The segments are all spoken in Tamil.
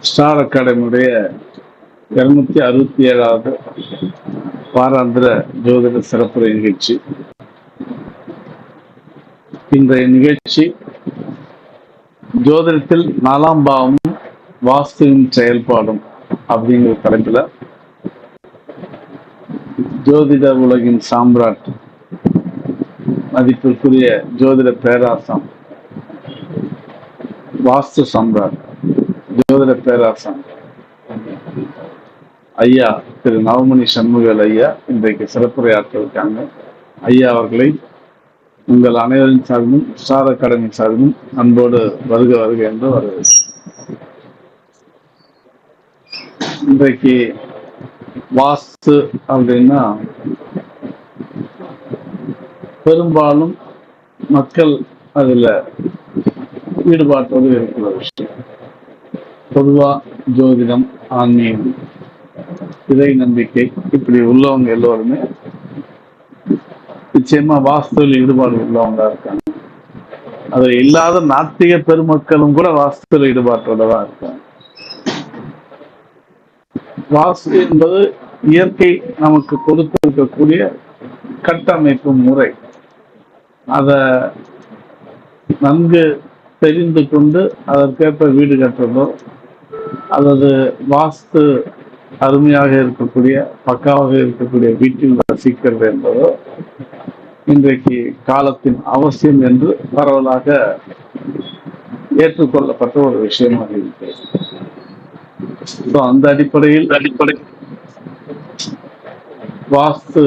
ஸ்டார் அகாடமியுடைய 267வது வாராந்திர ஜோதிட சிறப்புரை நிகழ்ச்சி. இன்றைய நிகழ்ச்சி ஜோதிடத்தில் 4ஆம் பாவமும் வாஸ்துவின் செயல்பாடும் அப்படிங்கிற தலைப்புல ஜோதிட உலகின் சாம்ராட், மதிப்பிற்குரிய ஜோதிட பேராசான், வாஸ்து சாம்ராட், ஜோதிட பேராசான் ஐயா திரு நவமணி சண்முகவேல் ஐயா இன்றைக்கு சிறப்புரையாற்றிருக்காங்க. ஐயா அவர்களை உங்கள் அனைவரின் சார்பிலும் ஸ்டார் அகாடமி சார்பிலும் அன்போடு வருக வருக என்று வரவேற்கிறேன். இன்றைக்கு வாஸ்து அப்படின்னா பெரும்பாலும் மக்கள் அதுல ஈடுபாட்டோடு இருக்கிற விஷயம். பொதுவா ஜோதிடம், ஆன்மீகம், இறை நம்பிக்கை இப்படி உள்ளவங்க எல்லோருமே நிச்சயமா வாஸ்துவில் ஈடுபாடு உள்ளவங்க இருக்காங்க. அது இல்லாத நாத்திக பெருமக்களும் கூட வாஸ்துவில் ஈடுபாட்டோட தான் இருக்காங்க. வாஸ்து என்பது இயற்கை நமக்கு கொடுத்திருக்கக்கூடிய கட்டமைப்பு முறை. அதை நன்கு தெரிந்து கொண்டு அதற்கேற்ப வீடு கட்டுறதோ அல்லது வாஸ்து அருமையாக இருக்கக்கூடிய பக்காவாக இருக்கக்கூடிய வீட்டில் வசிக்கிறது என்பதோ இன்றைக்கு காலத்தின் அவசியம் என்று பரவலாக ஏற்றுக்கொள்ளப்பட்ட ஒரு விஷயமாக இருக்கிறது. அந்த அடிப்படையில் வாஸ்து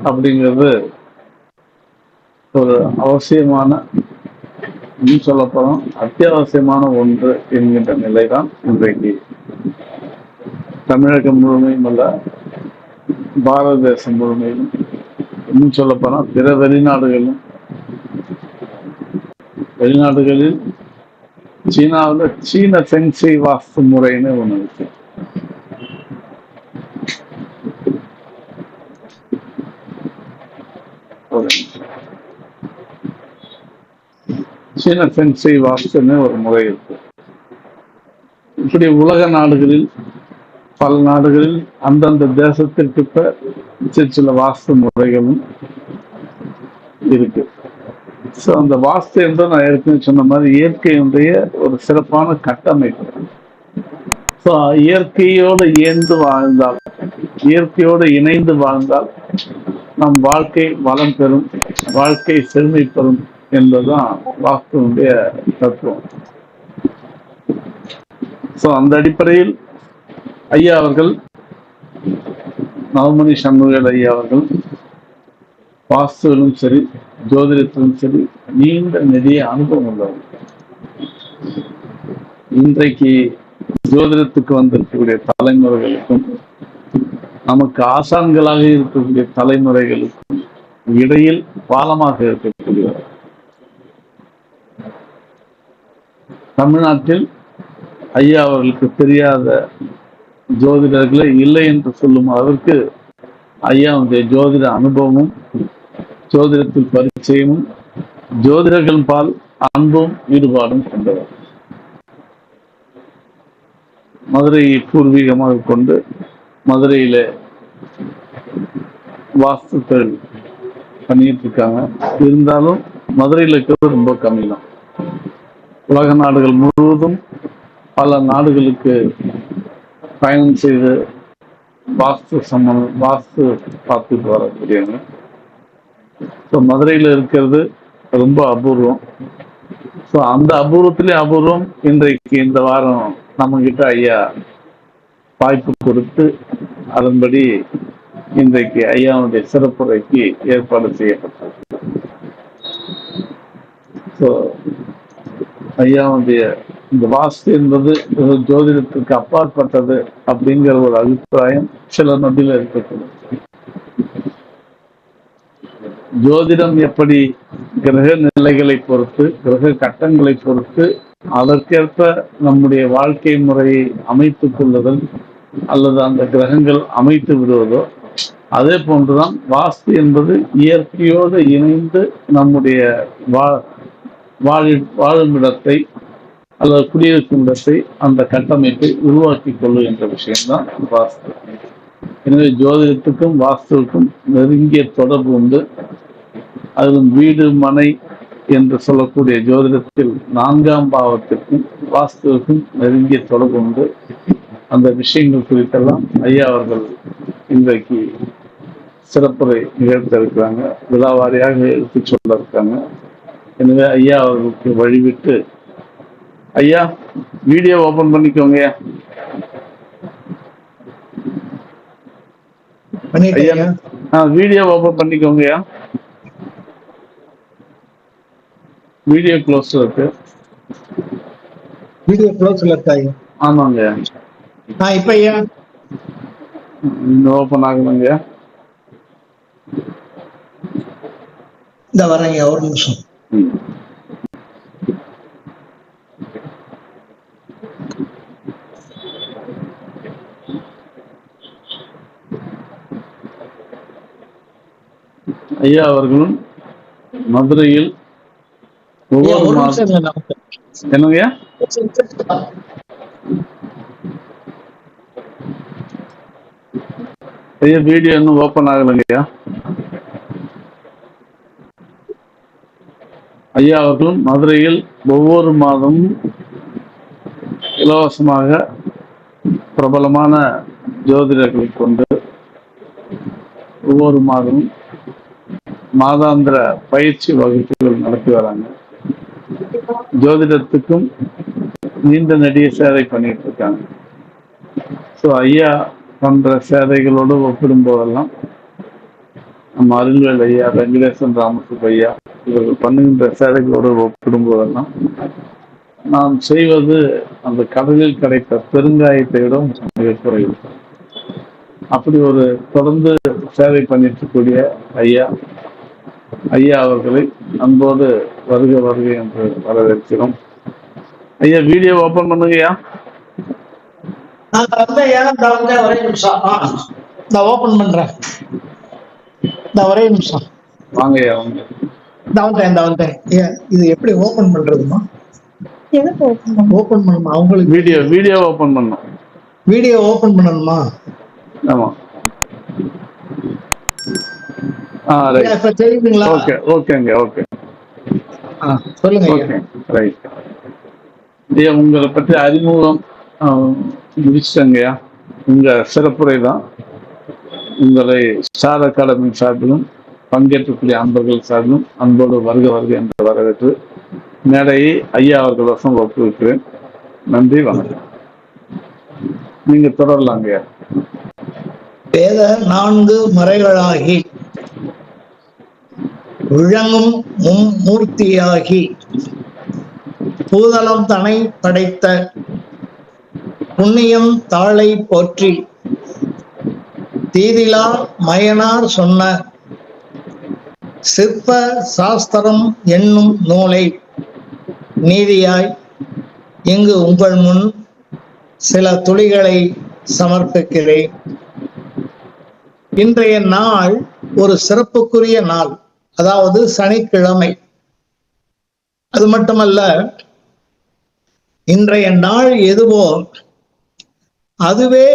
அப்படிங்கிறது ஒரு அவசியமான, சொல்லப்போனால் அத்தியாவசியமான ஒன்று என்கின்ற நிலைதான் இன்றைக்கு தமிழகம் முழுமையும் அல்ல, பாரத தேசம் முழுமையிலும், இன்னும் சொல்லப்போனால் பிற வெளிநாடுகளில் சீனாவில் சீன சென்சை வாஸ்து முறைன்னு ஒண்ணு இருக்கு. சீன சென்சை வாஸ்துன்னு ஒரு முறை இருக்கு. இப்படி உலக நாடுகளில் பல நாடுகளில் அந்தந்த தேசத்திற்கு சில வாஸ்து முறைகளும் இருக்கு. ஸோ அந்த வாஸ்து என்று நான் ஏற்கனவே சொன்ன மாதிரி இயற்கையுடைய ஒரு சிறப்பான கட்டமைப்பு. ஸோ இயற்கையோடு இயற்கையோடு இணைந்து வாழ்ந்தால் நம் வாழ்க்கை வளம் பெறும், வாழ்க்கை செழுமை பெறும் என்பதுதான் வாஸ்துனுடைய தத்துவம். ஸோ அந்த அடிப்படையில் ஐயா அவர்கள், நவமணி சண்முகவேல் ஐயா அவர்கள் வாஸ்துவிலும் சரி ஜோதிடத்திலும் சரி நீண்ட நெடிய அனுபவம் உள்ளவர். இன்றைக்கு ஜோதிடத்துக்கு வந்திருக்கக்கூடிய தலைமுறைகளுக்கும் நமக்கு ஆசான்களாக இருக்கக்கூடிய தலைமுறைகளுக்கும் இடையில் பாலமாக இருக்கக்கூடியவர். தமிழ்நாட்டில் ஐயா அவர்களுக்கு தெரியாத ஜோதிடர்களே இல்லை என்று சொல்லும் அளவிற்கு ஐயாவுடைய ஜோதிட அனுபவமும் ஜோதிடத்தில் பரிச்சயமும் ஜோதிடர்கள் பால் அன்பும் ஈடுபாடும் கொண்டவர். மதுரையை பூர்வீகமாக கொண்டு மதுரையில வாஸ்துக்கள் பண்ணிட்டு இருக்காங்க. இருந்தாலும் மதுரையில் இருக்கிறது ரொம்ப கம்மி தான். உலக நாடுகள் முழுவதும் பல நாடுகளுக்கு பயணம் செய்து வாஸ்து பார்த்துட்டு வரக்கூடியவங்க. ஸோ மதுரையில் இருக்கிறது ரொம்ப அபூர்வம். ஸோ அந்த அபூர்வத்திலே அபூர்வம் இன்றைக்கு இந்த வாரம் நம்ம கிட்ட ஐயா வாய்ப்பு கொடுத்து அதன்படி இன்றைக்கு ஐயாவுடைய சிறப்புரைக்கு ஏற்பாடு செய்யப்பட்டது. ஸோ ஐயாவுடைய இந்த வாஸ்து என்பது ஜோதிடத்திற்கு அப்பாற்பட்டது அப்படிங்கிற ஒரு அபிப்பிராயம் சில நொடியில் இருக்கக்கூடும். ஜோதிடம் எப்படி கிரக நிலைகளை பொறுத்து, கிரக கட்டங்களை பொறுத்து அதற்கேற்ப நம்முடைய வாழ்க்கை முறையை அமைத்துக் கொள்ளுதல் அல்லது அந்த கிரகங்கள் அமைத்து விடுவதோ, அதே போன்றுதான் வாஸ்து என்பது இயற்கையோடு இணைந்து நம்முடைய வாழுமிடத்தை அல்லது குடியிருக்கும் இடத்தை அந்த கட்டமைப்பை உருவாக்கி கொள்ளும் என்ற விஷயம்தான் வாஸ்து. எனவே ஜோதிடத்துக்கும் வாஸ்துவுக்கும் நெருங்கிய தொடர்பு உண்டு. அதிலும் வீடு மனை என்று சொல்லக்கூடிய ஜோதிடத்தில் 4ஆம் பாவத்திற்கும் வாஸ்துவுக்கும் நெருங்கிய தொடர்பு உண்டு. அந்த விஷயங்கள் குறித்தெல்லாம் ஐயா அவர்கள் இன்றைக்கு சிறப்புரை நிகழ்த்த இருக்கிறாங்க, விழாவாரியாக எடுத்து சொல்ல இருக்காங்க. எனவே ஐயா அவர்களுக்கு வழிவிட்டு, ஐயா வீடியோ ஓபன் பண்ணிக்கோங்க. வீடியோ ஓபன் பண்ணிக்கோங்கயா. வீடியோ க்ளோஸ்ல இருக்கு. வீடியோ க்ளோஸ்ல இருக்கா? ஆமாங்க. இப்ப ஐயா ஓபன் ஆகுதுங்க. இந்த வரேங்க, ஒரு நிமிஷம். ஐயா அவர்களும் மதுரையில் ஒவ்வொரு மாதம் என்னங்கய்யா ஐயா வீடியோ இன்னும் ஓபன் ஆகலைங்கய்யா. ஐயா அவர்களும் மதுரையில் ஒவ்வொரு மாதமும் இலவசமாக பிரபலமான ஜோதிடர்களை கொண்டு ஒவ்வொரு மாதமும் மாதாந்திர பயிற்சி வகுப்புகள் நடத்தி வராங்க. ஜோதிடத்துக்கும் நீண்ட நெடிய சேவை பண்ணிட்டு இருக்காங்க. ஸோ ஐயா பண்ற சேவைகளோடு ஒப்பிடும் போதெல்லாம் நம்ம அருள்வேல் ஐயா, வெங்கடேசன் ராமசுப் ஐயா இவர்கள் பண்ணுகின்ற சேவைகளோடு ஒப்பிடும் போதெல்லாம் நாம் செய்வது அந்த கடலில் கிடைத்த பெருங்காயத்தை விட மிக குறைவு. அப்படி ஒரு தொடர்ந்து சேவை பண்ணிட்டு இருக்கக்கூடிய ஐயா அவர்களை அன்போடு வருக வருக என்று வரவேற்கிறோம். ஐயா வீடியோ ஓபன் பண்ணுங்கய்யா. ஒரே நிமிஷம் ஓபன் பண்றேன். ஒரே நிமிஷம் வாங்கய்யா வாங்க. இது எப்படி ஓபன் பண்றதுமா? ஓபன் பண்ணணுமா? அவங்களுக்கு வீடியோ ஓபன் பண்ணணும். வீடியோ ஓபன் பண்ணணுமா? ஆமா. தெரியுதுங்களா? ஓகேங்க. ஓகே சொல்லுங்க. ரைட். ஐயா உங்களை பற்றி அறிமுகம் முடிச்சிட்டங்கய்யா. உங்க சிறப்புரை தான் உங்களை ஸ்டார் அகாடமி சார்பிலும் பங்கேற்றக்கூடிய அன்பர்கள் சார்பிலும் அன்போடு வருக வருக என்று வரவேற்று மேடையை ஐயா அவர்கள் வசம் ஒப்புவிக்கிறேன். நன்றி, வணக்கம். நீங்க தொடரலாங்கய்யா. வேத 4 மறைகளாகி விளங்கும் மும்மூர்த்தியாகி பூதளம் தனை படைத்த புண்ணியம் தாளை போற்றி தீதிலா மயனார் சொன்ன சிற்ப சாஸ்திரம் என்னும் நூலை நீதியாய் இங்கு உங்கள் முன் சில துளிகளை சமர்ப்பிக்கிறேன். இன்றைய நாள் ஒரு சிறப்புக்குரிய நாள், அதாவது சனிக்கிழமை. அது மட்டுமல்ல, இன்றைய நாள் எதுவோ அதுவே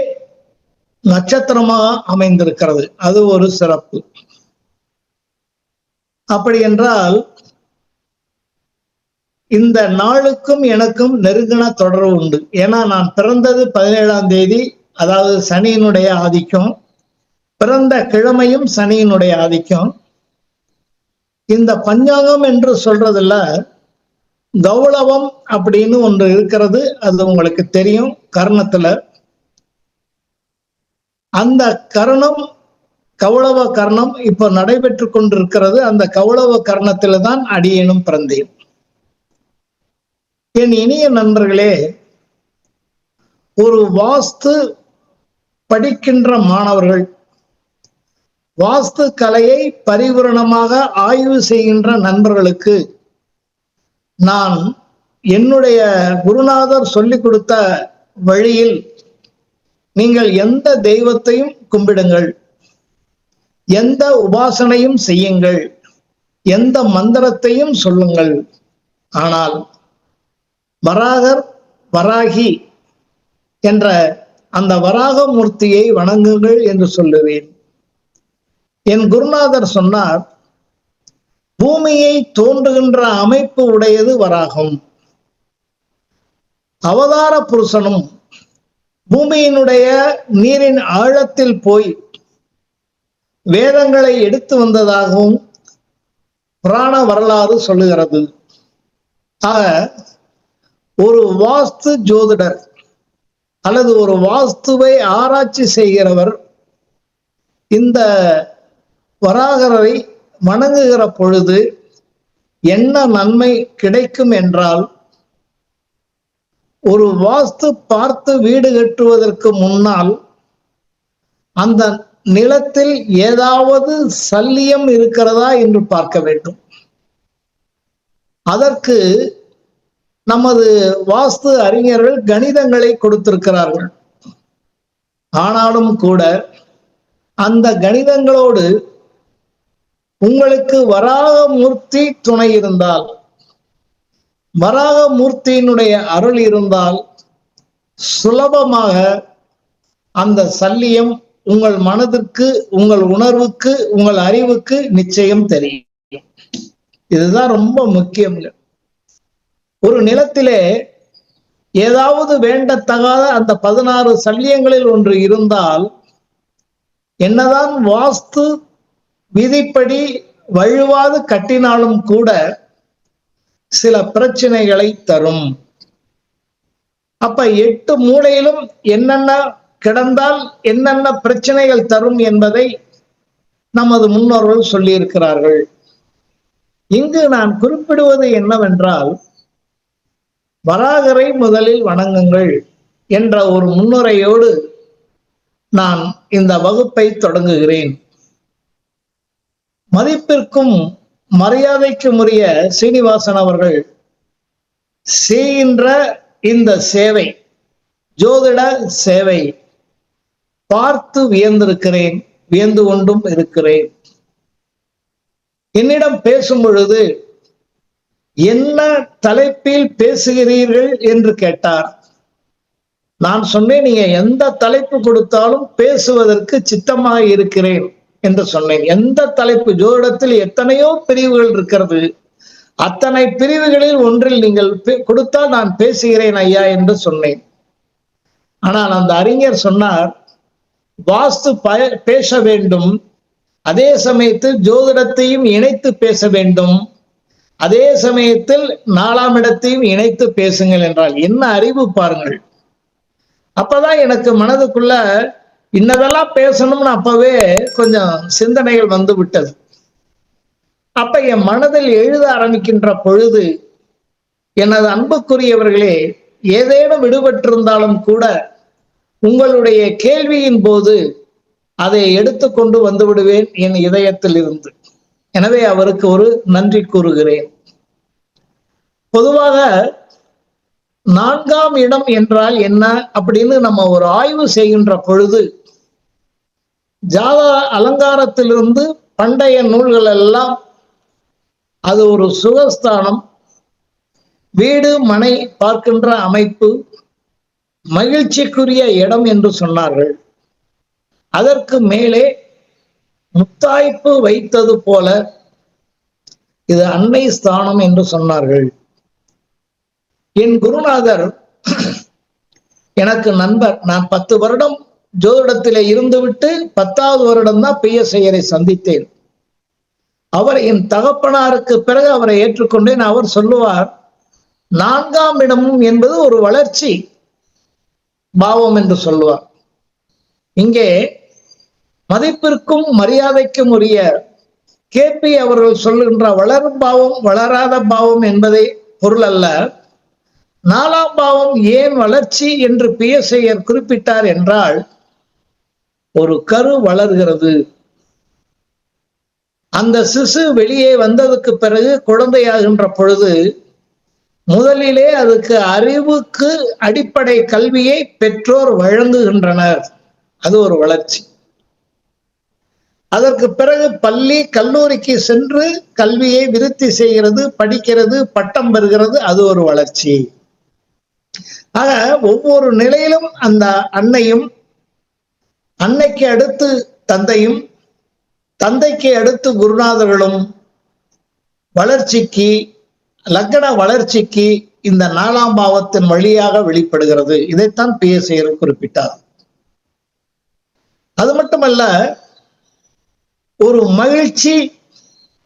நட்சத்திரமாக அமைந்திருக்கிறது. அது ஒரு சிறப்பு. அப்படி என்றால் இந்த நாளுக்கும் எனக்கும் நெருங்கின தொடர்பு உண்டு. ஏன்னா நான் பிறந்தது 17ஆம் தேதி, அதாவது சனியினுடைய ஆதிக்கம். பிறந்த கிழமையும் சனியினுடைய ஆதிக்கம். இந்த பஞ்சாங்கம் என்று சொல்றதுல கௌளவம் அப்படின்னு ஒன்று இருக்கிறது, அது உங்களுக்கு தெரியும். கர்ணத்துல அந்த கர்ணம், கௌளவ கர்ணம் இப்ப நடைபெற்று கொண்டிருக்கிறது. அந்த கௌளவ கர்ணத்தில தான் அடியேனும் பிறந்தேன். என் இனிய நண்பர்களே, ஒரு வாஸ்து படிக்கின்ற மாணவர்கள், வாஸ்து கலையை பரிபூரணமாக ஆய்வு செய்கின்ற நண்பர்களுக்கு நான் என்னுடைய குருநாதர் சொல்லிக் கொடுத்த வழியில் நீங்கள் எந்த தெய்வத்தையும் கும்பிடுங்கள், எந்த உபாசனையும் செய்யுங்கள், எந்த மந்திரத்தையும் சொல்லுங்கள். ஆனால் வராகர் வராகி என்ற அந்த வராகமூர்த்தியை வணங்குங்கள் என்று சொல்லுவேன். என் குருநாதர் சொன்னார், பூமியை தோன்றுகின்ற அமைப்பு உடையது வராகம். அவதார புருஷனும் பூமியினுடைய நீரின் ஆழத்தில் போய் வேதங்களை எடுத்து வந்ததாகவும் புராண வரலாறு சொல்லுகிறது. ஆக ஒரு வாஸ்து ஜோதிடர் அல்லது ஒரு வாஸ்துவை ஆராய்ச்சி செய்கிறவர் இந்த வராகரை வணங்குகிற பொழுது என்ன நன்மை கிடைக்கும் என்றால், ஒரு வாஸ்து பார்த்து வீடு கட்டுவதற்கு முன்னால் அந்த நிலத்தில் ஏதாவது சல்லியம் இருக்கிறதா என்று பார்க்க வேண்டும். அதற்கு நமது வாஸ்து அறிஞர்கள் கணிதங்களை கொடுத்திருக்கிறார்கள். ஆனாலும் கூட அந்த கணிதங்களோடு உங்களுக்கு வராகமூர்த்தி துணை இருந்தால், வராகமூர்த்தியினுடைய அருள் இருந்தால் சுலபமாக அந்த சல்லியம் உங்கள் மனதிற்கு, உங்கள் உணர்வுக்கு, உங்கள் அறிவுக்கு நிச்சயம் தெரியும். இதுதான் ரொம்ப முக்கியம். ஒரு நிலத்திலே ஏதாவது வேண்டத்தகாத அந்த 16 சல்லியங்களில் ஒன்று இருந்தால், என்னதான் வாஸ்து விதிப்படி வழுவாது கட்டினாலும் கூட சில பிரச்சனைகளை தரும். அப்ப 8 மூலையிலும் என்னென்ன கிடந்தால் என்னென்ன பிரச்சனைகள் தரும் என்பதை நமது முன்னோர்கள் சொல்லியிருக்கிறார்கள். இங்கு நான் குறிப்பிடுவது என்னவென்றால், வராகரை முதலில் வணங்குங்கள் என்ற ஒரு முன்னுரையோடு நான் இந்த வகுப்பை தொடங்குகிறேன். மதிப்பிற்கும் மரியாதைக்கும் உரிய சீனிவாசன் அவர்கள் செய்கின்ற இந்த சேவை, ஜோதிட சேவை பார்த்து வியந்திருக்கிறேன், வியந்து கொண்டும் இருக்கிறேன். என்னிடம் பேசும் பொழுது என்ன தலைப்பில் பேசுகிறீர்கள் என்று கேட்டார். நான் சொன்னேன், நீங்க எந்த தலைப்பு கொடுத்தாலும் பேசுவதற்கு சித்தமாக இருக்கிறேன் என்று சொன்னேன். எந்த தலைப்பு, ஜோதிடத்தில் எத்தனையோ பிரிவுகள் இருக்கிறது, அத்தனை பிரிவுகளில் ஒன்றில் நீங்கள் கொடுத்தால் நான் பேசுகிறேன் ஐயா என்று சொன்னேன். ஆனால் அந்த அறிஞர் சொன்னார், வாஸ்து பேச வேண்டும், அதே சமயத்தில் ஜோதிடத்தையும் இணைத்து பேச வேண்டும், அதே சமயத்தில் 4ஆம் இடத்தையும் இணைத்து பேசுங்கள் என்றால் என்ன அறிவு பாருங்கள். அப்பதான் எனக்கு மனதுக்குள்ள இன்னதெல்லாம் பேசணும்னு அப்பவே கொஞ்சம் சிந்தனைகள் வந்து விட்டது. அப்ப என் மனதில் எழுத ஆரம்பிக்கின்ற பொழுது, எனது அன்புக்குரியவர்களே, ஏதேனும் விடுபட்டிருந்தாலும் கூட உங்களுடைய கேள்வியின் போது அதை எடுத்துக்கொண்டு வந்து விடுவேன் என் இதயத்தில் இருந்து. எனவே அவருக்கு ஒரு நன்றி கூறுகிறேன். பொதுவாக 4ஆம் இடம் என்றால் என்ன அப்படின்னு நம்ம ஒரு ஆய்வு செய்கின்ற பொழுது, ஜாதக அலங்காரத்திலிருந்து பண்டைய நூல்கள் எல்லாம் அது ஒரு சுகஸ்தானம், வீடு மனை பார்க்கின்ற அமைப்பு, மகிழ்ச்சிக்குரிய இடம் என்று சொன்னார்கள். அதற்கு மேலே முத்தாய்ப்பு வைத்தது போல இது அன்னை ஸ்தானம் என்று சொன்னார்கள். என் குருநாதர் எனக்கு நண்பர். நான் 10 வருடம் ஜோதிடத்திலே இருந்துவிட்டு 10வது வருடம் தான் PS ஐயரை சந்தித்தேன். அவர் என் தகப்பனாருக்கு பிறகு அவரை ஏற்றுக்கொண்டேன். அவர் சொல்லுவார், 4ஆம் இடம் என்பது ஒரு வளர்ச்சி பாவம் என்று சொல்லுவார். இங்கே மதிப்பிற்கும் மரியாதைக்கும் உரிய KP அவர்கள் சொல்லுகின்ற வளரும் பாவம் வளராத பாவம் என்பதை பொருள் அல்ல. 4ஆம் பாவம் ஏன் வளர்ச்சி என்று PS ஐயர் குறிப்பிட்டார் என்றால், ஒரு கரு வளர்கிறது, அந்த சிசு வெளியே வந்ததுக்கு பிறகு குழந்தையாகின்ற பொழுது முதலிலே அதுக்கு அறிவுக்கு அடிப்படை கல்வியை பெற்றோர் வழங்குகின்றனர். அது ஒரு வளர்ச்சி. அதற்கு பிறகு பள்ளி கல்லூரிக்கு சென்று கல்வியை விருத்தி செய்கிறது, படிக்கிறது, பட்டம் பெறுகிறது, அது ஒரு வளர்ச்சி. ஆக ஒவ்வொரு நிலையிலும் அந்த அன்னையும், அன்னைக்கு அடுத்து தந்தையும், தந்தைக்கு அடுத்து குருநாதர்களும் வளர்ச்சிக்கு, லக்ன வளர்ச்சிக்கு இந்த 4ஆம் பாவத்தின் வழியாக வெளிப்படுகிறது. இதைத்தான் PSI குறிப்பிட்டார். அது மட்டுமல்ல, ஒரு மகிழ்ச்சி,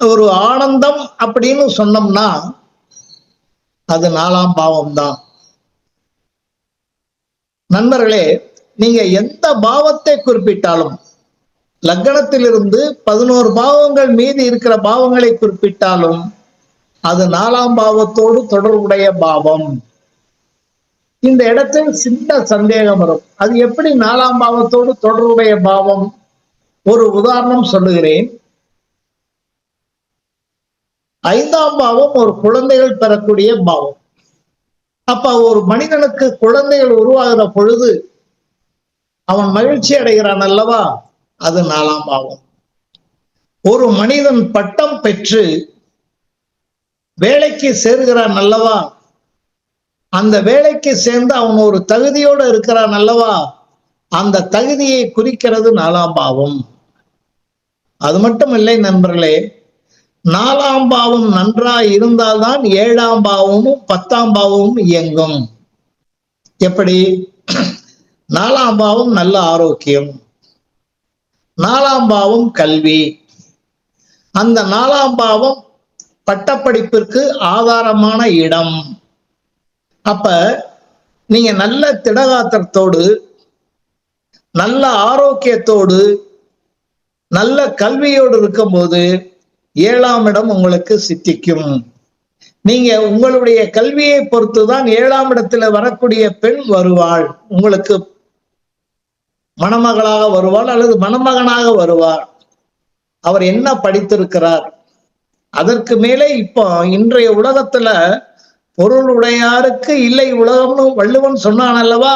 ஒரு ஆனந்தம் அப்படின்னு சொன்னோம்னா அது 4ஆம் பாவம் தான். நண்பர்களே, நீங்க எந்த பாவத்தை குறிப்பிட்டாலும், லக்னத்திலிருந்து 11 பாவங்கள் மீது இருக்கிற பாவங்களை குறிப்பிட்டாலும் அது 4ஆம் பாவத்தோடு தொடர்புடைய பாவம். இந்த இடத்தில் சின்ன சந்தேகம் வரும். அது எப்படி 4ஆம் பாவத்தோடு தொடர்புடைய பாவம்? ஒரு உதாரணம் சொல்லுகிறேன். 5ஆம் பாவம் ஒரு குழந்தைகள் பெறக்கூடிய பாவம். அப்ப ஒரு மனிதனுக்கு குழந்தைகள் உருவாகிற பொழுது அவன் மகிழ்ச்சி அடைகிறான் அல்லவா? அது 4ஆம் பாவம். ஒரு மனிதன் பட்டம் பெற்று வேலைக்கு சேர்கிறான் அல்லவா? அந்த வேலைக்கு சேர்ந்து அவன் ஒரு தகுதியோடு இருக்கிறான் அல்லவா? அந்த தகுதியை குறிக்கிறது 4ஆம் பாவம். அது மட்டும் இல்லை நண்பர்களே, 4ஆம் பாவம் நன்றாய் இருந்தால்தான் 7ஆம் பாவமும் 10ஆம் பாவமும் இயங்கும். எப்படி? 4ஆம் பாவம் நல்ல ஆரோக்கியம், 4ஆம் பாவம் கல்வி, அந்த 4ஆம் பாவம் பட்டப்படிப்பிற்கு ஆதாரமான இடம். அப்ப நீங்க நல்ல திடகாத்திரத்தோடு, நல்ல ஆரோக்கியத்தோடு, நல்ல கல்வியோடு இருக்கும்போது 7ஆம் இடம் உங்களுக்கு சித்திக்கும். நீங்க உங்களுடைய கல்வியை பொறுத்துதான் 7ஆம் இடத்துல வரக்கூடிய பெண் வருவாள். உங்களுக்கு மணமகளாக வருவாள் அல்லது மணமகனாக வருவார். அவர் என்ன படித்திருக்கிறார்? அதற்கு மேலே இப்போ இன்றைய உலகத்துல பொருள் உடையாருக்கு இல்லை உலகம்னு வள்ளுவன் சொன்னான் அல்லவா?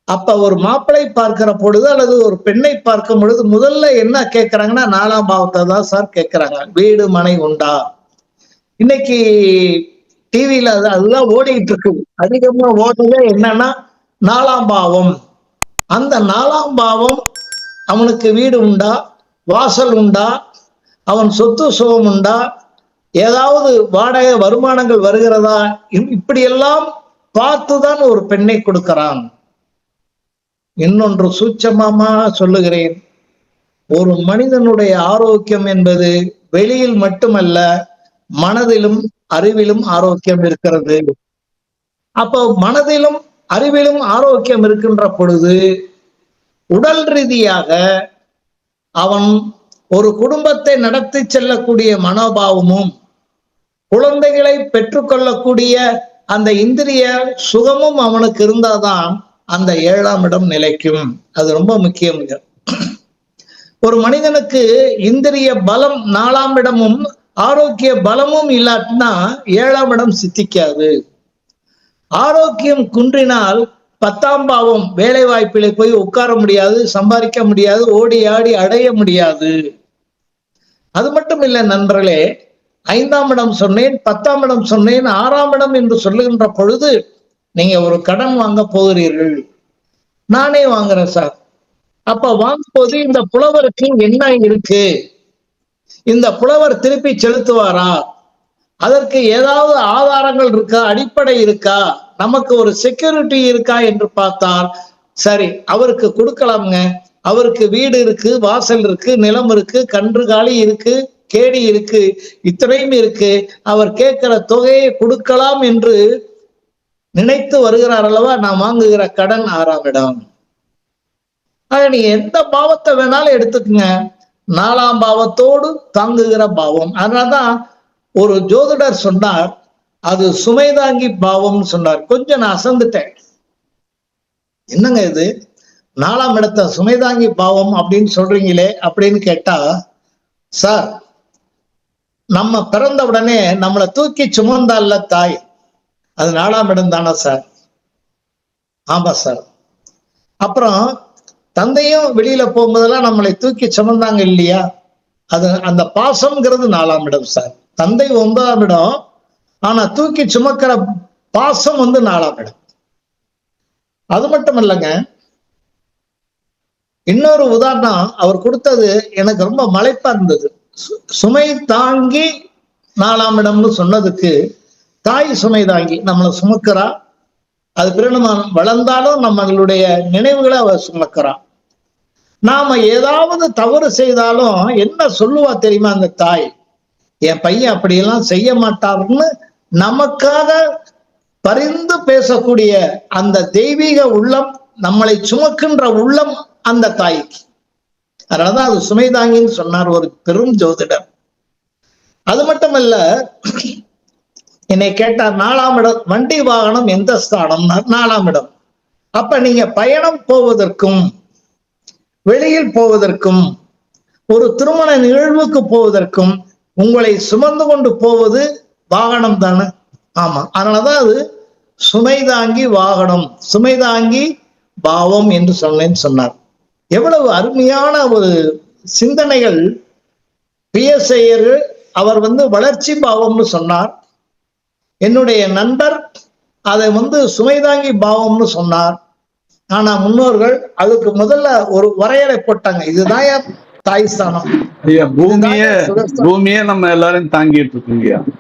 அப்ப ஒரு மாப்பிளை பார்க்கிற பொழுது அல்லது ஒரு பெண்ணை பார்க்கும் பொழுது முதல்ல என்ன கேட்கறாங்கன்னா 4ஆம் பாவத்தை தான் சார் கேட்கறாங்க. வீடு மனை உண்டா? இன்னைக்கு டிவியில அதுதான் ஓடிட்டு இருக்கு. அதிகமா ஓடுறது என்னன்னா 4ஆம் பாவம். அந்த 4ஆம் பாவம் அவனுக்கு வீடு உண்டா, வாசல் உண்டா, அவன் சொத்து சுகம் உண்டா, ஏதாவது வாடகை வருமானங்கள் வருகிறதா, இப்படியெல்லாம் பார்த்துதான் ஒரு பெண்ணை கொடுக்கிறான். இன்னொன்று சூட்சமமா சொல்லுகிறேன், ஒரு மனிதனுடைய ஆரோக்கியம் என்பது வெளியில் மட்டுமல்ல, மனதிலும் அறிவிலும் ஆரோக்கியம் இருக்கிறது. அப்போ மனதிலும் அறிவிலும் ஆரோக்கியம் இருக்கின்ற பொழுது உடல் ரீதியாக அவன் ஒரு குடும்பத்தை நடத்தி செல்லக்கூடிய மனோபாவமும், குழந்தைகளை பெற்றுக்கொள்ளக்கூடிய அந்த இந்திரிய சுகமும் அவனுக்கு இருந்தாதான் அந்த 7ஆம் இடம் நிலைக்கும். அது ரொம்ப முக்கியம். ஒரு மனிதனுக்கு இந்திரிய பலம் 4ஆம் இடமும் ஆரோக்கிய பலமும் இல்லாட்டினா 7ஆம் இடம் சித்திக்காது. ஆரோக்கியம் குன்றினால் 10ஆம் பாவம் வேலை வாய்ப்பிலே போய் உட்கார முடியாது, சம்பாதிக்க முடியாது, ஓடி ஆடி அடைய முடியாது. அது மட்டும் இல்லை நண்பர்களே, 5ஆம் இடம் சொன்னேன், 10ஆம் இடம் சொன்னேன், 6ஆம் இடம் என்று சொல்லுகின்ற பொழுது நீங்க ஒரு கடன் வாங்க போகிறீர்கள். நானே வாங்குறேன் சார். அப்ப வாங்கும்போது இந்த புலவருக்கு என்ன இருக்கு, இந்த புலவர் திருப்பி செலுத்துவாரா, அதற்கு ஏதாவது ஆதாரங்கள் இருக்கா, அடிப்படை இருக்கா, நமக்கு ஒரு செக்யூரிட்டி இருக்கா என்று பார்த்தால் சரி அவருக்கு கொடுக்கலாம்ங்க. அவருக்கு வீடு இருக்கு, வாசல் இருக்கு, நிலம் இருக்கு, கன்றுகாலி இருக்கு, கேடி இருக்கு, இத்தனையும் இருக்கு, அவர் கேட்கிற தொகையை கொடுக்கலாம் என்று நினைத்து வருகிறார் அல்லவா? நான் வாங்குகிற கடன் 6ஆம் இடம். ஆக நீ எந்த பாவத்தை வேணாலும் எடுத்துக்கங்க, 4ஆம் பாவத்தோடு தாங்குகிற பாவம். அதனாலதான் ஒரு ஜோதிடர் சொன்னார், அது சுமைதாங்கி பாவம்னு சொன்னார். கொஞ்சம் நான் அசந்துட்டேன். என்னங்க இது 4ஆம் இடத்த சுமைதாங்கி பாவம் அப்படின்னு சொல்றீங்களே அப்படின்னு கேட்டா, சார் நம்ம பிறந்த உடனே நம்மளை தூக்கி சுமந்தால தாய், அது 4ஆம் இடம் தானே சார்? ஆமா சார். அப்புறம் தந்தையும் வெளியில போகும்போதெல்லாம் நம்மளை தூக்கி சுமந்தாங்க இல்லையா, அது அந்த பாசம்ங்கிறது 4ஆம் இடம் சார். தந்தை 9ஆம் இடம், ஆனா தூக்கி சுமக்கிற பாசம் 4ஆம் இடம். அது மட்டும் இல்லைங்க, இன்னொரு உதாரணம் அவர் கொடுத்தது எனக்கு ரொம்ப மலைப்பா இருந்தது. சுமை தாங்கி 4ஆம் இடம்னு சொன்னதுக்கு, தாய் சுமை தாங்கி நம்மளை சுமக்கிறா. அது பிறகு நம்ம வளர்ந்தாலும் நம்மளுடைய நினைவுகளை அவ சுமக்கிறா. நாம ஏதாவது தவறு செய்தாலும் என்ன சொல்லுவா தெரியுமா அந்த தாய்? என் பையன் அப்படியெல்லாம் செய்ய மாட்டார்னு நமக்காக பரிந்து பேசக்கூடிய அந்த தெய்வீக உள்ளம், நம்மளை சுமக்கின்ற உள்ளம் அந்த தாய்க்கு. அதனாலதான் அது சுமை தாங்கின்னு சொன்னார் ஒரு பெரும் ஜோதிடர். அது மட்டுமல்ல, என்னை கேட்டார் 4ஆம் இடம் வண்டி வாகனம் எந்த ஸ்தானம்? 4ஆம் இடம். அப்ப நீங்க பயணம் போவதற்கும், வெளியில் போவதற்கும், ஒரு திருமண நிகழ்வுக்கு போவதற்கும் உங்களை சுமந்து கொண்டு போவது வாகனம் தானே. ஆமா, அதனாலதான் அது சுமை தாங்கி வாகனம், சுமை தாங்கி பாவம் என்று சொன்னார். எவ்வளவு அருமையான ஒரு சிந்தனைகள். பிஎஸ்ஐயர் அவர் வளர்ச்சி பாவம்னு சொன்னார். என்னுடைய நண்பர் அதை சுமைதாங்கி பாவம்னு சொன்னார். ஆனா முன்னோர்கள் அதுக்கு முதல்ல ஒரு வரையறை போட்டாங்க. இதுதான் தாய் ஸ்தானம். பூமியே நம்ம எல்லாரும் தாங்கிட்டு இருக்கோம்.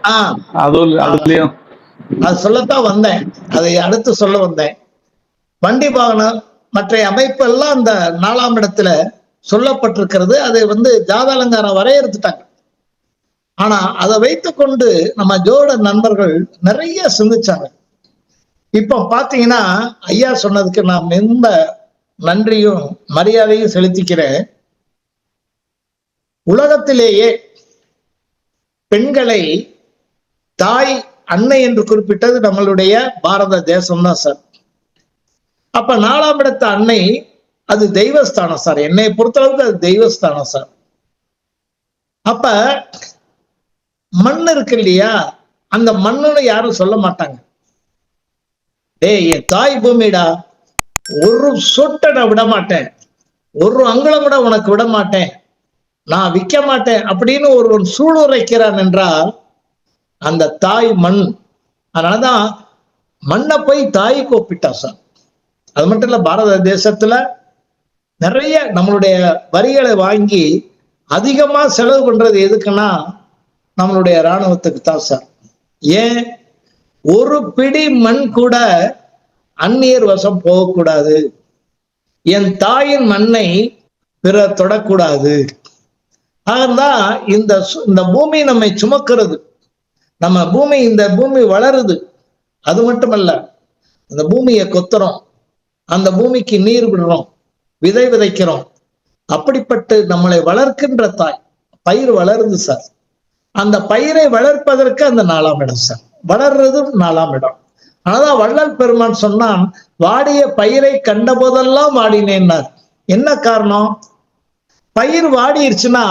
அது சொல்லத்தான் வந்தேன், அதை அடுத்து சொல்ல வந்தேன். வண்டி வாகனம் மற்ற அமைப்பு எல்லாம் அந்த 4ஆம் இடத்துல சொல்லப்பட்டிருக்கிறது. அதை ஜாதலங்காரம் வரையறுத்துட்டாங்க. ஆனா அதை வைத்துக்கொண்டு நம்ம ஜோட நண்பர்கள் நிறைய சிந்திச்சாங்க. இப்ப பாத்தீங்கன்னா ஐயா சொன்னதுக்கு நான் ரொம்ப நன்றியும் மரியாதையும் செலுத்திக்கிறேன். உலகத்திலேயே பெண்களை தாய் அன்னை என்று குறிப்பிட்டது நம்மளுடைய பாரத தேசம் தான் சார். அப்ப 4ஆம் இடத்து அன்னை அது தெய்வஸ்தானம் சார். என்னை பொறுத்தளவுக்கு அது தெய்வஸ்தானம் சார். அப்ப மண் இருக்கு இல்லையா, அந்த மண்ணுன்னு யாரும் சொல்ல மாட்டாங்க. டேய் என் தாய் பூமிடா, ஒரு சொட்டை நான் விட மாட்டேன், ஒரு அங்குலம் கூட உனக்கு விட மாட்டேன், நான் விற்க மாட்டேன் அப்படின்னு ஒருவன் சூளுரைக்கிறான் என்றால் அந்த தாய் மண். அதனாலதான் மண்ணை போய் தாய்க்கு ஒப்பிட்டா சார். அது மட்டும் இல்ல, பாரத தேசத்துல நிறைய நம்மளுடைய வரிகளை வாங்கி அதிகமா செலவு பண்றது எதுக்குன்னா நம்மளுடைய இராணுவத்துக்கு தான் சார். ஏன்? ஒரு பிடி மண் கூட அந்நியர் வசம் போகக்கூடாது, என் தாயின் மண்ணை பிறர் தொடக்கூடாது. ஆகதான் இந்த பூமி நம்மை சுமக்கிறது. நம்ம பூமி, இந்த பூமி வளருது. அது மட்டுமல்ல, அந்த பூமியை கொத்துறோம், அந்த பூமிக்கு நீர் விடுறோம், விதை விதைக்கிறோம். அப்படிப்பட்டு நம்மளை வளர்க்கின்ற தாய். பயிர் வளருது சார். அந்த பயிரை வளர்ப்பதற்கு அந்த 4ஆம் இடம் சார். வளர்றது 4ஆம் இடம். ஆனாதான் வள்ளல் பெருமான் சொன்னான், வாடிய பயிரை கண்ட போதெல்லாம் வாடினேன்னார். என்ன காரணம்? பயிர் வாடிடுச்சுன்னா,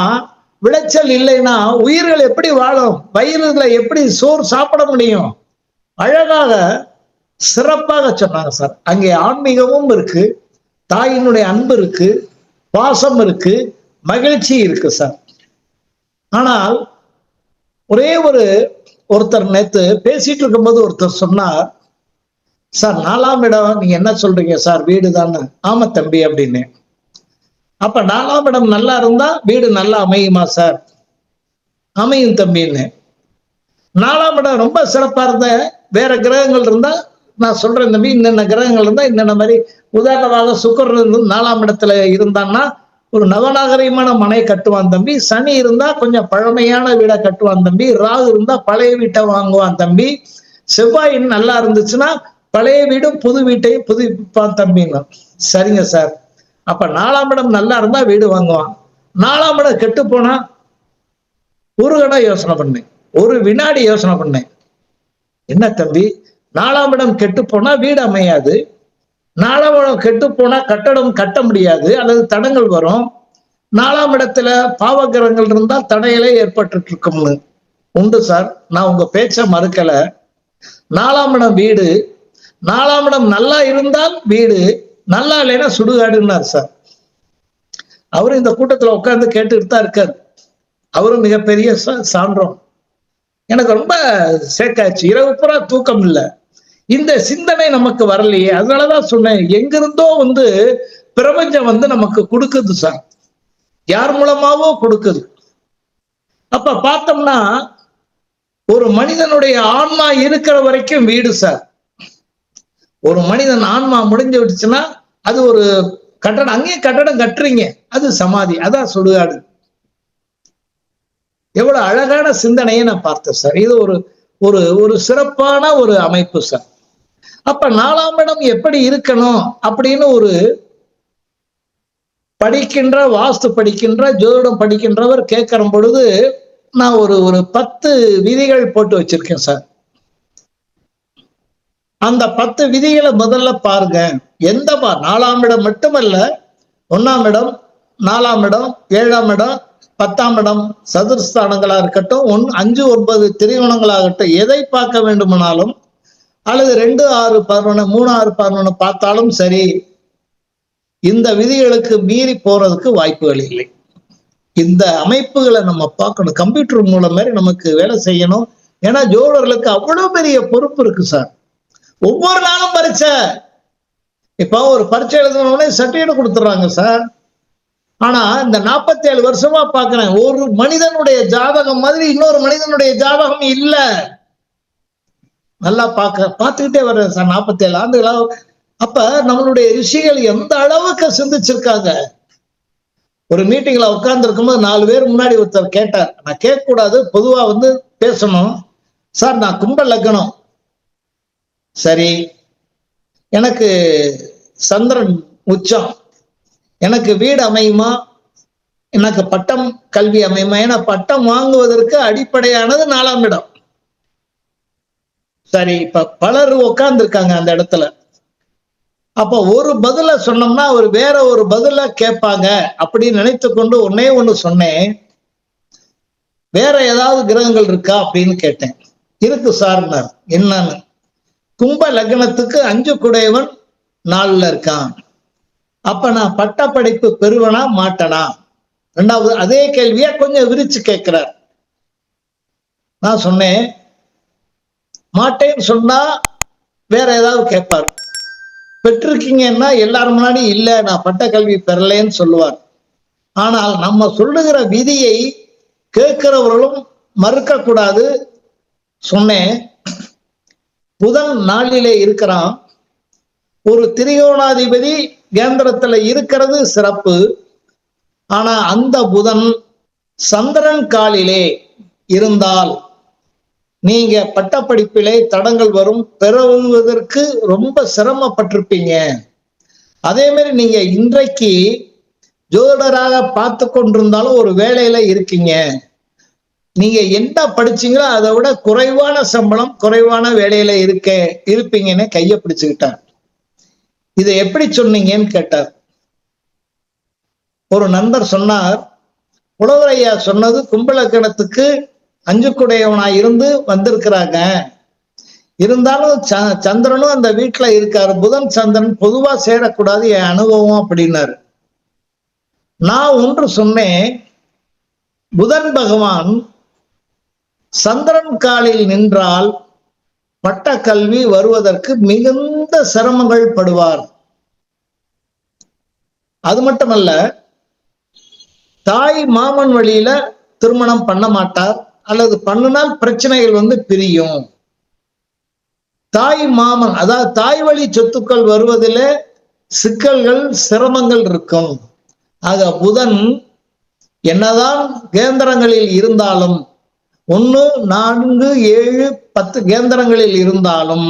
விளைச்சல் இல்லைன்னா உயிர்கள் எப்படி வாழும்? பயிர்களை எப்படி சோறு சாப்பிட முடியும்? அழகாக சிறப்பாக சொன்னாங்க சார். அங்கே ஆன்மீகமும் இருக்கு, தாயினுடைய அன்பு இருக்கு, பாசம் இருக்கு, மகிழ்ச்சி இருக்கு சார். ஆனால் ஒரே ஒருத்தர் நேத்து பேசிட்டு இருக்கும்போது ஒருத்தர் சொன்னார், சார் 4ஆம் இடம் நீங்க என்ன சொல்றீங்க சார், வீடு தானே? ஆமா தம்பி அப்படின்னு. அப்ப 4ஆம் இடம் நல்லா இருந்தா வீடு நல்லா அமையுமா சார்? அமையும் தம்பின்னு. 4ஆம் இடம் ரொம்ப சிறப்பா இருந்த வேற கிரகங்கள் இருந்தா நான் சொல்றேன் தம்பி, இன்னென்ன கிரகங்கள் இருந்தா இன்னென்ன மாதிரி. உதாரணமாக சுக்கிரன் 4ஆம் இடத்துல இருந்தான்னா ஒரு நவநாகரிகமான மனை கட்டுவான் தம்பி. சனி இருந்தா கொஞ்சம் பழமையான வீடை கட்டுவான் தம்பி. ராகு இருந்தா பழைய வீட்டை வாங்குவான் தம்பி. செவ்வாய் நல்லா இருந்துச்சுன்னா பழைய வீடும் புது வீட்டையும் புதுப்பிப்பான் தம்பிங்க. சரிங்க சார். அப்ப 4ஆம் இடம் நல்லா இருந்தா வீடு வாங்குவான். 4ஆம் இடம் கெட்டு போனா ஒரு கணம் யோசனை பண்ணேன், ஒரு வினாடி யோசனை பண்ணேன். என்ன தம்பி, 4ஆம் இடம் கெட்டு போனா வீடு அமையாது, 4ஆம் இடம் கெட்டு போனா கட்டடம் கட்ட முடியாது அல்லது தடங்கள் வரும். 4ஆம் இடத்துல பாவகிரகங்கள் இருந்தா தடையிலே ஏற்பட்டு இருக்கும்னு. உண்டு சார், நான் உங்க பேச்ச மறுக்கல. 4ஆம் இடம் வீடு, 4ஆம் இடம் நல்லா இருந்தால் வீடு, நல்லா இல்லைன்னா சுடுகாடுன்னார் சார். அவரும் இந்த கூட்டத்துல உட்கார்ந்து கேட்டுட்டு தான் இருக்காரு. அவரும் மிகப்பெரிய சான்றோம். எனக்கு ரொம்ப சேக்காச்சு. இரவு பூரா தூக்கம் இல்லை. இந்த சிந்தனை நமக்கு வரலையே. அதனாலதான் சொன்னேன், எங்கிருந்தோ பிரபஞ்சம் நமக்கு கொடுக்குது சார், யார் மூலமாவோ கொடுக்குது. அப்ப பார்த்தோம்னா ஒரு மனிதனுடைய ஆன்மா இருக்கிற வரைக்கும் வீடு சார். ஒரு மனிதன் ஆன்மா முடிஞ்சு விடுச்சுன்னா அது ஒரு கட்டடம், அங்கேயும் கட்டடம் கட்டுறீங்க, அது சமாதி, அதான் சுடுகாடு. எவ்வளவு அழகான சிந்தனையை நான் பார்த்தேன் சார். இது ஒரு ஒரு ஒரு சிறப்பான ஒரு அமைப்பு சார். அப்ப 4ஆம் இடம் எப்படி இருக்கணும் அப்படின்னு ஒரு படிக்கின்ற, வாஸ்து படிக்கின்ற, ஜோதிடம் படிக்கின்றவர் கேட்கிற பொழுது நான் ஒரு 10 விதிகள் போட்டு வச்சிருக்கேன் சார். அந்த 10 விதிகளை முதல்ல பாருங்க. 4ஆம் இடம் மட்டுமல்ல, 1ஆம் இடம், 4ஆம் இடம், 7ஆம் இடம், 10ஆம் இடம் சதுர்ஸ்தானங்களா இருக்கட்டும், 5, 9 திரிகோணங்களாகட்டும், எதை பார்க்க வேண்டுமானாலும், அல்லது 2, 6, 11, 3, 6, 11 பார்த்தாலும் சரி, இந்த விதிகளுக்கு மீறி போறதுக்கு வாய்ப்புகள் இல்லை. இந்த அமைப்புகளை நம்ம பார்க்கணும். கம்ப்யூட்டர் மூலம் மாதிரி நமக்கு வேலை செய்யணும். ஏன்னா ஜோடர்களுக்கு அவ்வளவு பெரிய பொறுப்பு இருக்கு சார். ஒவ்வொரு நாளும் பரீட்சை. இப்போ ஒரு பரீட்சை எழுதினோடனே சர்டிபிகேட் கொடுத்துறாங்க சார். ஆனா இந்த 47 வருஷமா பாக்குறேன், ஒரு மனிதனுடைய ஜாதகம் மாதிரி இன்னொரு மனிதனுடைய ஜாதகம் இல்ல. நல்லா பார்த்துக்கிட்டே வர்றேன் சார், 47 ஆண்டுகளா. அப்ப நம்மளுடைய ரிஷிகள் எந்த அளவுக்கு சிந்திச்சிருக்காங்க. ஒரு மீட்டிங்ல உட்கார்ந்து இருக்கும்போது 4 பேர் முன்னாடி ஒருத்தர் கேட்டார். நான் கேட்க கூடாது, பொதுவா பேசணும். சார், நான் கும்ப லக்னம், சரி, எனக்கு சந்திரன் உச்சம், எனக்கு வீடு அமையுமா, எனக்கு பட்டம் கல்வி அமையுமா? ஏன்னா பட்டம் வாங்குவதற்கு அடிப்படையானது 4ஆம் இடம். சரி, இப்ப பலர் உட்கார்ந்து இருக்காங்க அந்த இடத்துல. அப்ப ஒரு பதில சொன்னோம்னா அவர் வேற ஒரு பதில கேட்பாங்க அப்படின்னு நினைத்து கொண்டு ஒன்னே ஒண்ணு சொன்னேன். வேற ஏதாவது கிரகங்கள் இருக்கா அப்படின்னு கேட்டேன். இருக்கு சார்னார். என்னன்னு? கும்ப லக்னத்துக்கு 5 குடையவன் 4ல இருக்கான். அப்ப நான் பட்ட படிப்பு பெறுவனா மாட்டனா? 2வது அதே கேள்வியா கொஞ்சம் விரிச்சு கேட்கிறார். நான் சொன்னேன், மாட்டேன்னு சொன்னா வேற ஏதாவது கேட்பார். பெற்றிருக்கீங்கன்னா எல்லாரும் முன்னாடி இல்ல, நான் பட்ட கல்வி பெறலேன்னு சொல்லுவார். ஆனால் நம்ம சொல்லுகிற விதியை கேட்கிறவர்களும் மறுக்க கூடாது. சொன்னேன், புதன் 4லே இருக்கிறான். ஒரு திரிகோணாதிபதி கேந்திரத்துல இருக்கிறது சிறப்பு. ஆனா அந்த புதன் சந்திரன் காலிலே இருந்தால் நீங்க பட்டப்படிப்பிலே தடங்கள் வரும், பெறுவதற்கு ரொம்ப சிரமப்பட்டிருப்பீங்க. அதே மாதிரி நீங்க இன்றைக்கு ஜோதிடராக பார்த்து கொண்டிருந்தாலும் ஒரு வேலையில இருக்கீங்க. நீங்க என்ன படிச்சீங்களோ அதை விட குறைவான சம்பளம், குறைவான வேலையில இருப்பீங்கன்னு கைய பிடிச்சுக்கிட்டார். இதை எப்படி சொன்னீங்கன்னு கேட்டார். ஒரு நண்பர் சொன்னார், புலவர் ஐயா சொன்னது கும்பலக்கணத்துக்கு 5 குடையவனாய் இருந்து வந்திருக்கிறாங்க. இருந்தாலும் சந்திரனும் அந்த வீட்டுல இருக்காரு. புதன் சந்திரன் பொதுவா சேரக்கூடாது, என் அனுபவம் அப்படின்னாரு. நான் ஒன்று சொன்னேன், புதன் பகவான் சந்திரன் காலில் நின்றால் பட்ட கல்வி வருவதற்கு மிகுந்த சிரமங்கள் படுவார். அது மட்டுமல்ல, தாய் மாமன் வழியில திருமணம் பண்ண மாட்டார், அல்லது பண்ணினால் பிரச்சனைகள் பிரியும். தாய் மாமன், அதாவது தாய் வழி சொத்துக்கள் வருவதிலே சிக்கல்கள், சிரமங்கள் இருக்கும். ஆக புதன் என்னதான் கேந்திரங்களில் இருந்தாலும், 1, 4, 7, 10 கேந்திரங்களில் இருந்தாலும்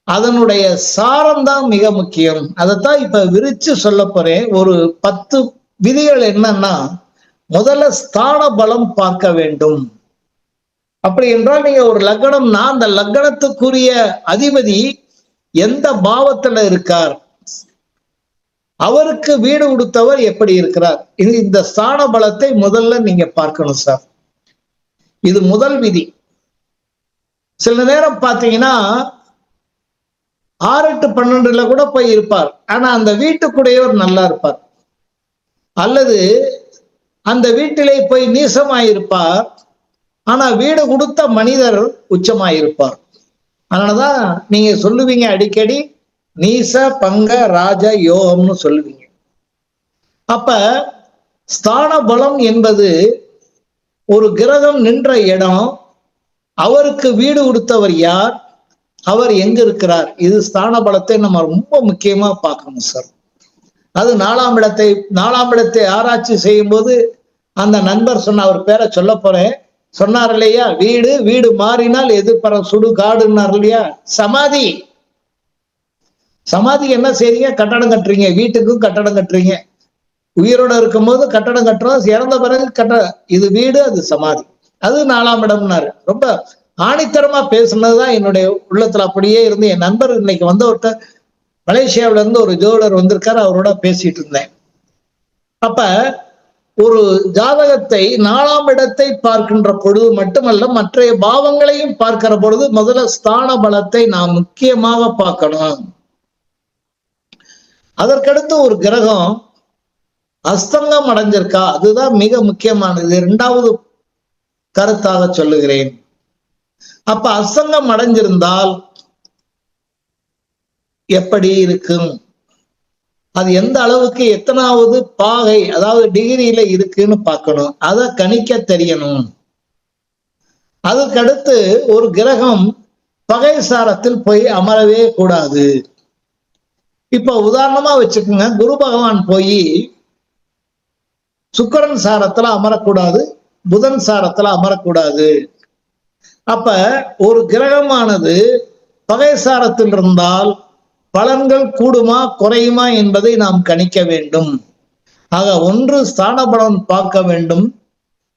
அதனுடைய சாரம்தான் மிக முக்கியம். அதைத்தான் இப்ப விரிச்சு சொல்ல போறேன். ஒரு 10 விதிகள் என்னன்னா, முதல்ல ஸ்தான பலம் பார்க்க வேண்டும். அப்படி என்றால் நீங்க ஒரு லக்னம்னா அந்த லக்னத்துக்குரிய அதிபதி எந்த பாவத்துல இருக்கார், அவருக்கு வீடு கொடுத்தவர் எப்படி இருக்கிறார், இந்த ஸ்தான பலத்தை முதல்ல நீங்க பார்க்கணும் சார். இது முதல் விதி. சில நேரம் பாத்தீங்கன்னா 6, 8, 12 கூட போய் இருப்பார். ஆனா அந்த வீட்டுக்குடையவர் நல்லா இருப்பார். அல்லது அந்த வீட்டிலே போய் நீசமாயிருப்பார். ஆனா வீடு கொடுத்த மனிதர் உச்சமாயிருப்பார். அதனாலதான் நீங்க சொல்லுவீங்க அடிக்கடி நீச பங்க ராஜ யோகம்னு சொல்லுவீங்க. அப்ப ஸ்தான பலம் என்பது ஒரு கிரகம் நின்ற இடம், அவருக்கு வீடு கொடுத்தவர் யார், அவர் எங்க இருக்கிறார், இது ஸ்தான பலத்தை நம்ம ரொம்ப முக்கியமா பார்க்கணும் சார். அது நாலாம் இடத்தை ஆராய்ச்சி செய்யும் போது அந்த நண்பர் சொன்ன, அவர் பேரை சொல்ல போறேன், சொன்னார் இல்லையா, வீடு மாறினால் எதிர்பற சுடு காடுன்னார் இல்லையா. சமாதி என்ன செய்றீங்க, கட்டடம் கட்டுறீங்க, வீட்டுக்கும் கட்டடம் கட்டுறீங்க. உயிரோட இருக்கும் போது கட்டடம் கட்டுறோம், இறந்த பிறகு இது வீடு, அது சமாதி, அது நாலாம் இடம்னாரு. ரொம்ப ஆணித்தரமா பேசுனதுதான் என்னுடைய உள்ளத்துல அப்படியே இருந்து, என் நண்பர் இன்னைக்கு வந்து ஒருத்தர் மலேசியாவில இருந்து ஒரு ஜோடர் வந்திருக்காரு, அவரோட பேசிட்டு இருந்தேன். அப்ப ஒரு ஜாதகத்தை நாலாம் இடத்தை பார்க்கின்ற பொழுது மட்டுமல்ல, மற்ற பாவங்களையும் பார்க்கிற பொழுது முதல்ல ஸ்தான பலத்தை நாம் முக்கியமாக பார்க்கணும். அதற்கடுத்து ஒரு கிரகம் அஸ்தங்கம் அடைஞ்சிருக்கா, அதுதான் மிக முக்கியமானது. இரண்டாவது கருத்தாக சொல்லுகிறேன். அப்ப அஸ்தங்கம் அடைஞ்சிருந்தால் எப்படி இருக்கும், அது எந்த அளவுக்கு எத்தனாவது பாகை, அதாவது டிகிரியில இருக்குன்னு பார்க்கணும், அதை கணிக்க தெரியணும். அதுக்கடுத்து ஒரு கிரகம் பகை சாரத்தில் போய் அமரவே கூடாது. இப்ப உதாரணமா வச்சுக்கோங்க, குரு பகவான் போய் சுக்கிரன் சாரத்துல அமரக்கூடாது, புதன் சாரத்துல அமரக்கூடாது. அப்ப ஒரு கிரகமானது பகை சாரத்தில் இருந்தால் பலன்கள் கூடுமா குறையுமா என்பதை நாம் கணிக்க வேண்டும். ஆக 1 ஸ்தான பலன் பார்க்க வேண்டும்,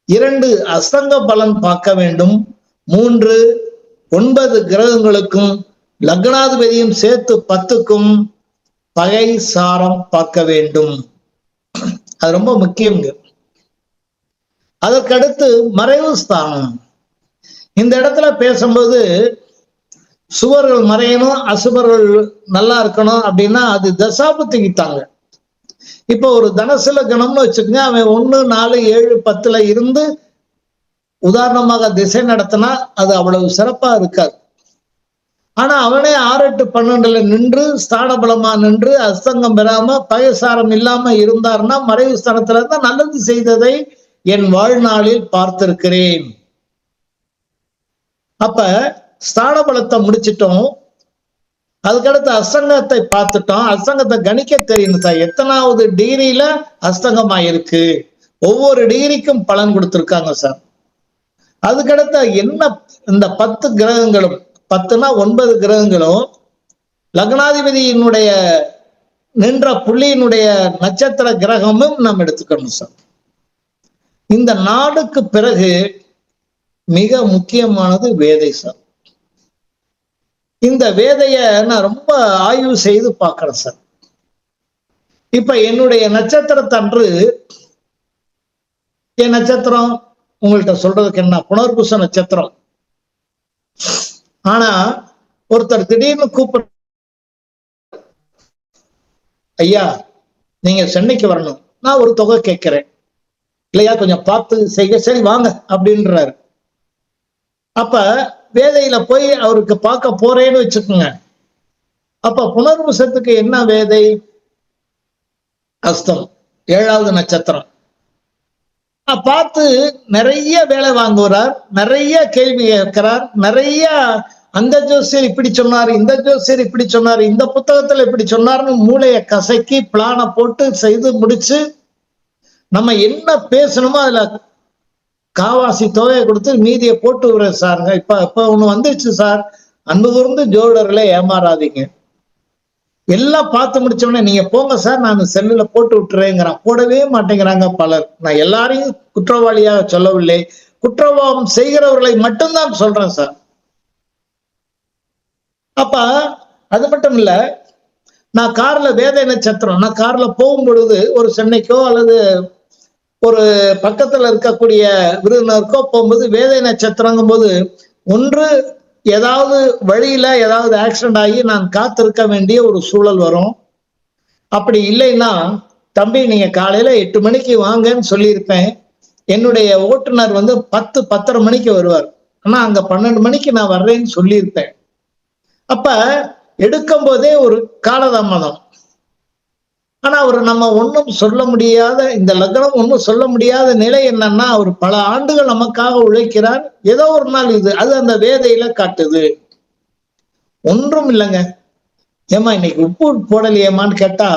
2 அஸ்தங்க பலன் பார்க்க வேண்டும், 3 9 கிரகங்களுக்கும் லக்னாதிபதியும் சேர்த்து 10க்கும் பகை சாரம் பார்க்க வேண்டும். அது ரொம்ப முக்கியங்க. அதற்கடுத்து மறைவு ஸ்தானம். இந்த இடத்துல பேசும்போது சுவர்கள் மறையணும், அசுபர்கள் நல்லா இருக்கணும் அப்படின்னா அது தசாபுத்திக்கு தாங்க. இப்ப ஒரு தனசுல கணம்னு வச்சுக்கோங்க, அவன் 1, 4, 7, 10ல இருந்து உதாரணமாக திசை நடத்தினா அது அவ்வளவு சிறப்பா இருக்காது. ஆனா அவனே 6, 8, 12ல நின்று ஸ்தான பலமா நின்று அஸ்தங்கம் பெறாம பகைசாரம் இல்லாம இருந்தார்னா மறைவு ஸ்தானத்துல இருந்தா நல்லது செய்ததை என் வாழ்நாளில் பார்த்திருக்கிறேன். அப்ப ஸ்தான பலத்தை முடிச்சிட்டோம், அதுக்கடுத்து அஸ்தங்கத்தை பார்த்துட்டோம். அஸ்தங்கத்தை கணிக்க தெரியணும் சார், எத்தனாவது டிகிரியில அஸ்தங்கமாயிருக்கு, ஒவ்வொரு டிகிரிக்கும் பலன் கொடுத்திருக்காங்க சார். அதுக்கடுத்து என்ன, இந்த 10 கிரகங்களும் 10னா 9 கிரகங்களும் லக்னாதிபதியினுடைய நின்ற புள்ளியினுடைய நட்சத்திர கிரகமும் நாம் எடுத்துக்கணும் சார். இந்த நாடுக்கு பிறகு மிக முக்கியமானது வேதை சார். இந்த வேதைய நான் ரொம்ப ஆய்வு செய்து பார்க்கிறேன் சார். இப்ப என்னுடைய நட்சத்திரத்தன்று, என் நட்சத்திரம் உங்கள்கிட்ட சொல்றதுக்கு என்ன, புனர்பூச நட்சத்திரம். ஆனா ஒருத்தர் திடீர்னு கூப்பிட, ஐயா நீங்க சென்னைக்கு வரணும், நான் ஒரு தொகை கேட்கிறேன், இல்லையா கொஞ்சம் பார்த்து செய்ய, சரி வாங்க அப்படின்றாரு. அப்ப வேதையில போய் அவருக்கு பார்க்க போறேன்னு வச்சுக்கோங்க. அப்ப புனர்பூசத்துக்கு என்ன வேதை, அஸ்தம் 7வது நட்சத்திரம். பார்த்து நிறைய வேலை வாங்குறார், நிறைய கேள்வி கேட்கிறார், நிறைய அந்த ஜோசியர் இப்படி சொன்னார், இந்த ஜோசியர் இப்படி சொன்னார், இந்த புத்தகத்துல இப்படி சொன்னார்னு மூளையை கசக்கி பிளானை போட்டு செய்து முடிச்சு நம்ம என்ன பேசணுமோ அதுல காவாசி தொகையை கொடுத்து மீதியை போட்டு விடுறேன் சாருங்க. இப்ப ஒண்ணு வந்துருச்சு சார், அன்பு கூர்ந்து ஜோடர்களை ஏமாறாதீங்க, எல்லாம் பார்த்து முடிச்சோடனே நீங்க போங்க சார் நான் செல்லுல போட்டு விட்டுறேங்கிறான். போடவே மாட்டேங்கிறாங்க பலர். நான் எல்லாரையும் குற்றவாளியாக சொல்லவில்லை, குற்றவாளம் செய்கிறவர்களை மட்டும்தான் சொல்றேன் சார். அப்ப அது மட்டும் இல்ல, நான் கார்ல வேதை நட்சத்திரம், நான் கார்ல போகும் பொழுது ஒரு சென்னைக்கோ அல்லது ஒரு பக்கத்துல இருக்கக்கூடிய விருதுநருக்கோ போகும்போது வேதை நட்சத்திரங்கும் போது, ஒன்று ஏதாவது வழியில ஏதாவது ஆக்சிடென்ட் ஆகி நான் காத்திருக்க வேண்டிய ஒரு சூழல் வரும். அப்படி இல்லைன்னா தம்பி நீங்க காலையில 8 மணிக்கு வாங்கன்னு சொல்லியிருப்பேன், என்னுடைய ஓட்டுநர் வந்து 10, 10:30 மணிக்கு வருவார், ஆனா அங்க 12 மணிக்கு நான் வர்றேன்னு சொல்லியிருப்பேன். அப்ப எடுக்கும் போதே ஒரு காலதாமதம். ஆனா அவர் நம்ம ஒன்றும் சொல்ல முடியாத, இந்த லக்னம் ஒன்றும் சொல்ல முடியாத நிலை என்னன்னா, அவர் பல ஆண்டுகள் நமக்காக உழைக்கிறார். ஏதோ ஒரு நாள் அது அந்த வேதையில காட்டுது. ஒன்றும் இல்லைங்க. ஏமா இன்னைக்கு உப்பு போடலையேமான்னு கேட்டா,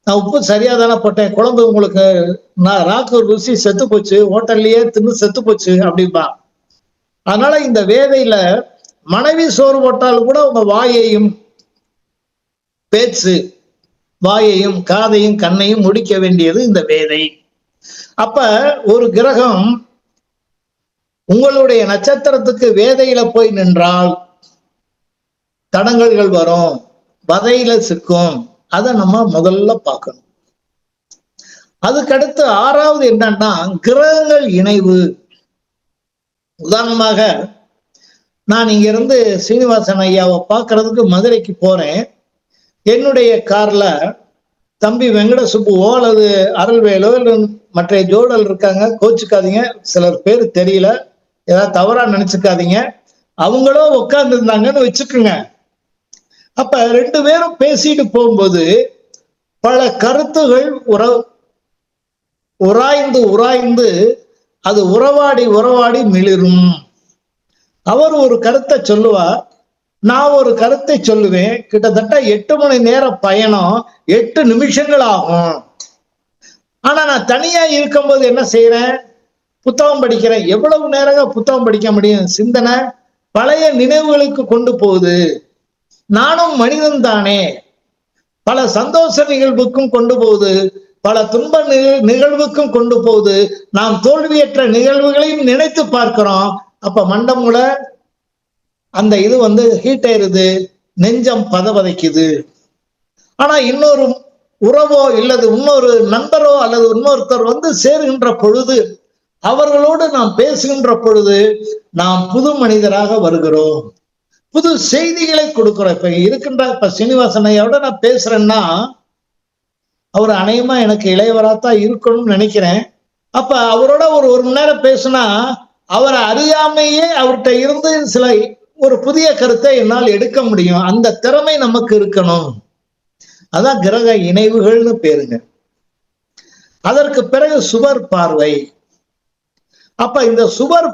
நான் உப்பு சரியா தானே போட்டேன், குழம்பு உங்களுக்கு நான் ராக்கு ருசி செத்து போச்சு, ஹோட்டல்லயே தின்னு செத்து போச்சு அப்படின்பா. அதனால இந்த வேதையில மனைவி சோறு போட்டாலும் கூட உங்க வாயையும் பேச்சு, வாயையும் காதையும் கண்ணையும் முடிக்க வேண்டியது இந்த வேதை. அப்ப ஒரு கிரகம் உங்களுடைய நட்சத்திரத்துக்கு வேதையில போய் நின்றால் தடங்கல்கள் வரும், வதையில சிக்கும். அதை நம்ம முதல்ல பார்க்கணும். அதுக்கடுத்து ஆறாவது என்னன்னா கிரகங்கள் இணைவு. உதாரணமாக நான் இங்க இருந்து சீனிவாசன் ஐயாவை பார்க்கறதுக்கு மதுரைக்கு போறேன். என்னுடைய கார்ல தம்பி வெங்கட சுப்புவோ அல்லது அருள்வேலோ இல்லை மற்ற ஜோடல் இருக்காங்க, கோச்சுக்காதீங்க, சிலர் பேர் தெரியல, ஏதாவது தவறா நினைச்சுக்காதீங்க. அவங்களும் உட்கார்ந்து இருந்தாங்கன்னு வச்சுக்குங்க. அப்ப ரெண்டு பேரும் பேசிட்டு போகும்போது பல கருத்துகள் உராய்ந்து உராய்ந்து அது உறவாடி மிளிரும். அவர் ஒரு கருத்தை சொல்லுவார், நான் ஒரு கருத்தை சொல்லுவேன். கிட்டத்தட்ட 8 மணி நேர பயணம் 8 நிமிஷங்கள் ஆகும். ஆனா நான் தனியா இருக்கும்போது என்ன செய்யறேன், புத்தகம் படிக்கிறேன். எவ்வளவு நேரம் புத்தகம் படிக்க முடியும்? சிந்தனை பழைய நினைவுகளுக்கு கொண்டு போகுது. நானும் மனிதன் தானே, பல சந்தோஷ நிகழ்வுக்கும் கொண்டு போகுது, பல துன்ப நிகழ்வுக்கும் கொண்டு போகுது. நாம் தோல்வியற்ற நிகழ்வுகளையும் நினைத்து பார்க்கிறோம். அப்ப மண்டமுல அந்த இது ஹீட் ஆயிருது, நெஞ்சம் பதவதைக்குது. ஆனா இன்னொரு உறவோ இல்லது இன்னொரு நண்பரோ அல்லது இன்னொருத்தர் சேருகின்ற பொழுது, அவர்களோடு நாம் பேசுகின்ற பொழுது நாம் புது மனிதராக வருகிறோம், புது செய்திகளை கொடுக்கிறோம். இப்ப சீனிவாசன் ஐயாவோட நான் பேசுறேன்னா அவர் அநேகமா எனக்கு இளையவராத்தான் இருக்கணும்னு நினைக்கிறேன். அப்ப அவரோட ஒரு மணி நேரம் பேசுனா அவரை அறியாமையே அவர்கிட்ட இருந்து சில ஒரு புதிய கருத்தை என்னால் எடுக்க முடியும். அந்த திறமை நமக்கு இருக்கணும். அதான் கிரக இணைவுகள்னு பேருங்க. அதற்கு பிறகு சுவர் பார்வை. அப்ப இந்த சுவர்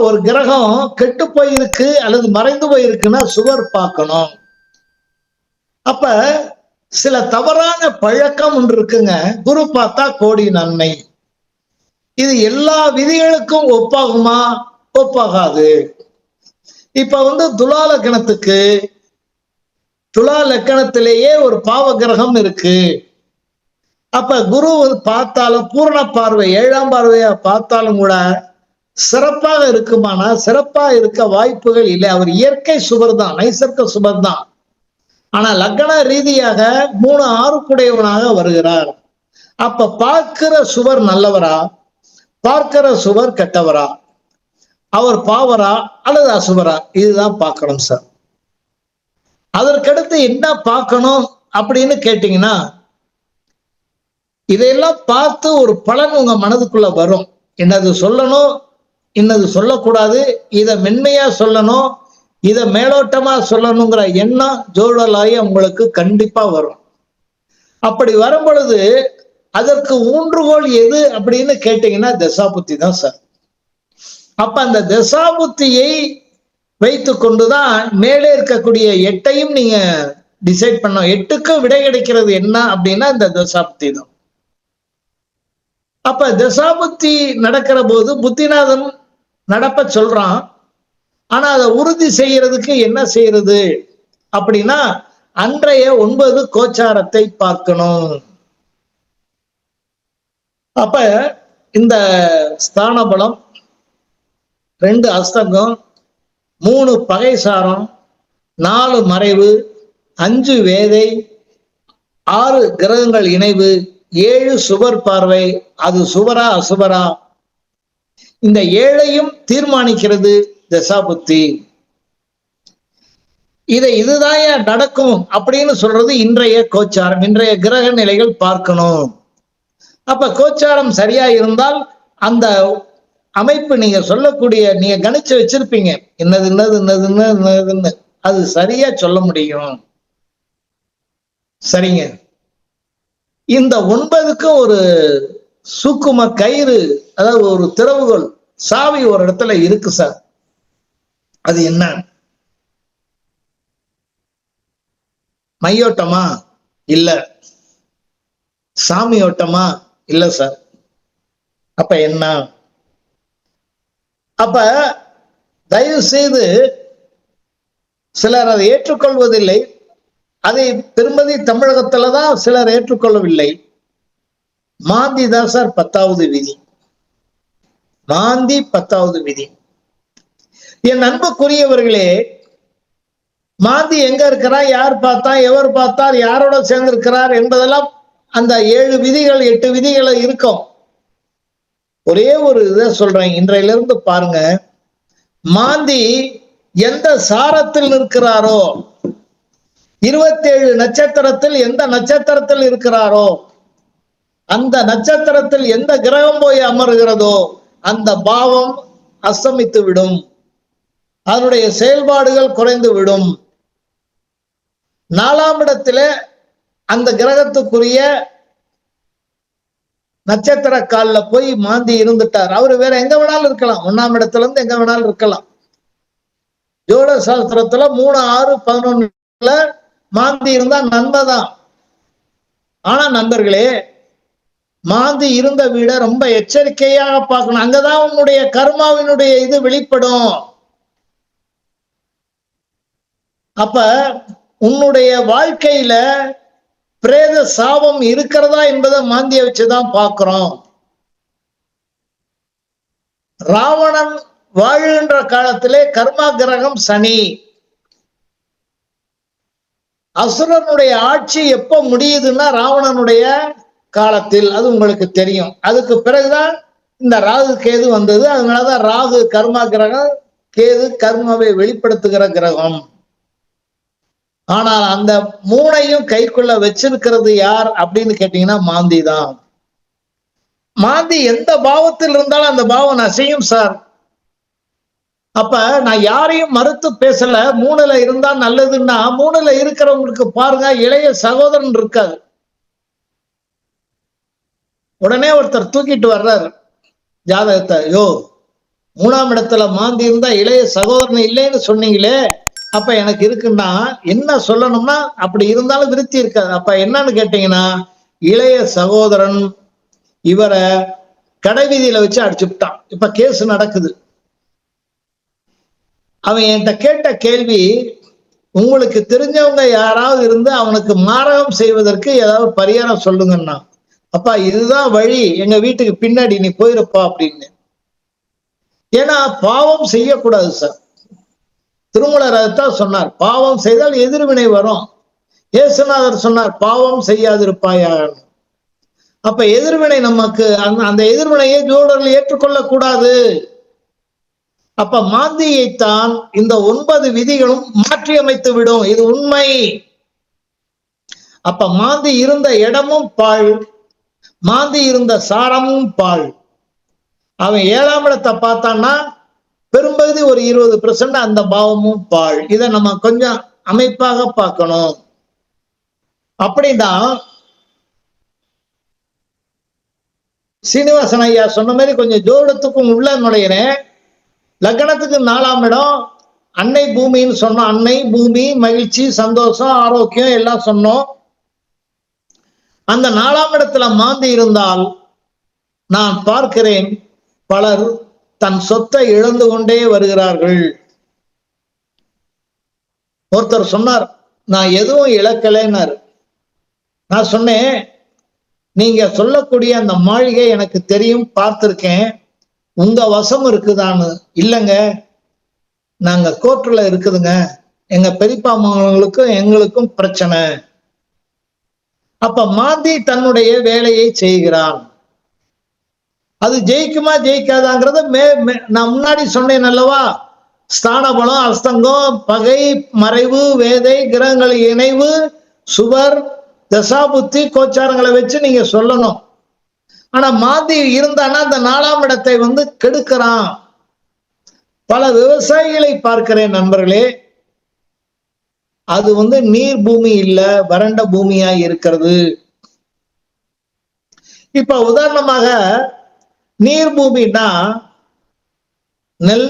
ஒரு கிரகம் கெட்டு போயிருக்கு அல்லது மறைந்து போயிருக்குன்னா சுவர் பார்க்கணும். அப்ப சில தவறான பழக்கம் ஒன்று இருக்குங்க. குரு பார்த்தா கோடி நன்மை. இது எல்லா விதிகளுக்கும் ஒப்பாகுமா? ஒப்பாகாது. இப்ப துலா லக்கணத்துக்கு, துலா லக்கணத்திலேயே ஒரு பாவ கிரகம் இருக்கு. அப்ப குரு பார்த்தாலும் பூரண பார்வை 7ஆம் பார்வையா பார்த்தாலும் கூட சிறப்பாக இருக்குமானா சிறப்பா இருக்க வாய்ப்புகள் இல்லை. அவர் இயற்கை சுபர் தான், நைசர்க சுபர் தான். ஆனா லக்ன ரீதியாக 3 ஆறுக்குடையவனாக வருகிறார். அப்ப பார்க்கிற சுவர் நல்லவரா, பார்க்கிற சுவர் கெட்டவரா, அவர் பாவரா அல்லது அசுவரா, இதுதான் பார்க்கணும் சார். அதற்கடுத்து என்ன பார்க்கணும் அப்படின்னு கேட்டீங்கன்னா, இதையெல்லாம் பார்த்து ஒரு பலன் உங்க மனதுக்குள்ள வரும். என்னது சொல்லணும், இன்னது சொல்லக்கூடாது, இதை மென்மையா சொல்லணும், இதை மேலோட்டமா சொல்லணுங்கிற எண்ணம் ஜோடலாகி உங்களுக்கு கண்டிப்பா வரும். அப்படி வரும் பொழுது அதற்கு ஊன்றுகோல் எது அப்படின்னு கேட்டீங்கன்னா தசாபுத்தி தான் சார். அப்ப அந்த தசாபுத்தியை வைத்து கொண்டுதான் மேலே இருக்கக்கூடிய 8ஐயும் நீங்க டிசைட் பண்ணணும். 8க்கும் விடை கிடைக்கிறது என்ன அப்படின்னா இந்த தசாபுத்தி தான். அப்ப தசாபுத்தி நடக்கிற போது புத்திநாதன் நடப்ப சொல்றான். ஆனா அதை உறுதி செய்யறதுக்கு என்ன செய்யறது அப்படின்னா அன்றைய 9 கோச்சாரத்தை பார்க்கணும். அப்ப இந்த ஸ்தான பலம், 2 அஸ்தங்கம், 3 பகைசாரம், 4 மறைவு, 5 வேதை, 6 கிரகங்கள் இணைவு, 7 சுவர் பார்வை, அது சுவரா அசுவரா, இந்த 7ஐயும் தீர்மானிக்கிறது தசாபுத்தி. இதுதான் நடக்கும் அப்படின்னு சொல்றது இன்றைய கோச்சாரம், இன்றைய கிரக நிலைகள் பார்க்கணும். அப்ப கோச்சாரம் சரியா இருந்தால் அந்த அமைப்பு நீங்க சொல்லக்கூடிய, நீங்க கணிச்சு வச்சிருப்பீங்க, இன்னது இன்னது இன்னது இன்னதுன்னு, அது சரியா சொல்ல முடியும். சரிங்க. இந்த 9க்கு ஒரு சூக்கும கயிறு, அதாவது ஒரு திறவுகோல் சாவி ஒரு இடத்துல இருக்கு சார். அது என்ன? மையோட்டமா? இல்ல. சாமி ஓட்டமா? இல்ல சார். அப்ப என்ன? அப்ப தயவு செய்து சிலர் அதை ஏற்றுக்கொள்வதில்லை. அதை பெரும்பதி தமிழகத்துலதான் சிலர் ஏற்றுக்கொள்ளவில்லை. மாந்தி தான் சார் 10வது விதி. மாந்தி 10வது விதி. என் அன்புக்குரியவர்களே, மாந்தி எங்க இருக்கிறார், யார் பார்த்தா, எவர் பார்த்தார், யாரோட சேர்ந்திருக்கிறார் என்பதெல்லாம் அந்த 7 விதிகள் 8 விதிகள் இருக்கும். ஒரே ஒரு இதை சொல்றேன், இன்றையிலிருந்து பாருங்க. மாந்தி எந்த சாரத்தில் இருக்கிறாரோ, 27 நட்சத்திரத்தில் எந்த நட்சத்திரத்தில் இருக்கிறாரோ, அந்த நட்சத்திரத்தில் எந்த கிரகம் போய் அமர்கிறதோ அந்த பாவம் அஸ்தமித்து விடும், அதனுடைய செயல்பாடுகள் குறைந்து விடும். 4ஆம் இடத்துல அந்த கிரகத்துக்குரிய நட்சத்திர கால்ல போய் மாந்தி இருந்துட்டார். அவரு வேற எங்க வேணாலும் இருக்கலாம், 1ஆம் இடத்துல இருந்து எங்க வேணாலும் இருக்கலாம். ஜோட சாஸ்திரத்துல 3, 6, 11 மாந்தி இருந்தா நன்மைதான். ஆனா நண்பர்களே, மாந்தி இருந்த வீட ரொம்ப எச்சரிக்கையாக பார்க்கணும். அங்கதான் உன்னுடைய கர்மாவினுடைய இது வெளிப்படும். அப்ப உன்னுடைய வாழ்க்கையில பிரேத சாபம் இருக்கிறதா என்பதை மாந்திய வச்சுதான் பார்க்கிறோம். ராவணன் வாழ்கின்ற காலத்திலே கர்மா கிரகம் சனி. அசுரனுடைய ஆட்சி எப்ப முடியுதுன்னா ராவணனுடைய காலத்தில், அது உங்களுக்கு தெரியும். அதுக்கு பிறகுதான் இந்த ராகு கேது வந்தது. அதனாலதான் ராகு கர்மா கிரகம், கேது கர்மாவை வெளிப்படுத்துகிற கிரகம். ஆனால் அந்த 3ஐயும் கைக்குள்ள வச்சிருக்கிறது யார் அப்படின்னு கேட்டீங்கன்னா மாந்தி தான். மாந்தி எந்த பாவத்தில் இருந்தாலும் அந்த பாவம் அசையும் சார். அப்ப நான் யாரையும் மறுத்து பேசல. 3ல இருந்தா நல்லதுன்னா, 3ல இருக்கிறவங்களுக்கு பாருங்க, இளைய சகோதரன் இருக்காது. உடனே ஒருத்தர் தூக்கிட்டு வர்றாரு ஜாதகத்தை. யோ, 3ஆம் இடத்துல மாந்தி இருந்தா இளைய சகோதரன் இல்லைன்னு சொன்னீங்களே, அப்ப எனக்கு இருக்குன்னா என்ன சொல்லணும்னா, அப்படி இருந்தாலும் விருத்தி இருக்காது. அப்ப என்னன்னு கேட்டீங்கன்னா, இளைய சகோதரன் இவரை கடைவீதியில வச்சு அடிச்சுட்டான். இப்ப கேஸ் நடக்குது. அவன் என்கிட்ட கேட்ட கேள்வி, உங்களுக்கு தெரிஞ்சவங்க யாராவது இருந்து அவனுக்கு மாரகம் செய்வதற்கு ஏதாவது பரிகாரம் சொல்லுங்கன்னா. அப்பா இதுதான் வழி, எங்க வீட்டுக்கு பின்னாடி நீ போயிருப்பா அப்படின்னு. ஏன்னா பாவம் செய்யக்கூடாது சார். திருமூலர் அதைத்தான் சொன்னார், பாவம் செய்தால் எதிர்வினை வரும். இயேசுநாதர் சொன்னார், பாவம் செய்யாதிருப்பாயாக. அப்ப எதிர்வினை நமக்கு, அந்த எதிர்வினையை ஜோடர்கள் ஏற்றுக்கொள்ள கூடாது. அப்ப மாந்தியைத்தான் இந்த 9 விதிகளும் மாற்றி அமைத்து விடும். இது உண்மை. அப்ப மாந்தி இருந்த இடமும் பாழ், மாந்தி இருந்த சாரமும் பாழ். அவன் 7ஆம் இடத்தை பார்த்தான்னா பெரும்பகுதி ஒரு 20% அந்த பாவமும் பாழ். இதை நம்ம கொஞ்சம் அமைப்பாக பார்க்கணும். அப்படின்னா சீனிவாசன் ஐயா சொன்ன மாதிரி கொஞ்சம் ஜோடத்துக்கும் உள்ள நுழையிறேன். லக்னத்துக்கு 4ஆம் இடம் அன்னை பூமின்னு சொன்னோம். அன்னை பூமி, மகிழ்ச்சி, சந்தோஷம், ஆரோக்கியம் எல்லாம் சொன்னோம். அந்த 4ஆம் இடத்துல மாந்தி இருந்தால் நான் பார்க்கிறேன், பலர் தன் சொத்தை இழந்து கொண்டே வருகிறார்கள். ஒருத்தர் சொன்னார், நான் எதுவும் இழக்கலைன்னாரு. நான் சொன்னேன், நீங்க சொல்லக்கூடிய அந்த மாளிகை எனக்கு தெரியும், பார்த்திருக்கேன், உங்க வசம் இருக்குதான்னு. இல்லைங்க, நாங்க கோர்ட்ல இருக்குதுங்க, எங்க பெரியப்பா மகன்களுக்கும் எங்களுக்கும் பிரச்சனை. அப்ப மாந்தி தன்னுடைய வேலையை செய்கிறான். அது ஜெயிக்குமா ஜெயிக்காதாங்கிறத நான் முன்னாடி சொன்னேன் அல்லவா, ஸ்தான பலம், அஸ்தங்கம், பகை, மறைவு, வேதை, கிரகங்கள் இணைவு, சுவர், தசாபுத்தி, கோச்சாரங்களை வச்சு நீங்க சொல்லணும். ஆனா மாந்தி இருந்தானா அந்த 4ஆம் இடத்தை கெடுக்கிறான். பல விவசாயிகளை பார்க்கிறேன் நண்பர்களே, அது நீர் பூமி இல்ல, வறண்ட பூமியா இருக்கிறது. இப்ப உதாரணமாக நீர் பூமின்னா நெல்,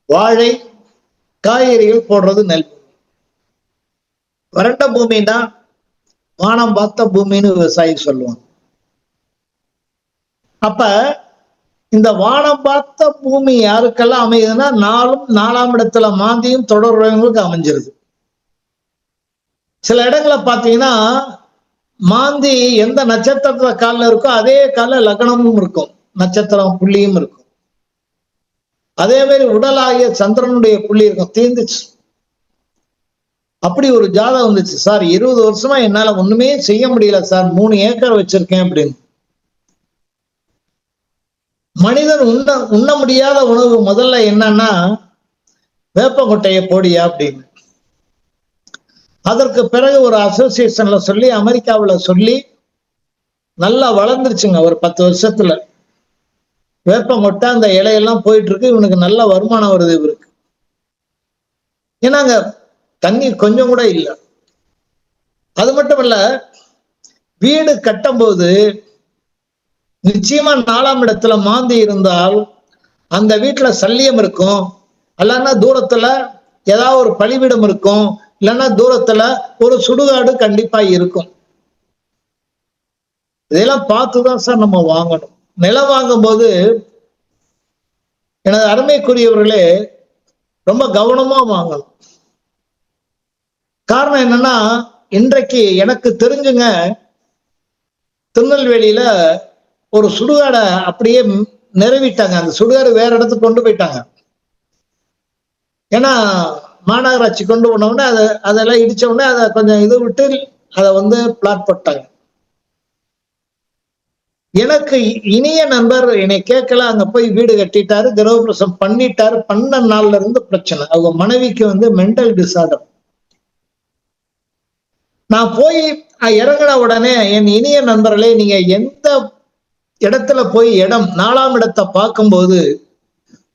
வாழை, காய்கறிகள் போடுறது நெல். வறண்ட பூமின்னா வானம் பார்த்த பூமின்னு விவசாயி சொல்லுவாங்க. அப்ப இந்த வானம் பார்த்த பூமி யாருக்கெல்லாம் அமையுதுன்னா, நாலாம் இடத்துல மாந்தியும் தொடர்புகளுக்கு அமைஞ்சிருது. சில இடங்களை பாத்தீங்கன்னா மாந்தி எந்த நட்சத்திரத்துல காலில் இருக்கோ அதே கால லக்னமும் இருக்கும், நட்சத்திரம் புள்ளியும் இருக்கும். அதே மாதிரி உடலாகிய சந்திரனுடைய புள்ளி இருக்கும். தீர்ந்துச்சு. அப்படி ஒரு ஜாதகம் வந்துச்சு. சார் 20 வருஷமா என்னால ஒண்ணுமே செய்ய முடியல சார், 3 ஏக்கர் வச்சிருக்கேன் அப்படின்னு. மனிதன் உண்ண முடியாத உணவு முதல்ல என்னன்னா வேப்பங்கொட்டையை போடியா அப்படின்னு. அதற்கு பிறகு ஒரு அசோசியேஷன்ல சொல்லி, அமெரிக்காவில் சொல்லி நல்லா வளர்ந்துருச்சுங்க. ஒரு 10 வருஷத்துல வேப்பங்கொட்டை அந்த இலையெல்லாம் போயிட்டு இருக்கு. இவனுக்கு நல்ல வருமானம் வருது இவருக்கு. ஏன்னாங்க தண்ணி கொஞ்சம் கூட இல்லை. அது மட்டும் இல்ல, வீடு கட்டும் போது நிச்சயமா 4ஆம் இடத்துல மாந்தி இருந்தால் அந்த வீட்டுல சல்லியம் இருக்கும், இல்லைன்னா தூரத்துல ஏதாவது ஒரு பலிபீடம் இருக்கும், இல்லைன்னா தூரத்துல ஒரு சுடுகாடு கண்டிப்பா இருக்கும். இதெல்லாம் பார்த்துதான் சார் நம்ம வாங்கணும். நிலம் வாங்கும் போது எனது அருமைக்குரியவர்களே ரொம்ப கவனமா வாங்கணும். காரணம் என்னன்னா, இன்றைக்கு எனக்கு தெரிஞ்சுங்க, திருநெல்வேலியில ஒரு சுடுகாடை அப்படியே நிறுவிட்டாங்க. அந்த சுடுகாடு வேற இடத்துக்கு கொண்டு போயிட்டாங்க. ஏன்னா மாநகராட்சி கொண்டு போனோடனே அதெல்லாம் இடிச்ச உடனே அதை கொஞ்சம் இது விட்டு அதை பிளாட் போட்டாங்க. எனக்கு இனிய நண்பர் என்னை கேட்கல, அங்க போய் வீடு கட்டிட்டாரு, கிரகப்பிரவேசம் பண்ணிட்டாரு. 12 நாள்ல இருந்து பிரச்சனை. அவங்க மனைவிக்கு மென்டல் டிசார்டர். நான் போய் இறங்கின உடனே என் இனிய நண்பர்களே, நீங்க எந்த இடத்துல போய் இடம் 4ஆம் இடத்தை பார்க்கும்போது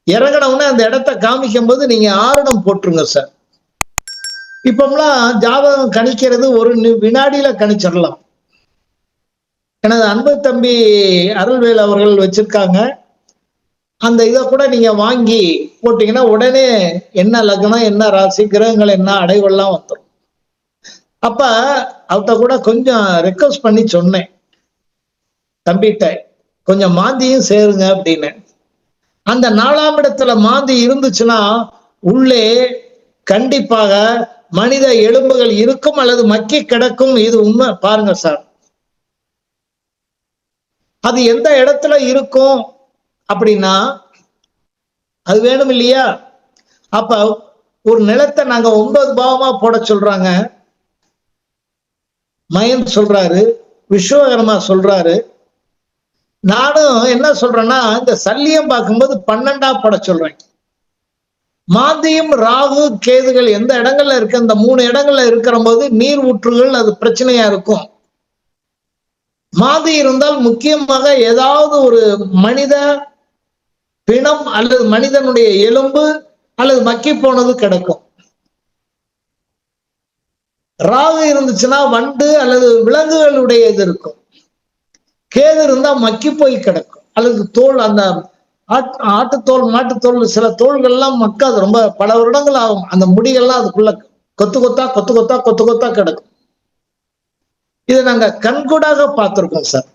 இறங்கினவுடனே அந்த இடத்த காமிக்கும் போது நீங்க ஆரணம் போட்டுருங்க சார். இப்பெல்லாம் ஜாதகம் கணிக்கிறது ஒரு வினாடியில கணிச்சிடலாம். எனது அன்பு தம்பி அருள்வேல் அவர்கள் வச்சிருக்காங்க. அந்த இதை கூட நீங்க வாங்கி போட்டீங்கன்னா உடனே என்ன லக்னம், என்ன ராசி, கிரகங்கள் என்ன அடைவெல்லாம் வந்துடும். அப்ப அவர்கிட்ட கூட கொஞ்சம் ரெக்வஸ்ட் பண்ணி சொன்னேன், தம்பிட்ட கொஞ்சம் மாந்தியும் சேருங்க அப்படின்னு. அந்த 4ஆம் இடத்துல மாந்தி இருந்துச்சுன்னா உள்ளே கண்டிப்பாக மனித எலும்புகள் இருக்கும் அல்லது மக்கி கிடக்கும். இது உண்மை. பாருங்க சார், அது எந்த இடத்துல இருக்கும் அப்படின்னா அது வேணும் இல்லையா? அப்ப ஒரு நிலத்தை நாங்க 9 பாவமா போட சொல்றாங்க. மயன் சொல்றாரு, விஸ்வகர்மா சொல்றாரு. நானும் என்ன சொல்றேன்னா, இந்த சல்லியம் பார்க்கும்போது 12ஆ போட சொல்றேன். மாந்தியும் ராகு கேதுகள் எந்த இடங்கள்ல இருக்கு, அந்த 3 இடங்கள்ல இருக்கிற போது நீர் ஊற்றுகள் அது பிரச்சனையா இருக்கும். மாந்தி இருந்தால் முக்கியமாக ஏதாவது ஒரு மனித பிணம் அல்லது மனிதனுடைய எலும்பு அல்லது மக்கி போனது கிடக்கும். ராகு இருந்துச்சுன்னா வண்டு அல்லது விலங்குகளுடைய இது இருக்கும். கேது இருந்தா மக்கி போய் கிடக்கும், அல்லது தோல், அந்த ஆட்டுத்தோல், மாட்டுத்தோல், சில தோள்கள்லாம் மக்காது, ரொம்ப பல வருடங்கள் ஆகும். அந்த முடிகள்லாம் அதுக்குள்ள கொத்து கொத்தா கொத்து கொத்தா கொத்து கொத்தா கிடக்கும். இதை நாங்க கண்கூடாக பார்த்திருக்கோம் சார்.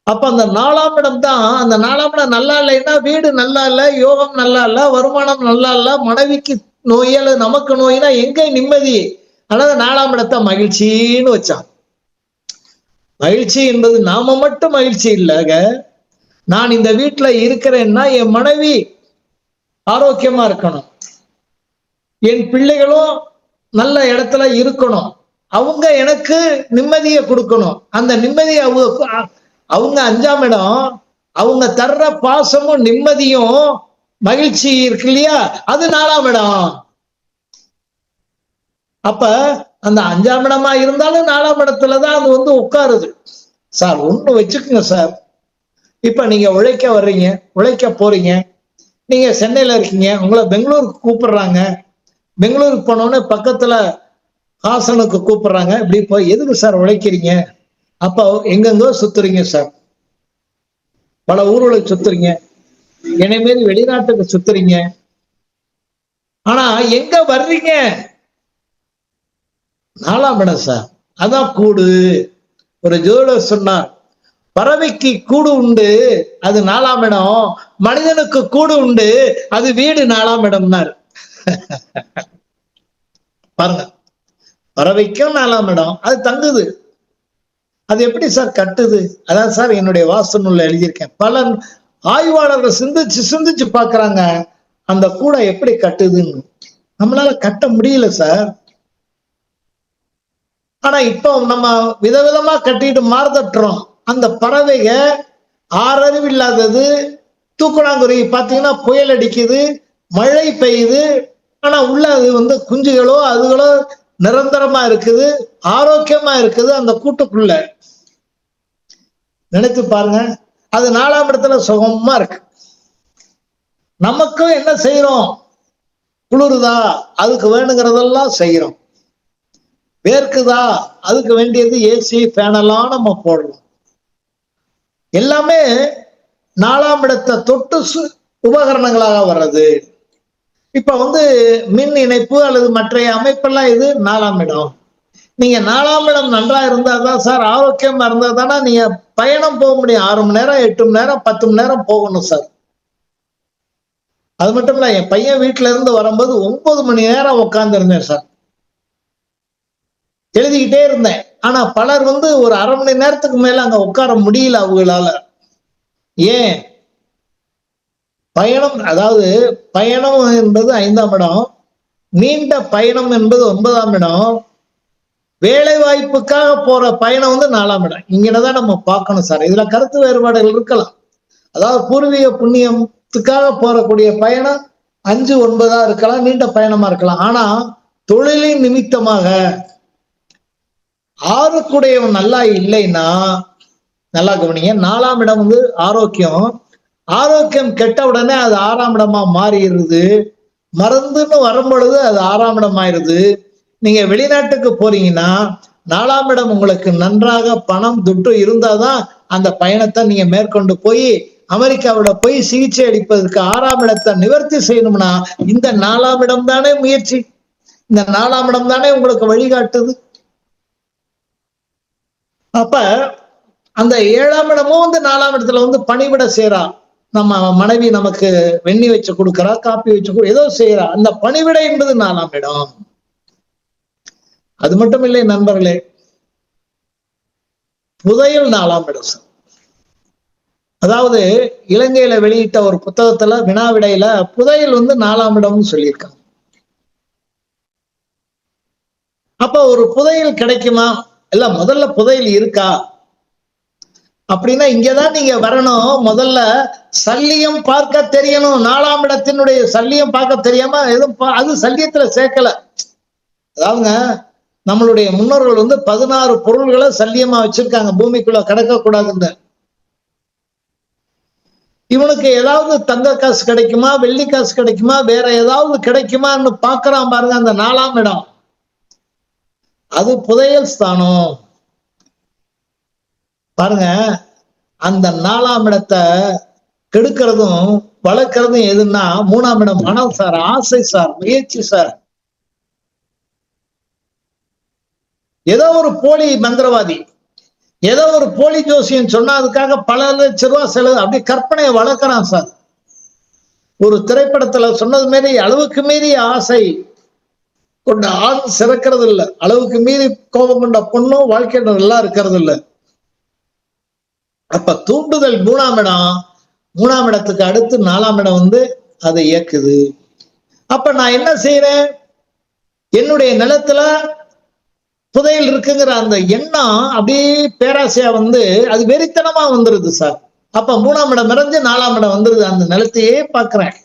அப்ப அந்த 4ஆம் இடம் தான், அந்த 4ஆம் இடம் நல்லா இல்லைன்னா வீடு நல்லா இல்லை, யோகம் நல்லா இல்லை, வருமானம் நல்லா இல்லை, மனைவிக்கு நோய் அல்லது நமக்கு நோய்னா எங்க நிம்மதி? அல்லது 4ஆம் இடத்தை மகிழ்ச்சின்னு வச்சான். மகிழ்ச்சி என்பது நாம மட்டும் மகிழ்ச்சி இல்லைங்க. நான் இந்த வீட்டுல இருக்கிறேன்னா என் மனைவி ஆரோக்கியமா இருக்கணும், என் பிள்ளைகளும் நல்ல இடத்துல இருக்கணும், அவங்க எனக்கு நிம்மதியை கொடுக்கணும். அந்த நிம்மதியை அவங்க 5ஆம் இடம், அவங்க தர்ற பாசமும் நிம்மதியும் மகிழ்ச்சி இருக்கு இல்லையா, அது 4ஆம் இடம். அப்ப அந்த 5ஆம் இடமா இருந்தாலும் 4ஆம் இடத்துலதான் அது உட்காருது சார். ஒண்ணு வச்சுக்கோங்க சார், இப்ப நீங்க உழைக்க வர்றீங்க, உழைக்க போறீங்க, நீங்க சென்னையில இருக்கீங்க, உங்களை பெங்களூருக்கு கூப்பிடுறாங்க, பெங்களூருக்கு போனோடனே பக்கத்துல ஹாசனுக்கு கூப்பிடுறாங்க. இப்படி போய் எதுக்கு சார் உழைக்கிறீங்க? அப்ப எங்கெங்கோ சுத்துறீங்க சார், பல ஊர்களை சுத்துறீங்க, என்னை மாரி வெளிநாட்டுக்கு சுத்துறீங்க, ஆனா எங்க வர்றீங்க? 4ஆம் இடம் சார், அதான் கூடு. ஒரு ஜோதிடர் சொன்னார், பறவைக்கு கூடு உண்டு, அது 4ஆம் இடம். மனிதனுக்கு கூடு உண்டு, அது வீடு 4ஆம் இடம்னார். பாருங்க, பறவைக்கும் 4ஆம் இடம், அது தங்குது. அது எப்படி சார் கட்டுது? அதான் சார் என்னுடைய வாஸ்து நூல்ல எழுதியிருக்கேன். பல ஆய்வாளர்கள் சிந்திச்சு சிந்திச்சு பாக்குறாங்க அந்த கூடை எப்படி கட்டுதுன்னு. நம்மளால கட்ட முடியல சார். ஆனா இப்போ நம்ம விதவிதமா கட்டிட்டு மாறுதட்டுறோம். அந்த பறவைக ஆறறிவு இல்லாதது, தூக்குனாங்குருவி பாத்தீங்கன்னா புயல் அடிக்குது, மழை பெய்யுது, ஆனா உள்ள அது குஞ்சுகளோ அதுகளோ நிரந்தரமா இருக்குது, ஆரோக்கியமா இருக்குது அந்த கூட்டுக்குள்ள. நினைத்து பாருங்க, அது 4ஆம் இடத்துல சுகமா இருக்கு. நமக்கும் என்ன செய்யறோம்? குளிருதா, அதுக்கு வேணுங்கிறதெல்லாம் செய்யறோம். வேர்க்குதா, அதுக்கு வேண்டியது ஏசி ஃபேன் எல்லாம் நம்ம போடுறோம். எல்லாமே 4ஆம் இடத்தை தொட்டு உபகரணங்களாக வர்றது. இப்ப மின் இணைப்பு அல்லது மற்ற அமைப்பெல்லாம் இது 4ஆம் இடம். நீங்க 4ஆம் இடம் நன்றா இருந்தாதான் சார், ஆரோக்கியமா இருந்தா தானே நீங்க பயணம் போக முடியும். 6 மணி நேரம் 8 மணி நேரம் 10 மணி நேரம் போகணும் சார். அது மட்டும் இல்ல, என் பையன் வீட்டுல இருந்து வரும்போது 9 மணி நேரம் உட்கார்ந்து இருந்தேன் சார், எழுதிக்கிட்டே இருந்தேன். ஆனா பலர் ஒரு அரை மணி நேரத்துக்கு மேல அங்க உட்கார முடியல அவங்களால. ஏன்? பயணம், அதாவது பயணம் என்பது 5ஆம் இடம், நீண்ட பயணம் என்பது 9ஆம் இடம், வேலை வாய்ப்புக்காக போற பயணம் 4ஆம் இடம். இங்கதான் நம்ம பார்க்கணும் சார். இதுல கருத்து வேறுபாடுகள் இருக்கலாம். அதாவது பூர்வீக புண்ணியத்துக்காக போறக்கூடிய பயணம் 5, 9 இருக்கலாம், நீண்ட பயணமா இருக்கலாம். ஆனா தொழிலின் நிமித்தமாக 6க்குடையவன் நல்லா இல்லைன்னா, நல்லா கவனிங்க, 4ஆம் இடம் ஆரோக்கியம். ஆரோக்கியம் கெட்ட உடனே அது 6ஆம் இடமா மாறிடுது. மருந்துன்னு வரும்பொழுது அது 6ஆம் இடம் ஆயிருது. நீங்க வெளிநாட்டுக்கு போறீங்கன்னா 4ஆம் இடம் உங்களுக்கு நன்றாக பணம் துட்டு இருந்தாதான் அந்த பயணத்தை நீங்க மேற்கொண்டு போய் அமெரிக்காவில போய் சிகிச்சை அளிப்பதற்கு 6ஆம் இடத்தை நிவர்த்தி செய்யணும்னா இந்த 4ஆம் இடம் தானே முயற்சி. இந்த 4ஆம் இடம் தானே உங்களுக்கு வழிகாட்டுது. அப்ப அந்த 7ஆம் இடமும் 4ஆம் இடத்துல பணிவிட செய்யறா. நம்ம மனைவி நமக்கு வெண்ணி வச்சு கொடுக்கறா, காப்பி வச்சு ஏதோ செய்யறா. அந்த பணிவிடை என்பது 4ஆம் இடம். அது மட்டும் இல்லை நண்பர்களே, புதையல் 4ஆம் இடம். அதாவது இலங்கையில வெளியிட்ட ஒரு புத்தகத்துல வினாவிடையில புதையல் 4ஆம் இடம்னு சொல்லியிருக்காங்க. அப்ப ஒரு புதையல் கிடைக்குமா? இல்ல முதல்ல புதையல் இருக்கா அப்படின்னா இங்கதான் நீங்க வரணும். முதல்ல சல்லியம் பார்க்க தெரியணும். 4ஆம் இடத்தினுடைய சல்லியம் பார்க்க தெரியாம எதுவும் அது சல்லியத்துல சேர்க்கல. அதாவதுங்க, நம்மளுடைய முன்னோர்கள் 16 பொருள்களை சல்லியமா வச்சிருக்காங்க, பூமிக்குள்ள கிடக்க கூடாதுன்னு. இவனுக்கு ஏதாவது தங்க காசு கிடைக்குமா, வெள்ளி காசு கிடைக்குமா, வேற ஏதாவது கிடைக்குமான்னு பாக்குறான் பாருங்க. அந்த 4ஆம் இடம் அது புதையல் ஸ்தானம். பாருங்க, அந்த 4ஆம் இடத்தை கெடுக்கிறதும் வளர்க்கறதும் எதுன்னா 3ஆம் இடம். மனம் சார், ஆசை சார், முயற்சி சார். ஏதோ ஒரு போலி மந்திரவாதி, ஏதோ ஒரு போலி ஜோசியம் சொன்னா அதுக்காக பல லட்சம் ரூபாய் செலவு, அப்படி கற்பனையை வளர்க்கிறான் சார். ஒரு திரைப்படத்துல சொன்னது மாரி அளவுக்கு மீறி ஆசை கொண்ட ஆண் சிறக்கிறது இல்லை, அளவுக்கு மீறி கோபம் கொண்ட பொண்ணும் வாழ்க்கையில நல்லா இருக்கிறது இல்லை. அப்ப தூண்டுதல் 3ஆம் இடம். 3ஆம் இடத்துக்கு அடுத்து 4ஆம் இடம் அதை இயக்குது. அப்ப நான் என்ன செய்யறேன்? என்னுடைய நிலத்துல புதையல் இருக்குங்கிற அந்த எண்ணம் அப்படியே பேராசையா அது வெறித்தனமா வந்துருது சார். அப்ப 3ஆம் இடம் நிறைஞ்சு 4ஆம் இடம் வந்துருது. அந்த நிலத்தையே பாக்குறேன்.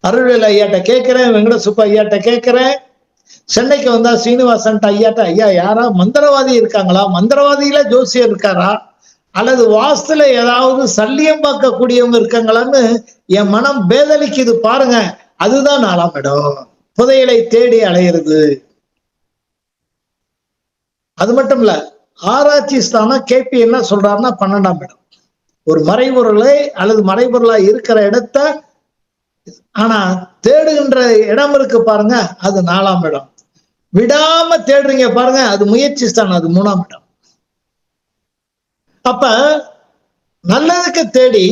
அருள்வேல் ஐயாட்ட கேட்கிறேன், வெங்கட சுப்பா ஐயாட்ட கேட்கிறேன், சென்னைக்கு வந்தா சீனிவாசன் ஐயாட்ட, ஐயா யாரா மந்திரவாதி இருக்காங்களா, மந்திரவாதியில ஜோசியர் இருக்காரா, அல்லது வாஸ்துல ஏதாவது சல்லியம் பார்க்கக்கூடியவங்க இருக்காங்களான்னு என் மனம் பேதலிக்குது பாருங்க. அதுதான் 4ஆம் இடம். புதையலை தேடி அலையிறது. அது மட்டும் இல்ல, ஆராய்ச்சி ஸ்தானம் கேபி என்ன சொல்றாருன்னா 12ஆம் இடம். ஒரு மறைபொருளை அல்லது மறைபொருளா இருக்கிற இடத்த ஆனா தேடுகின்ற இடம் இருக்கு பாருங்க, அது 4ஆம் இடம். விடாம தேடுறீங்க பாருங்க, அது முயற்சி ஸ்தானம், அது 3ஆம் இடம். அப்ப நல்லதுக்கு தேடி,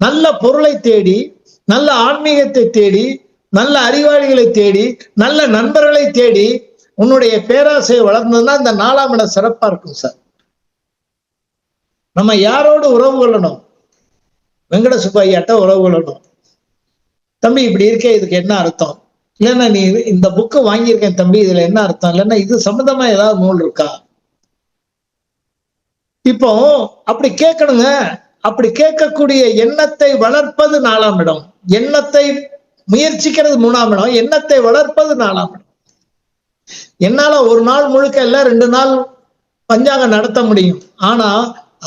நல்ல பொருளை தேடி, நல்ல ஆன்மீகத்தை தேடி, நல்ல அறிவாளிகளை தேடி, நல்ல நண்பர்களை தேடி உன்னுடைய பேராசை வளர்ந்ததுன்னா இந்த 4ஆம் இடம் சிறப்பா இருக்கும் சார். நம்ம யாரோடு உறவு கொள்ளணும்? வெங்கட சுப்பையாட்ட உறவு கொள்ளணும். தம்பி இப்படி இருக்கே, இதுக்கு என்ன அர்த்தம்? இல்லைன்னா நீ இந்த புக்கு வாங்கியிருக்கேன் தம்பி, இதுல என்ன அர்த்தம்? இல்லைன்னா இது சம்பந்தமா ஏதாவது நூல் இருக்கா? இப்போ அப்படி கேட்கணுங்க. அப்படி கேட்கக்கூடிய எண்ணத்தை வளர்ப்பது 4ஆம் இடம். எண்ணத்தை முயற்சிக்கிறது 3ஆம் இடம். எண்ணத்தை வளர்ப்பது 4ஆம் இடம். என்னால ஒரு நாள் முழுக்க இல்ல 2 நாள் பஞ்சாங்கம் நடத்த முடியும். ஆனா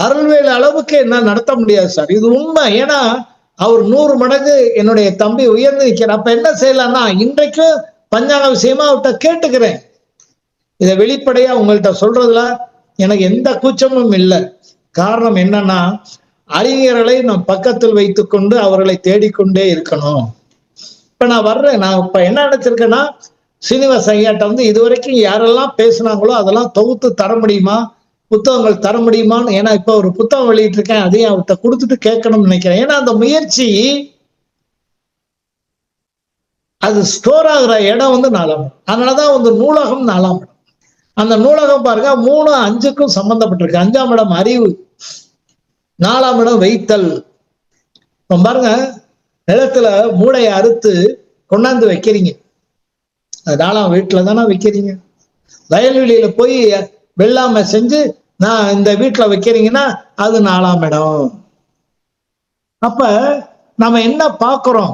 அருள்வேல் அளவுக்கு என்ன நடத்த முடியாது சார். இது உண்மை. ஏன்னா அவர் 100 மடங்கு என்னுடைய தம்பி உயர்ந்து நிற்கிறார். அப்ப என்ன செய்யலாம்னா, இன்றைக்கும் பஞ்சாங்க விஷயமா அவர்கிட்ட கேட்டுக்கிறேன். இதை வெளிப்படையா உங்கள்கிட்ட சொல்றதுல எனக்கு எந்த கூச்சமும் இல்லை. காரணம் என்னன்னா, அறிஞர்களை நம் பக்கத்தில் வைத்துக்கொண்டு அவர்களை தேடிக்கொண்டே இருக்கணும். இப்ப நான் வர்றேன். நான் இப்ப என்ன நினைச்சிருக்கேன்னா, சீனிவாச ஐயாட்ட இதுவரைக்கும் யாரெல்லாம் பேசினாங்களோ அதெல்லாம் தொகுத்து தர முடியுமா, புத்தகங்கள் தர முடியுமான்னு. ஏன்னா இப்ப ஒரு புத்தகம் வெளியிட்டு இருக்கேன், அதையும் அவர்கிட்ட கொடுத்துட்டு கேட்கணும்னு நினைக்கிறேன். ஏன்னா அந்த முயற்சி அது ஸ்டோர் ஆகுற இடம் 4ஆம் இடம். அதனாலதான் நூலகம் 4ஆம் இடம். அந்த நூலகம் பாருங்க 3, 5க்கும் சம்பந்தப்பட்டிருக்கு. 5ஆம் இடம் அறிவு, 4ஆம் இடம் வைத்தல். இப்ப பாருங்க, நிலத்துல மூளையை அறுத்து கொண்டாந்து வைக்கிறீங்க, அது 4ஆம் வீட்டுல தானே வைக்கிறீங்க. வயல்வெளியில போய் வெள்ளாமை செஞ்சு நான் இந்த வீட்டுல வைக்கிறீங்கன்னா அது 4ஆம் இடம். அப்ப நம்ம என்ன பார்க்கிறோம்?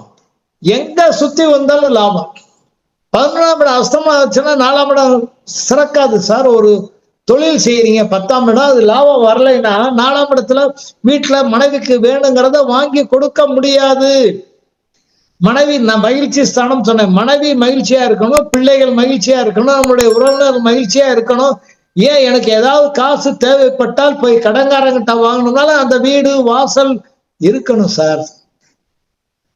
எங்க சுத்தி வந்தாலும் லாபம். 11ஆம் இடம் அஸ்தமா ஆச்சுன்னா 4ஆம் இடம் சிறக்காது சார். ஒரு தொழில் செய்யறீங்க 10ஆம் இடம், அது லாபம் வரலைன்னா 4ஆம் இடத்துல வீட்டுல மனைவிக்கு வேணுங்கிறத வாங்கி கொடுக்க முடியாது. மனைவி, நான் மகிழ்ச்சி ஸ்தானம் சொன்னேன், மனைவி மகிழ்ச்சியா இருக்கணும், பிள்ளைகள் மகிழ்ச்சியா இருக்கணும், நம்மளுடைய உறவினர் மகிழ்ச்சியா இருக்கணும். ஏன் எனக்கு ஏதாவது காசு தேவைப்பட்டால் போய் கடன்காரங்கிட்ட வாங்கணும்னாலும் அந்த வீடு வாசல் இருக்கணும் சார்.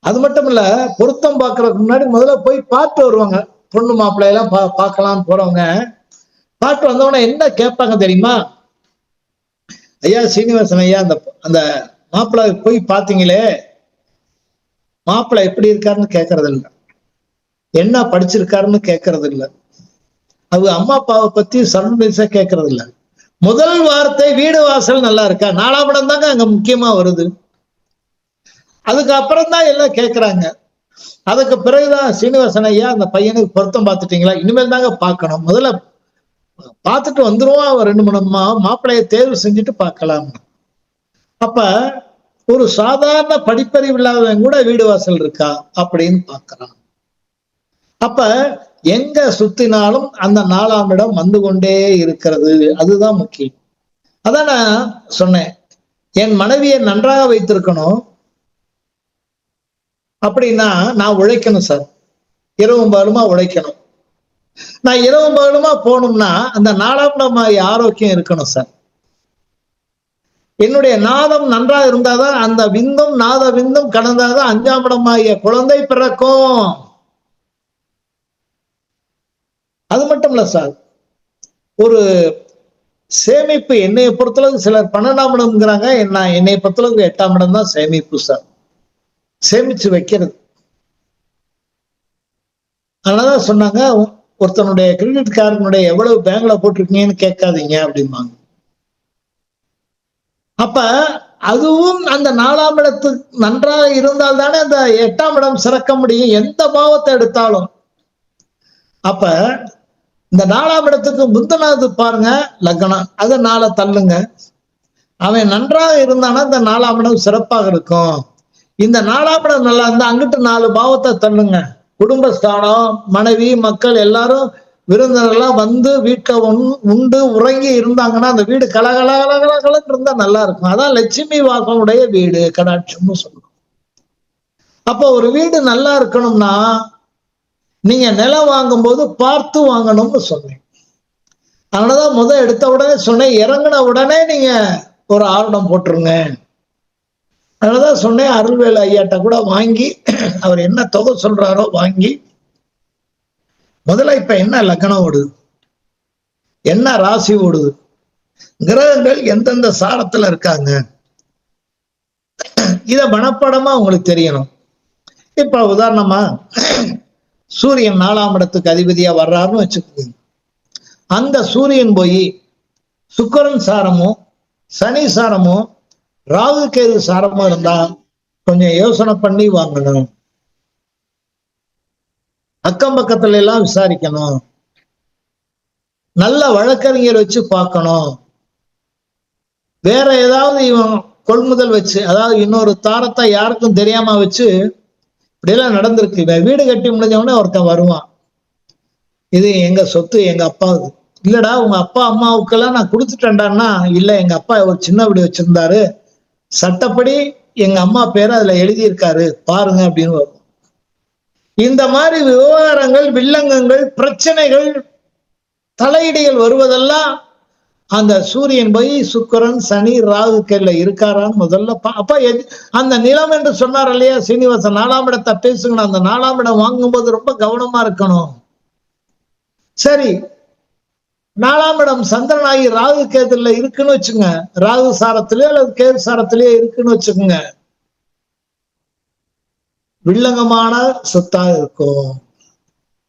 அது மட்டும் இல்ல, பொருத்தம் பார்க்கறதுக்கு முன்னாடி முதல்ல போய் பார்த்து வருவாங்க. பொண்ணு மாப்பிள்ளையெல்லாம் பார்க்கலாம் போறவங்க பார்த்து வந்தவன என்ன கேட்பாங்க தெரியுமா? ஐயா சீனிவாசன் ஐயா, அந்த மாப்பிள்ளை போய் பார்த்தீங்களே, மாப்பிள்ளை எப்படி இருக்காருன்னு கேட்கறது இல்லை, என்ன படிச்சிருக்காருன்னு கேட்கறது இல்லை, அது அம்மா அப்பாவை பத்தி சர்வீஸா கேட்கறது இல்லை. முதல் வார்த்தை வீடு வாசல் நல்லா இருக்கா. 4ஆம் இடம் தாங்க அங்க முக்கியமா வருது. அதுக்கப்புறம் தான் எல்லாம் கேட்கறாங்க. அதுக்கு பிறகுதான் சீனிவாசன் ஐயா, அந்த பையனுக்கு பொருத்தம் பார்த்துட்டீங்களா? இனிமேல் தாங்க பார்க்கணும். முதல்ல பார்த்துட்டு வந்துருவோம், 2-3 மாப்பிள்ளைய தேர்வு செஞ்சுட்டு பார்க்கலாம். அப்ப ஒரு சாதாரண படிப்பறிவு இல்லாதவன் கூட வீடு வாசல் இருக்கா அப்படின்னு பார்க்கலாம். அப்ப எங்க சுத்தினாலும் அந்த 4ஆம் இடம் வந்து கொண்டே இருக்கிறது. அதுதான் முக்கியம். அதான் நான் சொன்னேன், என் மனைவியை நன்றாக வைத்திருக்கணும் அப்படின்னா நான் உழைக்கணும் சார். இரவும் பகலுமா உழைக்கணும். நான் இரவும் பகலுமா போகணும்னா அந்த 4ஆம் இடம் ஆரோக்கியம் இருக்கணும் சார். என்னுடைய நாதம் நன்றாக இருந்தாதான், அந்த விந்தும் நாத விந்தும் கடந்தாதான் 5ஆம் இடமாகிய குழந்தை பிறக்கும். அது மட்டும் இல்ல சார், ஒரு சேமிப்பு என்னைய பொறுத்தளவுக்கு சிலர் 12ஆம் இடம்ங்கிறாங்க, என்னைய பொறுத்தளவுக்கு 8ஆம் இடம் தான் சேமிப்பு சார். சேமிச்சு வைக்கிறது. அதனாலதான் சொன்னாங்க, ஒருத்தனுடைய கிரெடிட் கார்டுனுடைய எவ்வளவு பேங்க்ல போட்டிருக்கீங்கன்னு கேட்காதீங்க அப்படிம்பாங்க. அப்ப அதுவும் அந்த 4ஆம் இடத்துக்கு நன்றாக இருந்தால் தானே அந்த 8ஆம் இடம் சிறக்க முடியும், எந்த பாவத்தை எடுத்தாலும். அப்ப இந்த 4ஆம் இடத்துக்கு முந்தனாவது பாருங்க லக்னம், அதை 4 தள்ளுங்க. அவன் நன்றாக இருந்தானா இந்த 4ஆம் இடம் சிறப்பாக இருக்கும். இந்த 4ஆம் இடம் நல்லா இருந்தா அங்கிட்டு 4 பாவத்தை தள்ளுங்க. குடும்பஸ்தானம், மனைவி, மக்கள் எல்லாரும் விருந்தினர்லாம் வந்து வீட்டுல உண்டு உறங்கி இருந்தாங்கன்னா அந்த வீடு கலகலகலகலன்னு இருந்தா நல்லா இருக்கும். அதான் லட்சுமி வாசனுடைய வீடு, கடாட்சம்னு சொல்லுவோம். அப்போ ஒரு வீடு நல்லா இருக்கணும்னா நீங்க நிலம் வாங்கும்போது பார்த்து வாங்கணும்னு சொன்னேன். அதனாலதான் எடுத்த உடனே சொன்னேன், இறங்கின உடனே நீங்க ஒரு ஆவணம் போட்டுருங்க. அதனாலதான் சொன்னேன், அருள்வேலு ஐயாட்ட கூட வாங்கி அவர் என்ன தொகை சொல்றாரோ வாங்கி, முதல்ல இப்ப என்ன லக்னம் ஓடுது, என்ன ராசி ஓடுது, கிரகங்கள் எந்தெந்த சாரத்துல இருக்காங்க, இத மனப்பாடமா உங்களுக்கு தெரியணும். இப்ப உதாரணமா சூரியன் 4ஆம் இடத்துக்கு அதிபதியா வர்றாருன்னு வச்சுக்கோங்க. அந்த சூரியன் போய் சுக்கிரன் சாரமோ சனி சாரமோ ராகு கேது சாரமோ இருந்தா கொஞ்சம் யோசனை பண்ணி வாங்கணும். அக்கம் பக்கத்துல எல்லாம் விசாரிக்கணும். நல்ல வழக்கறிஞர் வச்சு பார்க்கணும். வேற ஏதாவது இவன் கொள்முதல் வச்சு, அதாவது இன்னொரு தாரத்தை யாருக்கும் தெரியாம வச்சு இப்படியெல்லாம் நடந்திருக்கு. வீடு கட்டி முடிஞ்சவொடனே ஒருத்தன் வருவான், இது எங்க சொத்து, எங்க அப்பாவுக்கு. இல்லடா உங்க அப்பா அம்மாவுக்கெல்லாம் நான் கொடுத்துட்டேன்டான்னா, இல்ல எங்க அப்பா ஒரு சின்ன வீடு வச்சிருந்தாரு, சட்டப்படி எங்க அம்மா பேரை அதுல எழுதியிருக்காரு பாருங்க அப்படின்னு வரும். இந்த மாதிரி விவகாரங்கள், வில்லங்கங்கள், பிரச்சனைகள், தலையீடுகள் வருவதெல்லாம் அந்த சூரியன் போய் சுக்கிரன் சனி ராகு கேதுல இருக்காரான்னு முதல்ல அப்ப அந்த நிலம் என்று சொன்னார் இல்லையா சீனிவாசன், 4ஆம் இடத்தை பேசுங்கணும். அந்த 4ஆம் இடம் வாங்கும்போது ரொம்ப கவனமா இருக்கணும். சரி, 4ஆம் இடம் சந்திரனாகி ராகு கேதுல இருக்குன்னு வச்சுங்க, ராகு சாரத்திலே அல்லது கேது சாரத்திலே இருக்குன்னு வச்சுக்கோங்க, வில்லங்கமான சொத்தா இருக்கும்.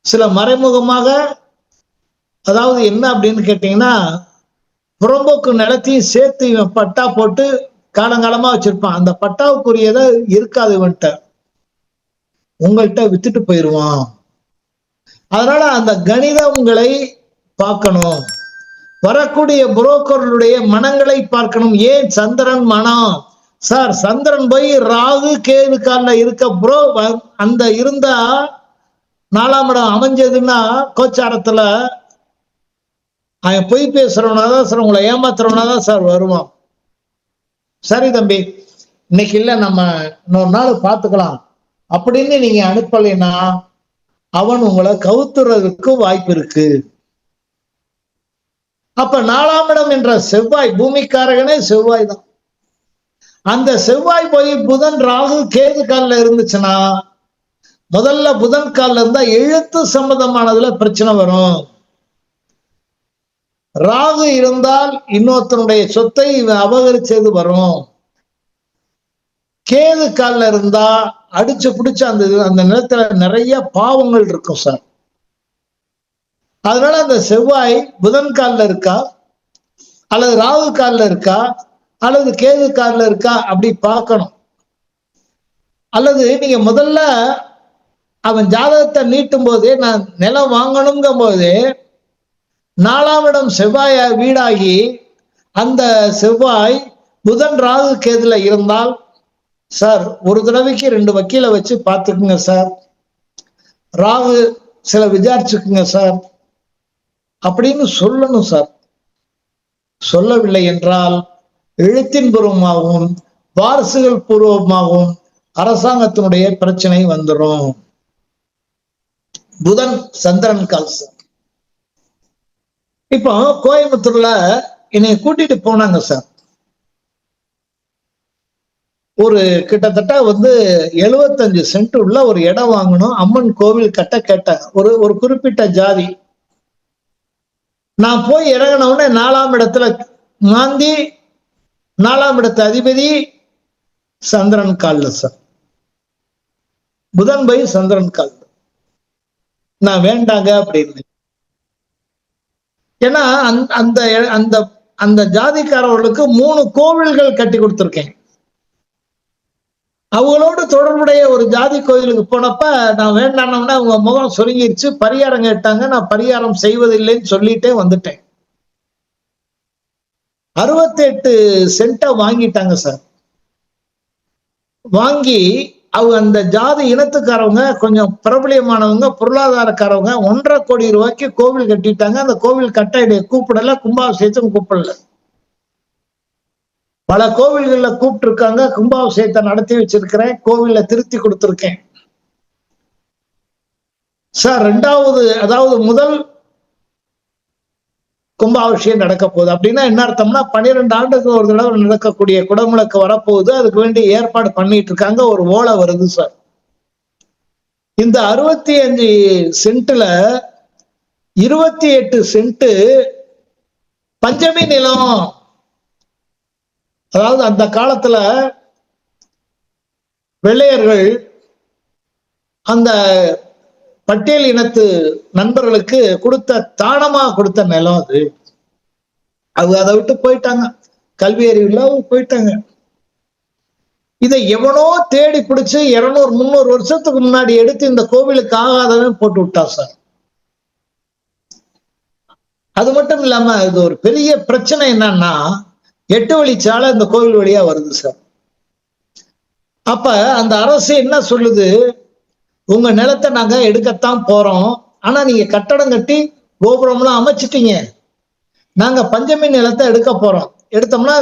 சில மறைமுகமாக, அதாவது என்ன அப்படின்னு கேட்டீங்கன்னா, புறம்போக்கு நிலத்தையும் சேர்த்து இவன் பட்டா போட்டு காலங்காலமா வச்சிருப்பான். அந்த பட்டாவுக்குரியதை இருக்காது இவன்ட்ட, உங்கள்கிட்ட வித்துட்டு போயிருவான். அதனால அந்த கணிதங்களை பார்க்கணும். வரக்கூடிய புரோக்கர்களுடைய மனங்களை பார்க்கணும். ஏன் சந்திரன் மனம் சார், சந்திரன் போய் ராகு கேது கால இருக்க ப்ரோ, அந்த இருந்தா 4ஆம் இடம் அமைஞ்சதுன்னா கோச்சாரத்துல அவன் பொய் பேசுறவனாதான் சார், உங்களை ஏமாத்துறவனாதான் சார் வருவான். சரி தம்பி, இன்னைக்கு இல்ல நம்ம இன்னொரு நாள் பார்த்துக்கலாம் அப்படின்னு நீங்க அனுப்பலைன்னா அவன் உங்களை கவுத்துறதுக்கு வாய்ப்பு இருக்கு. அப்ப 4ஆம் இடம் என்ற செவ்வாய், பூமிக்காரகனே செவ்வாய் தான். அந்த செவ்வாய் போய் புதன் ராகு கேது காலில் இருந்துச்சுன்னா, முதல்ல புதன் காலில் இருந்தா எழுத்து சம்பந்தமானதுல பிரச்சனை வரும். ராகு இருந்தால் இன்னொருத்தனுடைய சொத்தை அபகரிச்சது வரும். கேது காலில் இருந்தா அடிச்சு பிடிச்சு அந்த நிலத்துல நிறைய பாவங்கள் இருக்கும் சார். அதனால அந்த செவ்வாய் புதன் காலில் இருக்கா அல்லது ராகு காலில் இருக்கா அல்லது கேது காலில் இருக்கா அப்படி பார்க்கணும். அல்லது நீங்க முதல்ல அவன் ஜாதகத்தை நீட்டும் போதே, நான் நிலம் வாங்கணுங்கும் போதே 4ஆம் இடம் செவ்வாய் வீடாகி அந்த செவ்வாய் புதன் ராகு கேதுல இருந்தால், சார் ஒரு தடவைக்கு 2 வக்கீலை வச்சு பார்த்துக்குங்க சார், ராகு சில விசாரிச்சுக்குங்க சார் அப்படின்னு சொல்லணும் சார். சொல்லவில்லை என்றால் எழுத்தின் பூர்வமாகவும் வாரிசுகள் பூர்வமாகவும் அரசாங்கத்தினுடைய பிரச்சனை வந்துடும். புதன் சந்திரன் கால் சார். இப்போ கோயம்புத்தூர்ல என்னை கூட்டிட்டு போனாங்க சார். ஒரு கிட்டத்தட்ட 75 சென்ட் உள்ள ஒரு இடம் வாங்கணும், அம்மன் கோவில் கட்ட கேட்டாங்க. ஒரு குறிப்பிட்ட ஜாதி. நான் போய் இறங்கின உடனே 4ஆம் இடத்துல மாந்தி, 4ஆம் இடத்து அதிபதி சந்திரன் கால்ல சார், புதன் பை சந்திரன் கால். நான் வேண்டாங்க அப்படின்னு. ஏன்னா அந்த அந்த அந்த ஜாதிக்காரர்களுக்கு 3 கோவில்கள் கட்டி கொடுத்துருக்கேன். அவங்களோடு தொடர்புடைய ஒரு ஜாதி கோயிலுக்கு போனப்ப நான் வேண்டானோம்னா அவங்க முகம் சுருங்கிருச்சு. பரிகாரம் கேட்டாங்க, நான் பரிகாரம் செய்வதில்லைன்னு சொல்லிட்டே வந்துட்டேன். 68 சென்ட்டை வாங்கிட்டாங்க சார். வாங்கி அவங்க அந்த ஜாதி இனத்துக்காரவங்க, கொஞ்சம் பிரபலியமானவங்க, பொருளாதாரக்காரவங்க 1.5 கோடி ரூபாய்க்கு கோவில் கட்டிட்டாங்க. அந்த கோவில் கட்ட கூப்பிடல, கும்பாபிஷேகத்தும் கூப்பிடல. பல கோவில்கள்ல கூப்பிட்டு இருக்காங்க, கும்பாபிஷேகத்தை நடத்தி வச்சிருக்கிறேன், கோவில்ல திருத்தி கொடுத்திருக்கேன். சார் ரெண்டாவது, அதாவது முதல் கும்பாபிஷேகம் நடக்க போகுது அப்படின்னா என்ன அர்த்தம்னா 12 ஆண்டுக்கு ஒரு தடவை நடக்கக்கூடிய குடமுழுக்கு வரப்போகுது. அதுக்கு வேண்டி ஏற்பாடு பண்ணிட்டு இருக்காங்க. ஒரு ஓலை வருது சார். இந்த 65 சென்ட்ல 28 சென்ட் பஞ்சமி நிலம். அதாவது அந்த காலத்துல வெள்ளையர்கள் அந்த பட்டியல் இனத்து நண்பர்களுக்கு கொடுத்த தானமா கொடுத்த நிலம் அது. அதை விட்டு போயிட்டாங்க, கல்வி அறிவுல போயிட்டாங்க. இதை எவனோ தேடி பிடிச்சு 200-300 வருஷத்துக்கு முன்னாடி எடுத்து இந்த கோவிலுக்கு ஆகாதவன் போட்டு விட்டா சார். அது மட்டும் இல்லாம இது ஒரு பெரிய பிரச்சனை என்னன்னா 8 வழிச்சாலை இந்த கோவில் வழியா வருது சார். அப்ப அந்த அரசு என்ன சொல்லுது, உங்க நிலத்தை நாங்க எடுக்கத்தான் போறோம், ஆனா நீங்க கட்டடம் கட்டி கோபுரம்லாம் அமைச்சிட்டீங்க, நாங்க பஞ்சமி நிலத்தை எடுக்க போறோம், எடுத்தோம்னா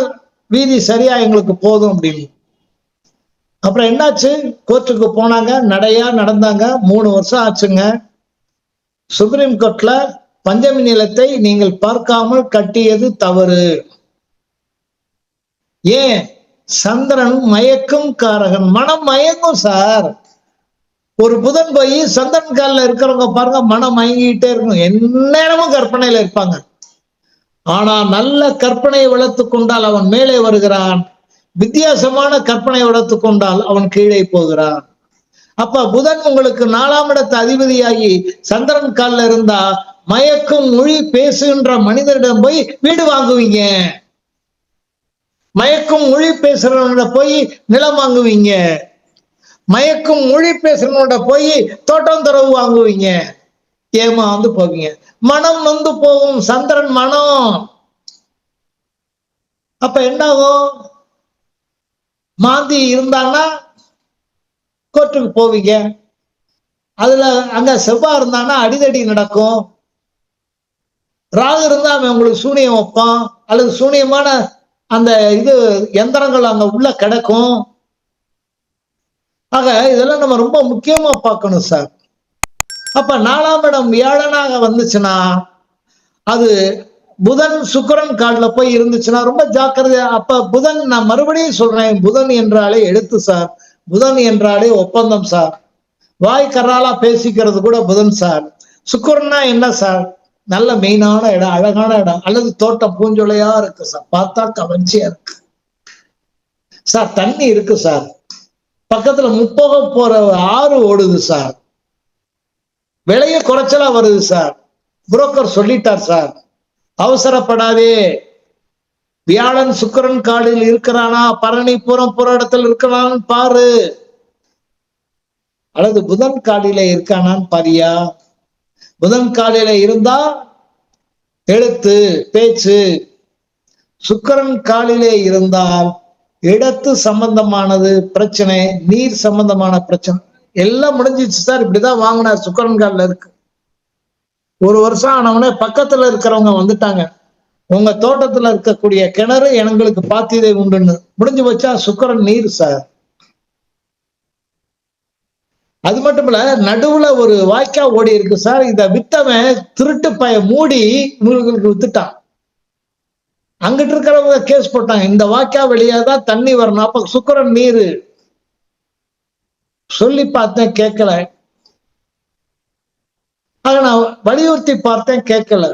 வீதி சரியா எங்களுக்கு போதும் அப்படின்னு. அப்புறம் என்னாச்சு, கோர்ட்டுக்கு போனாங்க, நடையா நடந்தாங்க. 3 வருஷம் ஆச்சுங்க. சுப்ரீம் கோர்ட்ல பஞ்சமி நிலத்தை நீங்கள் பார்க்காமல் கட்டியது தவறு. ஏன்? சந்திரன் மயக்கும் காரகன், மனம் மயங்கும் சார். ஒரு புதன் போய் சந்திரன் காலில் இருக்கிறவங்க பாருங்க, மனம் மயங்கிட்டே இருக்கும், எந்நேரமும் கற்பனையில இருப்பாங்க. ஆனா நல்ல கற்பனையை வளர்த்து கொண்டால் அவன் மேலே வருகிறான், வித்தியாசமான கற்பனை வளர்த்து கொண்டால் அவன் கீழே போகிறான். அப்ப புதன் உங்களுக்கு 4ஆம் இடத்து அதிபதியாகி சந்திரன் காலில் இருந்தா மயக்கும் மொழி பேசுகின்ற மனிதனிடம் போய் வீடு வாங்குவீங்க, மயக்கும் மொழி பேசுறவனோட போய் நிலம் வாங்குவீங்க, மயக்கும் மொழி பேசுறவனோட போய் தோட்டம் துறவு வாங்குவீங்க, ஏமாந்து போவீங்க. மனம் நொந்து போகும் சந்திரன் மனம். அப்ப என்னாகும், மாந்தி இருந்தான்னா கோர்ட்டுக்கு போவீங்க. அதுல அங்க செவ்வாய் இருந்தான்னா அடிதடி நடக்கும். ராகு இருந்தா அவன் உங்களுக்கு சூனியம் வைப்பான், அல்லது சூனியமான அந்த எந்திரங்கள் அங்க உள்ள கிடக்கும். ஆக இதெல்லாம் நம்ம ரொம்ப முக்கியமா பார்க்கணும் சார். அப்ப 4ஆம் இடம் வியாழனாக வந்துச்சுன்னா, அது புதன் சுக்கிரன் கார்டுல போய் இருந்துச்சுன்னா ரொம்ப ஜாக்கிரதையா. அப்ப புதன், நான் மறுபடியும் சொல்றேன், புதன் என்றாலே எழுத்து சார், புதன் என்றாலே ஒப்பந்தம் சார், வாய் கராலா பேசிக்கிறது கூட புதன் சார். சுக்கிரன்னா என்ன சார், நல்ல மெயினான இடம், அழகான இடம், அல்லது தோட்டம் பூஞ்சொலையா இருக்கு சார், பார்த்தா கவர்ச்சியா இருக்கு சார், தண்ணி இருக்கு சார், பக்கத்துல முப்போக போற ஆறு ஓடுது சார், விலைய குறைச்சலா வருது சார், புரோக்கர் சொல்லிட்டார் சார், அவசரப்படாதே. வியாழன் சுக்கிரன் காடில் இருக்கிறானா, பரணிபுரம் புற இடத்துல இருக்கிறான்னு பாரு, அல்லது புதன் காடியில இருக்கானான்னு பாரியா. புதன் காலில இருந்தா எழுத்து பேச்சு, சுக்கிரன் காலிலே இருந்தால் இடத்து சம்பந்தமானது பிரச்சனை, நீர் சம்பந்தமான பிரச்சனை எல்லாம் முடிஞ்சிச்சு சார். இப்படிதான் வாங்கினார், சுக்கிரன் காலில் இருக்கு. 1 வருஷம் ஆனவனே பக்கத்துல இருக்கிறவங்க வந்துட்டாங்க, உங்க தோட்டத்துல இருக்கக்கூடிய கிணறு எங்களுக்கு பாத்தியதை உண்டுன்னு. முடிஞ்சு வச்சா சுக்கிரன் நீர் சார். அது மட்டும் இல்ல, நடுவுல ஒரு வாய்க்கா ஓடி இருக்கு சார், இத வித்தவன் திருட்டு பய மூடி இவங்களுக்கு வித்துட்டான். அங்கிட்டு இருக்கிறவங்க கேஸ் போட்டாங்க, இந்த வாய்க்கா வெளியாதான் தண்ணி வரணும், அப்ப சுக்கிரன் நீரு. சொல்லி பார்த்தேன் கேட்கல, ஆக நான் வலியுறுத்தி பார்த்தேன் கேட்கல.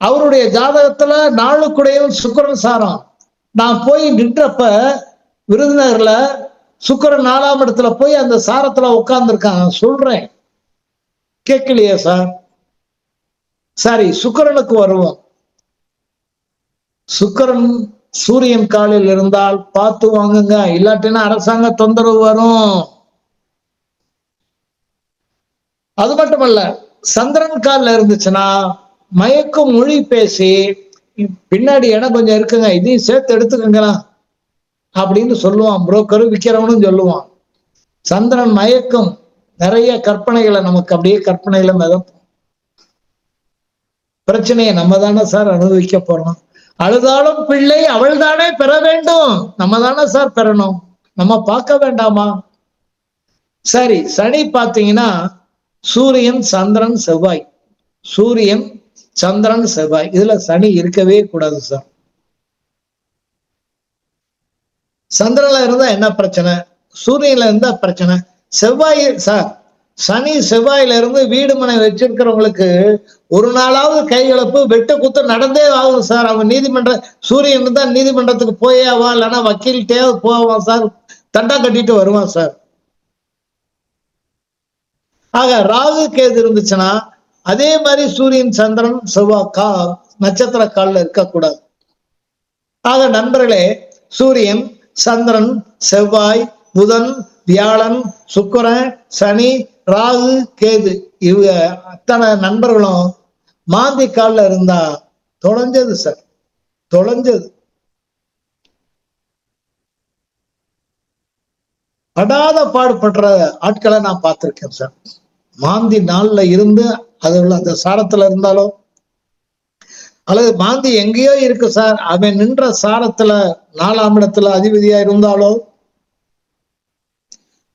அவருடைய ஜாதகத்துல 4 கூடையும் சுக்கிரன் சாரம். நான் போய் நின்றப்ப விருதுநகர்ல சுக்கிரன் 4ஆம் இடத்துல போய் அந்த சாரத்துல உட்கார்ந்து இருக்காங்க. சொல்றேன் கேட்கலையே சார். சரி, சுக்கிரனுக்கு வருவோம். சுக்கிரன் சூரியன் காலில் இருந்தால் பார்த்து வாங்குங்க, இல்லாட்டினா அரசாங்க தொந்தரவு வரும். அது மட்டுமல்ல, சந்திரன் காலில் இருந்துச்சுன்னா மயக்கும் மொழி பேசி, பின்னாடி இடம் கொஞ்சம் இருக்குங்க, இதையும் சேர்த்து எடுத்துக்கங்களா அப்படின்னு சொல்லுவான் புரோக்கர், விற்கிறவனும் சொல்லுவான். சந்திரன் மயக்கம், நிறைய கற்பனைகளை நமக்கு அப்படியே கற்பனையில மிதப்போம். பிரச்சனையை நம்ம தானே சார் அனுபவிக்க போறோம். அழுதாலும் பிள்ளை அவள் தானே பெற வேண்டும், நம்ம தானே சார் பெறணும், நம்ம பார்க்க வேண்டாமா? சரி, சனி பார்த்தீங்கன்னா சூரியன், சந்திரன், செவ்வாய். சூரியன், சந்திரன், செவ்வாய். இதுல சனி இருக்கவே கூடாது சார். சந்திரன்ல இருந்தா என்ன பிரச்சனை? சூரியன்ல இருந்தா பிரச்சனை. செவ்வாய் சார், சனி செவ்வாயில இருந்து வீடு மனை வச்சிருக்கிறவங்களுக்கு ஒரு நாளாவது கைகலப்பு வெட்டு குத்து நடந்தே ஆகும் சார். அவன் சூரியன் தான் நீதிமன்றத்துக்கு போயே ஆவான், இல்லைன்னா வக்கீல்கிட்டே போவான் சார், தண்டா கட்டிட்டு வருவான் சார். ஆக ராகு கேது இருந்துச்சுன்னா அதே மாதிரி சூரியன், சந்திரன், செவ்வாய் நட்சத்திர காலில் இருக்கக்கூடாது. ஆக நண்பர்களே, சூரியன், சந்திரன், செவ்வாய், புதன், வியாழன், சுக்கிரன், சனி, ராகு, கேது இவங்க அத்தனை நண்பர்களும் மாந்தி காலில் இருந்தா தொலைஞ்சது சார், தொலைஞ்சது. படாத பாடுபடுற ஆட்களை நான் பார்த்திருக்கேன் சார். மாந்தி நாள்ல இருந்து அது உள்ள அந்த சாரத்துல இருந்தாலும், அல்லது மாந்தி எங்கேயோ இருக்கு சார், அவன் நின்ற சாரத்துல 4ஆம் இடத்துல அதிபதியா இருந்தாலோ,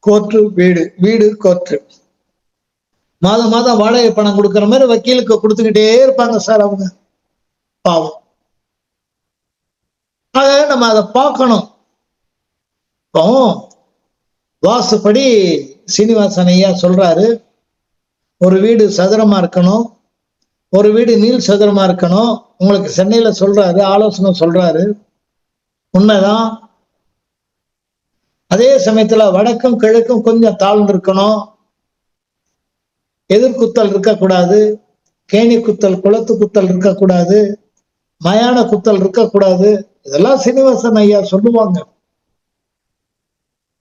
கோர்ட்டு வீடு, வீடு கோர்ட்டு, மாதம் மாதம் வாடகை பணம் கொடுக்குற மாதிரி வக்கீலுக்கு கொடுத்துக்கிட்டே இருப்பாங்க சார் அவங்க, பாவம். ஆக நம்ம அதை பார்க்கணும். இப்போ வாசுபடி சீனிவாசன் ஐயா சொல்றாரு, ஒரு வீடு சதுரமா இருக்கணும், ஒரு வீடு நீள் சதுரமா இருக்கணும். உங்களுக்கு சென்னையில சொல்றாரு, ஆலோசனை சொல்றாரு, உண்மைதான். அதே சமயத்துல வடக்கும் கிழக்கும் கொஞ்சம் தாழ்ந்து இருக்கணும், எதிர்குத்தல் இருக்கக்கூடாது, கேணி குத்தல், குளத்து குத்தல் இருக்கக்கூடாது, மயான குத்தல் இருக்கக்கூடாது. இதெல்லாம் சீனிவாசன் ஐயா சொல்லுவாங்க.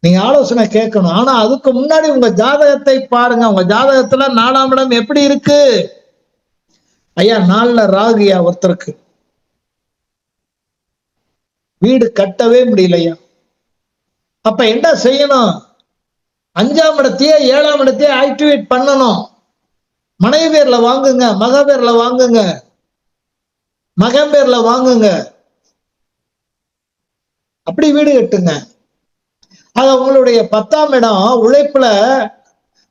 நீங்க ஆலோசனை கேட்கணும். ஆனா அதுக்கு முன்னாடி உங்க ஜாதகத்தை பாருங்க. உங்க ஜாதகத்துல 4ஆம் இடம் எப்படி இருக்கு? ஐயா 4ல ராகுயா ஒருத்தருக்கு, வீடு கட்டவே முடியலையா. அப்ப என்ன செய்யணும்? 5ஆம் இடத்தையே 7ஆம் இடத்தையே ஆக்டிவேட் பண்ணணும். மனைவி பேர்ல வாங்குங்க, மக பேர்ல வாங்குங்க, மகன் பேர்ல வாங்குங்க, அப்படி வீடு கட்டுங்க. அது உங்களுடைய 10ஆம் இடம் உழைப்புல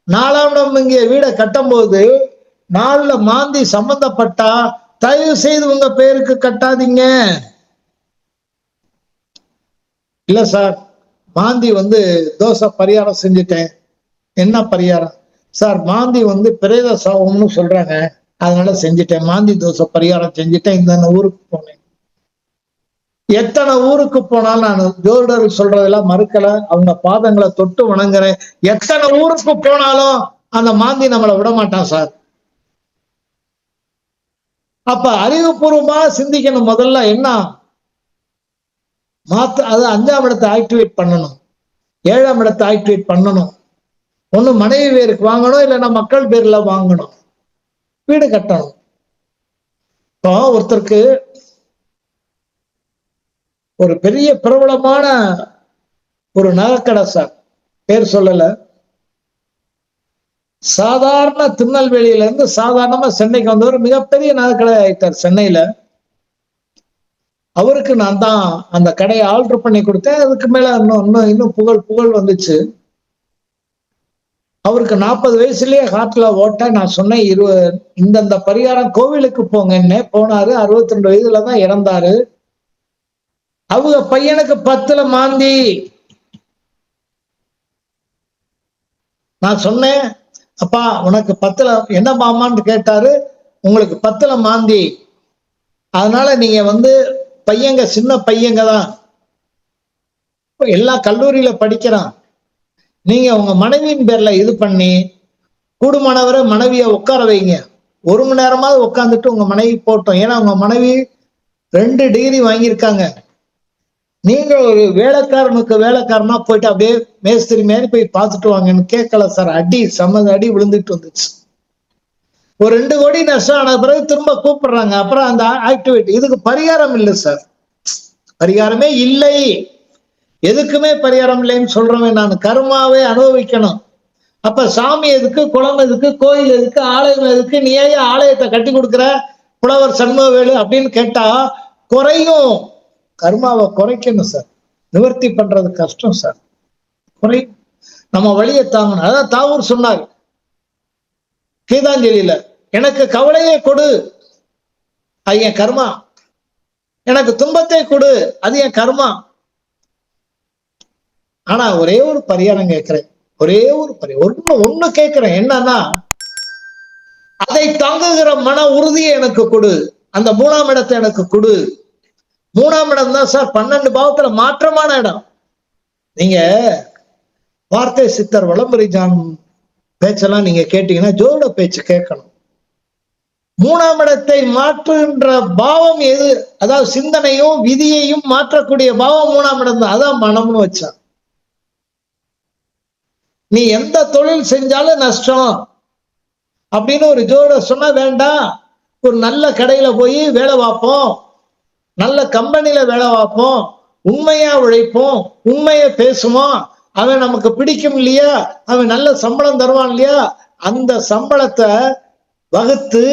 4ஆம் இடம் இங்கே வீடை கட்டும் போது 4ல மாந்தி சம்பந்தப்பட்டா தயவு செய்து உங்க பேருக்கு கட்டாதீங்க. இல்ல சார், மாந்தி தோசை பரிகாரம் செஞ்சுட்டேன். என்ன பரிகாரம் சார்? மாந்தி பிரேத சாபம்னு சொல்றாங்க, அதனால செஞ்சுட்டேன். மாந்தி தோசை பரிகாரம் செஞ்சுட்டேன், இந்த ஊருக்கு போனேன். எத்தனை ஊருக்கு போனாலும் நான் ஜோதிடர்கள் சொல்றதெல்லாம் மறுக்கல, அவங்க பாதங்களை தொட்டு வணங்குறேன். எத்தனை ஊருக்கு போனாலும் அந்த மாந்தி நம்மளை விட மாட்டான் சார். அப்ப அறிவுபூர்வமா சிந்திக்கணும். முதல்ல என்ன அது 5ஆம் இடத்தை ஆக்டிவேட் பண்ணணும், 7ஆம் இடத்தை ஆக்டிவேட் பண்ணணும். ஒண்ணு மனைவி பேருக்கு வாங்கணும், இல்லைன்னா மக்கள் பேர்ல வாங்கணும், வீடு கட்டணும். இப்போ ஒருத்தருக்கு ஒரு பெரிய பிரபலமான ஒரு நகைக்கடை சார், பேர் சொல்லல, சாதாரண திருநெல்வேலியில இருந்து சாதாரணமா சென்னைக்கு வந்தவர் மிகப்பெரிய நகைக்கடை ஆயிட்டார் சென்னையில. அவருக்கு நான் தான் அந்த கடையை ஆல்டர் பண்ணி கொடுத்தேன். அதுக்கு மேல இன்னும் புகழ் வந்துச்சு. அவருக்கு 40 வயசுலயே ஹார்ட்ல ஓட்ட. நான் சொன்னேன், இந்தந்த பரிகாரம் கோவிலுக்கு போங்கன்னு போனாரு. 62 வயதுலதான் இறந்தாரு. அவங்க பையனுக்கு 10ல மாந்தி. நான் சொன்னேன், அப்பா உனக்கு 10ல என்ன மாமான்னு கேட்டாரு. உங்களுக்கு 10ல மாந்தி, அதனால நீங்க பையங்க சின்ன பையங்க தான், எல்லா கல்லூரியில படிக்கிறான். நீங்க உங்க மனைவியின் பேர்ல இது பண்ணி கூடுமானவரை மனைவிய உட்கார வைங்க. 1 மணி நேரமாவது உட்காந்துட்டு உங்க மனைவி போட்டோம். ஏன்னா உங்க மனைவி 2 டிகிரி வாங்கியிருக்காங்க. நீங்க ஒரு வேலைக்காரனா போயிட்டு அப்படியே மேஸ்திரி மாரி போய் பார்த்துட்டு வாங்கன்னு கேட்கல சார். அடி விழுந்துட்டு வந்துச்சு. ஒரு 2 கோடி நஷ்டம் ஆன பிறகு திரும்ப கூப்பிடுறாங்க. அப்புறம் அந்த ஆக்டிவிட்டி, இதுக்கு பரிகாரம் இல்லை சார், பரிகாரமே இல்லை. எதுக்குமே பரிகாரம் இல்லைன்னு சொல்றவன் நான். கர்மாவே அனுபவிக்கணும். அப்ப சாமி எதுக்கு, குளம் எதுக்கு, கோயில் எதுக்கு, ஆலயம் எதுக்கு, நீ ஏன் ஆலயத்தை கட்டி கொடுக்குற புலவர் சண்முகவேலு அப்படின்னு கேட்டா குறையும். கர்மாவை குறைக்கணும் சார், நிவர்த்தி பண்றது கஷ்டம் சார். குறை, நம்ம வழியை தாங்கணும். அதான் தாவூர் சொன்னார், கீதாஞ்சலியில எனக்கு கவலையை கொடு, அது என் கர்மா. எனக்கு துன்பத்தை கொடு, அது என் கர்மா. ஆனா ஒரே ஒரு பரிகாரம் கேட்கிறேன், ஒரே ஒரு ஒண்ணு கேட்கிறேன். என்னன்னா, அதை தாங்குகிற மன உறுதியை எனக்கு கொடு. அந்த 3ஆம் இடத்தை எனக்கு கொடு. 3ஆம் இடம் தான் சார் 12 பாவத்துல மாற்றமான இடம். நீங்க வார்த்தை சித்தர் வலம்புரி ஜான் பேச்செல்லாம் நீங்க கேட்டீங்கன்னா ஜோட பேச்சு கேட்கணும். 3ஆம் இடத்தை மாற்றுகின்ற பாவம் எது? அதாவது சிந்தனையும் விதியையும் மாற்றக்கூடிய பாவம் 3ஆம் இடம் தான். அதான் மனம்னு வச்சான். நீ எந்த தொழில் செஞ்சாலும் நஷ்டம் அப்படின்னு ஒரு ஜோட சொன்னா வேண்டாம். ஒரு நல்ல கடையில போய் வேலை பார்ப்போம், நல்ல கம்பெனில வேலை பார்ப்போம், உண்மையா உழைப்போம், உண்மையை பேசுவோம், அவன் நமக்கு பிடிக்கும் இல்லையா, அவன் நல்ல சம்பளம் தருவான் இல்லையா, அந்த சம்பளத்தை வகுத்து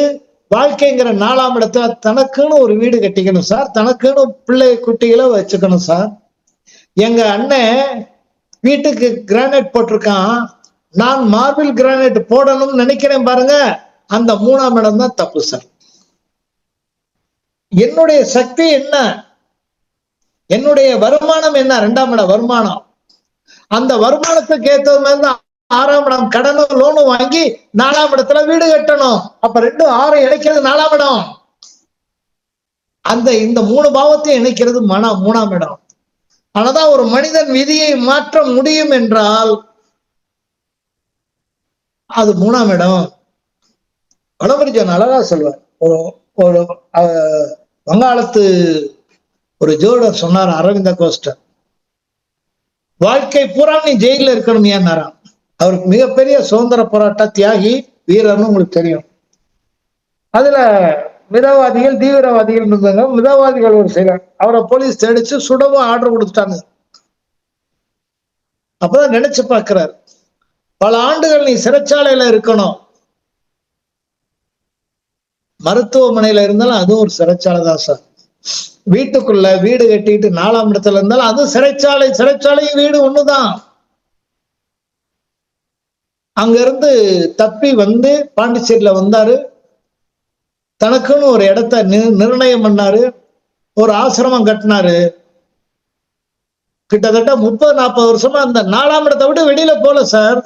வாழ்க்கைங்கிற 4ஆம் இடத்துல தனக்குன்னு ஒரு வீடு கட்டிக்கணும் சார், தனக்குன்னு பிள்ளை குட்டிகளை வச்சுக்கணும் சார். எங்க அண்ணன் வீட்டுக்கு கிரானைட் போட்டிருக்கான், நான் மார்பிள் கிரானைட் போடணும்னு நினைக்கிறேன் பாருங்க, அந்த 3ஆம் இடம் தான் தப்பு சார். என்னுடைய சக்தி என்ன, என்னுடைய வருமானம் என்ன, 2ஆம் இடம் வருமானம். அந்த வருமானத்துக்கு ஏற்றது மாதிரி தான் 6ஆம் இடம் கடனும் லோனும் வாங்கி 4ஆம் இடத்துல வீடு கட்டணும். அப்ப 2 6 இணைக்கிறது 4ஆம் இடம். இந்த 3 பாவத்தையும் இணைக்கிறது 3ஆம் இடம். ஆனாதான் ஒரு மனிதன் விதியை மாற்ற முடியும் என்றால் அது 3ஆம் இடம். வலம்புரி ஜான் அழகா சொல்வார். ஒரு வங்காளத்து ஒரு ஜோடர் சொன்னார், அரவிந்த கோஸ்டர், வாழ்க்கை பூரா நீ ஜெயில இருக்கணும் ஏன்னாராம். அவர் மிகப்பெரிய சுதந்திர போராட்ட தியாகி, வீரர்னு உங்களுக்கு தெரியும். அதுல மிதவாதிகள் தீவிரவாதிகள் இருந்தாங்க. மிதவாதிகள் ஒரு சிலர் அவரை போலீஸ் தேடிச்சு சுடவும் ஆர்டர் கொடுத்துட்டாங்க. அப்பதான் நினைச்சு பார்க்கிறார், பல ஆண்டுகள் நீ சிறைச்சாலையில இருக்கணும். மருத்துவமனையில இருந்தாலும் அதுவும் ஒரு சிறைச்சாலை தான் சார். வீட்டுக்குள்ள வீடு கட்டிட்டு 4ஆம் இடத்துல இருந்தாலும் அது சிறைச்சாலை. சிறைச்சாலையும் வீடு ஒண்ணுதான். அங்க இருந்து தப்பி வந்து பாண்டிச்சேரியில வந்தாரு. தனக்குன்னு ஒரு இடத்த நிர்ணயம் பண்ணாரு, ஒரு ஆசிரமம் கட்டினாரு. கிட்டத்தட்ட 30-40 வருஷமா அந்த 4ஆம் இடத்தை விட்டு வெளியில போல சார்.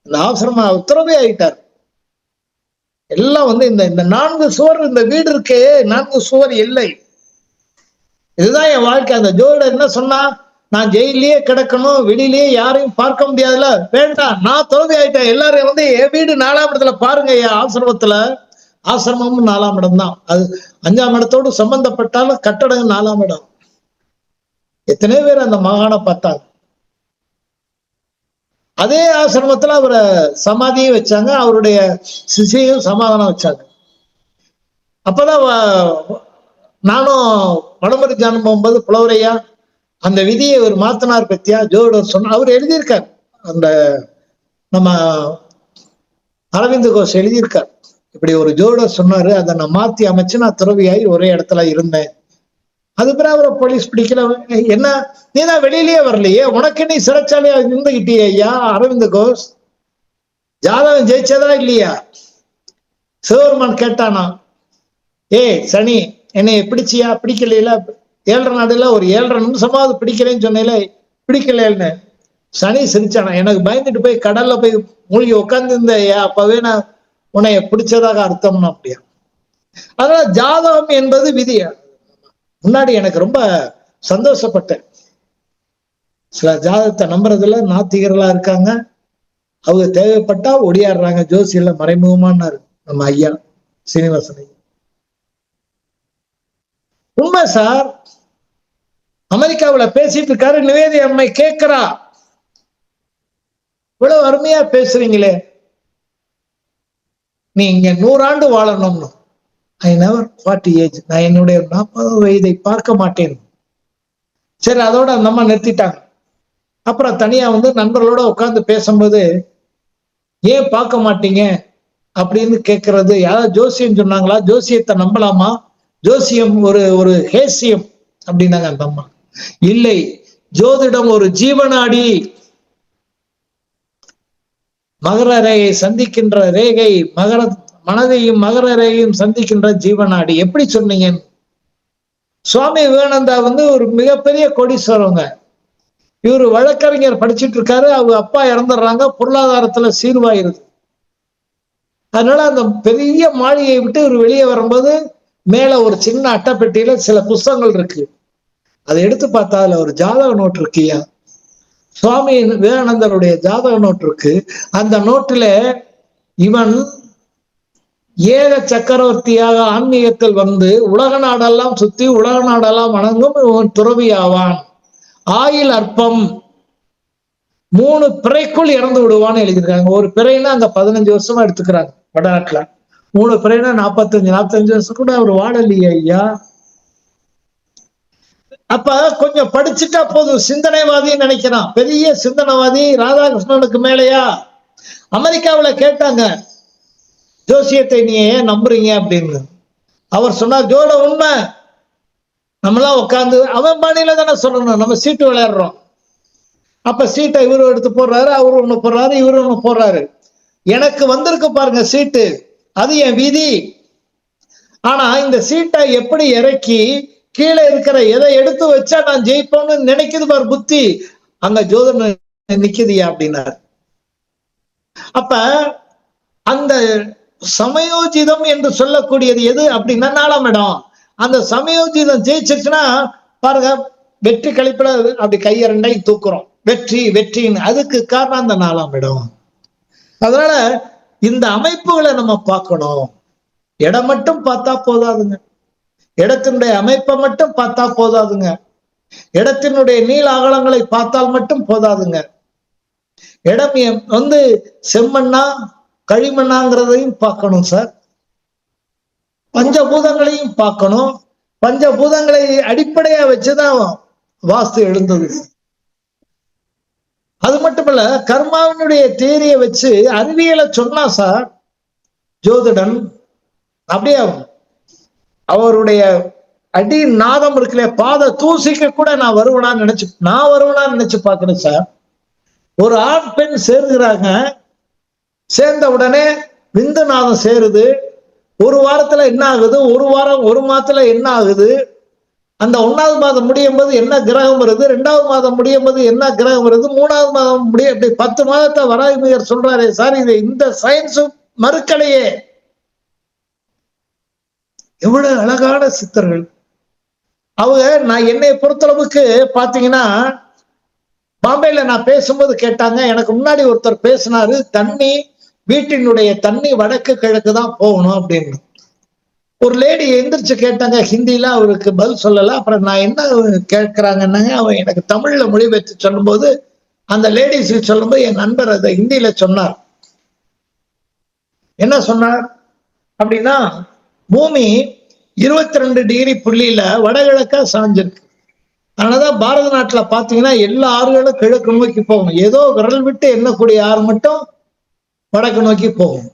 இந்த ஆசிரமம் உத்தரவே ஆயிட்டார். எல்லாம் வந்து இந்த 4 சுவர், இந்த வீடு இருக்கே 4 சுவர் எல்லை, இதுதான் என் வாழ்க்கை. அந்த ஜோதிடர் என்ன சொன்னா, நான் ஜெயிலே கிடக்கணும், வெளியிலேயே யாரையும் பார்க்க முடியாதுல, வேண்டாம், நான் துறவி ஆயிட்டேன், எல்லாரும் வந்து என் வீடு 4ஆம் இடத்துல பாருங்க, என் ஆசிரமத்துல. ஆசிரமமும் 4ஆம் இடம் தான். அது 5ஆம் இடத்தோடு சம்பந்தப்பட்டாலும் கட்டடம் 4ஆம் இடம். எத்தனை பேர் அந்த மகானை பார்த்தாங்க. அதே ஆசிரமத்துல அவரை சமாதியும் வச்சாங்க, அவருடைய சிசையும் சமாதானம் வச்சாங்க. அப்பதான் நானும் வடமொழி ஜானம் போகும்போது புலவரையா அந்த விதியை ஒரு மாத்தனார் பத்தியா ஜோடர் சொன்ன, அவர் எழுதியிருக்கார். அந்த நம்ம அரவிந்த் கோஷ் எழுதியிருக்கார். இப்படி ஒரு ஜோடர் சொன்னாரு, அதை நான் மாத்தி அமைச்சு நான் துறவியாகி ஒரே இடத்துல இருந்தேன். அது பிறகு அவரை போலீஸ் பிடிக்கல. என்ன, நீ தான் வெளியிலேயே வரலையே, உனக்கு நீ சிறைச்சாலையா இருந்துகிட்டியே ஐயா அரவிந்த் கோஷ், ஜாதகம் ஜெயிச்சதா இல்லையா? சிவபெருமான் கேட்டானா, சனி என்னைய பிடிச்சியா? பிடிக்கல. 7.5 நாடுல ஒரு 7.5 நிமிஷமாவது பிடிக்கலன்னு சொன்னேல, பிடிக்கலன்னு. சனி சிரிச்சானா, எனக்கு பயந்துட்டு போய் கடல்ல போய் மூழ்கி உட்கார்ந்து இருந்தேயா, அப்பவே நான் உன்னைய பிடிச்சதாக அர்த்தம்னா. அப்படியா? அதனால ஜாதகம் என்பது விதியா. முன்னாடி எனக்கு ரொம்ப சந்தோஷப்பட்டேன். சில ஜாதகத்தை நம்புறதுல நாத்திகர்களா இருக்காங்க, அவங்க தேவைப்பட்டா ஒடியாடுறாங்க. ஜோசியில மறைமுகமானாரு நம்ம ஐயா சீனிவாசன் ஐயா. உண்மை சார். அமெரிக்காவுல பேசிட்டு இருக்காரு, நிவேதி அம்மை கேட்கிறா, இவ்வளவு அருமையா பேசுறீங்களே, நீ இங்க 100 ஆண்டு வாழணும்னு. ஐ நெவர் 40 ஏஜ், நான் என்னுடைய 40 வயதை பார்க்க மாட்டேன். சரி, அதோட அந்த அம்மா நிறுத்திட்டாங்க. அப்புறம் தனியா வந்து நண்பர்களோட உட்கார்ந்து பேசும்போது, ஏன் பார்க்க மாட்டீங்க அப்படின்னு கேட்கறது, யாராவது ஜோசியம் சொன்னாங்களா? ஜோசியத்தை நம்பலாமா? ஜோசியம் ஒரு ஹேசியம் அப்படின்னாங்க அந்த அம்மா. இல்லை, ஜோதிடம் ஒரு ஜீவனாடி. மகர ரேகை சந்திக்கின்ற ரேகை மனதையும் மகர ரேகையும் சந்திக்கின்ற ஜீவநாடி. எப்படி சொன்னீங்க? சுவாமி விவேகானந்தா ஒரு மிகப்பெரிய கோடீஸ்வரங்க. இவரு வழக்கறிஞர் படிச்சுட்டு இருக்காரு. அவங்க அப்பா இறந்துடுறாங்க, பொருளாதாரத்துல சீர்வாயிருது. அதனால அந்த பெரிய மாளிகையை விட்டு இவர் வெளியே வரும்போது மேல ஒரு சின்ன அட்டைப்பெட்டியில சில புஸ்தகங்கள் இருக்கு. அதை எடுத்து பார்த்தா அதுல ஒரு ஜாதக நோட்டு இருக்கியா, சுவாமி விவேகானந்தருடைய ஜாதக நோட்டு இருக்கு. அந்த நோட்டுல இவன் ஏக சக்கரவர்த்தியாக ஆன்மீகத்தில் உலக நாடெல்லாம் சுத்தி உலக நாடெல்லாம் வணங்கும் இவன் துறவி ஆவான், ஆயுள் அற்பம், 3 பிறைக்குள் இறந்து விடுவான்னு எழுதியிருக்காங்க. ஒரு பிறைன்னா அங்க 15 வருஷமா எடுத்துக்கிறாங்க வடநாட்டுல. 3 பிறைனா 45 வருஷம் கூட அவர் வாழலையே ஐயா. அப்ப கொஞ்சம் படிச்சுட்டா போதும், சிந்தனைவாதின்னு நினைக்கிறான். பெரிய சிந்தனைவாதி ராதாகிருஷ்ணனுக்கு மேலையா. அமெரிக்காவுல கேட்டாங்க, ஜோசியத்தை நீ ஏன் நம்புறீங்க அப்படின்னு. அவர் சொன்னார், ஜோட உண்மை. நம்மளாம் உட்காந்து அவன் பாணியில தானே சொல்லணும், நம்ம சீட்டு விளையாடுறோம். அப்ப சீட்டை இவரு எடுத்து போடுறாரு, அவரு ஒண்ணு போடுறாரு, இவரு ஒண்ணு போடுறாரு. எனக்கு வந்திருக்கு பாருங்க சீட்டு, அது என் விதி. ஆனா இந்த சீட்டை எப்படி இறக்கி கீழே இருக்கிற எதை எடுத்து வச்சா நான் ஜெயிப்போம்னு நினைக்குது பாரு புத்தி, அங்க ஜோதிடம் நிக்குதியா அப்படின்னாரு. அப்ப அந்த சமயோஜிதம் என்று சொல்லக்கூடியது எது அப்படின்னா 4ஆம் இடம். அந்த சமயோஜிதம் ஜெயிச்சிருச்சுன்னா பாருங்க, வெற்றி கழிப்புல அப்படி கையரண்டை தூக்குறோம், வெற்றி வெற்றின்னு. அதுக்கு காரணம் அந்த 4ஆம் இடம். அதனால இந்த அமைப்புகளை நம்ம பார்க்கணும். இடம் மட்டும் பார்த்தா போதாதுங்க, இடத்தினுடைய அமைப்பை மட்டும் பார்த்தா போதாதுங்க, இடத்தினுடைய நீள அகலங்களை பார்த்தால் மட்டும் போதாதுங்க. இடம் செம்மண்ணா களிமண்ணாங்கிறதையும் பார்க்கணும் சார். பஞ்சபூதங்களையும் பார்க்கணும். பஞ்சபூதங்களை அடிப்படையா வச்சுதான் வாஸ்து எழுந்தது. அது மட்டுமல்ல, கர்மாவினுடைய தேரியை வச்சு அறிவியலை சொன்னா சார் ஜோதிடன் அப்படியே அவருடைய அடி நாதம் இருக்குல்ல, பாத தூசிக்க கூட நான் வருவனான்னு நினைச்சு பார்க்கிறேன் சார். ஒரு ஆண் பெண் சேர்கிறாங்க, சேர்ந்த உடனே விந்து நாதம் சேருது. ஒரு வாரத்துல என்ன ஆகுது, ஒரு மாதத்துல என்ன ஆகுது, அந்த 1வது மாதம் முடியும் போது என்ன கிரகம் வருது, 2வது மாதம் முடியும் போது என்ன கிரகம் வருது, 3வது மாதம் முடியும், இப்படி 10 மாதத்தை வராகிமிகர் சொல்றாரு சார். இது இந்த சயின்ஸ் மறுக்கலையே. எவ்வளவு அழகான சித்தர்கள் அவங்க. நான் என்னை பொறுத்தளவுக்கு பாத்தீங்கன்னா, பாம்பேல நான் பேசும்போது கேட்டாங்க, எனக்கு முன்னாடி ஒருத்தர் பேசினாரு, வீட்டினுடைய தண்ணி வடக்கு கிழக்கு தான் போகணும் அப்படின்னு. ஒரு லேடி எந்திரிச்சு கேட்டாங்க ஹிந்தியில, அவருக்கு பதில் சொல்லல. அப்புறம் நான் என்ன கேட்கிறாங்கன்னாங்க, அவன் எனக்கு தமிழ்ல மொழிபெயர்த்து சொல்லும் போது, அந்த லேடிஸ் சொல்லும்போது என் நண்பர் அதை ஹிந்தியில சொன்னார். என்ன சொன்னார் அப்படின்னா, பூமி 22 டிகிரி புள்ளியில வடகிழக்கா சாஞ்சிருக்கு. அதனாலதான் பாரத நாட்டுல பாத்தீங்கன்னா எல்லா ஆறுகளும் கிழக்கு நோக்கி போகும். ஏதோ விரல் விட்டு எண்ணக்கூடிய ஆறு மட்டும் வடக்கு நோக்கி போகும்.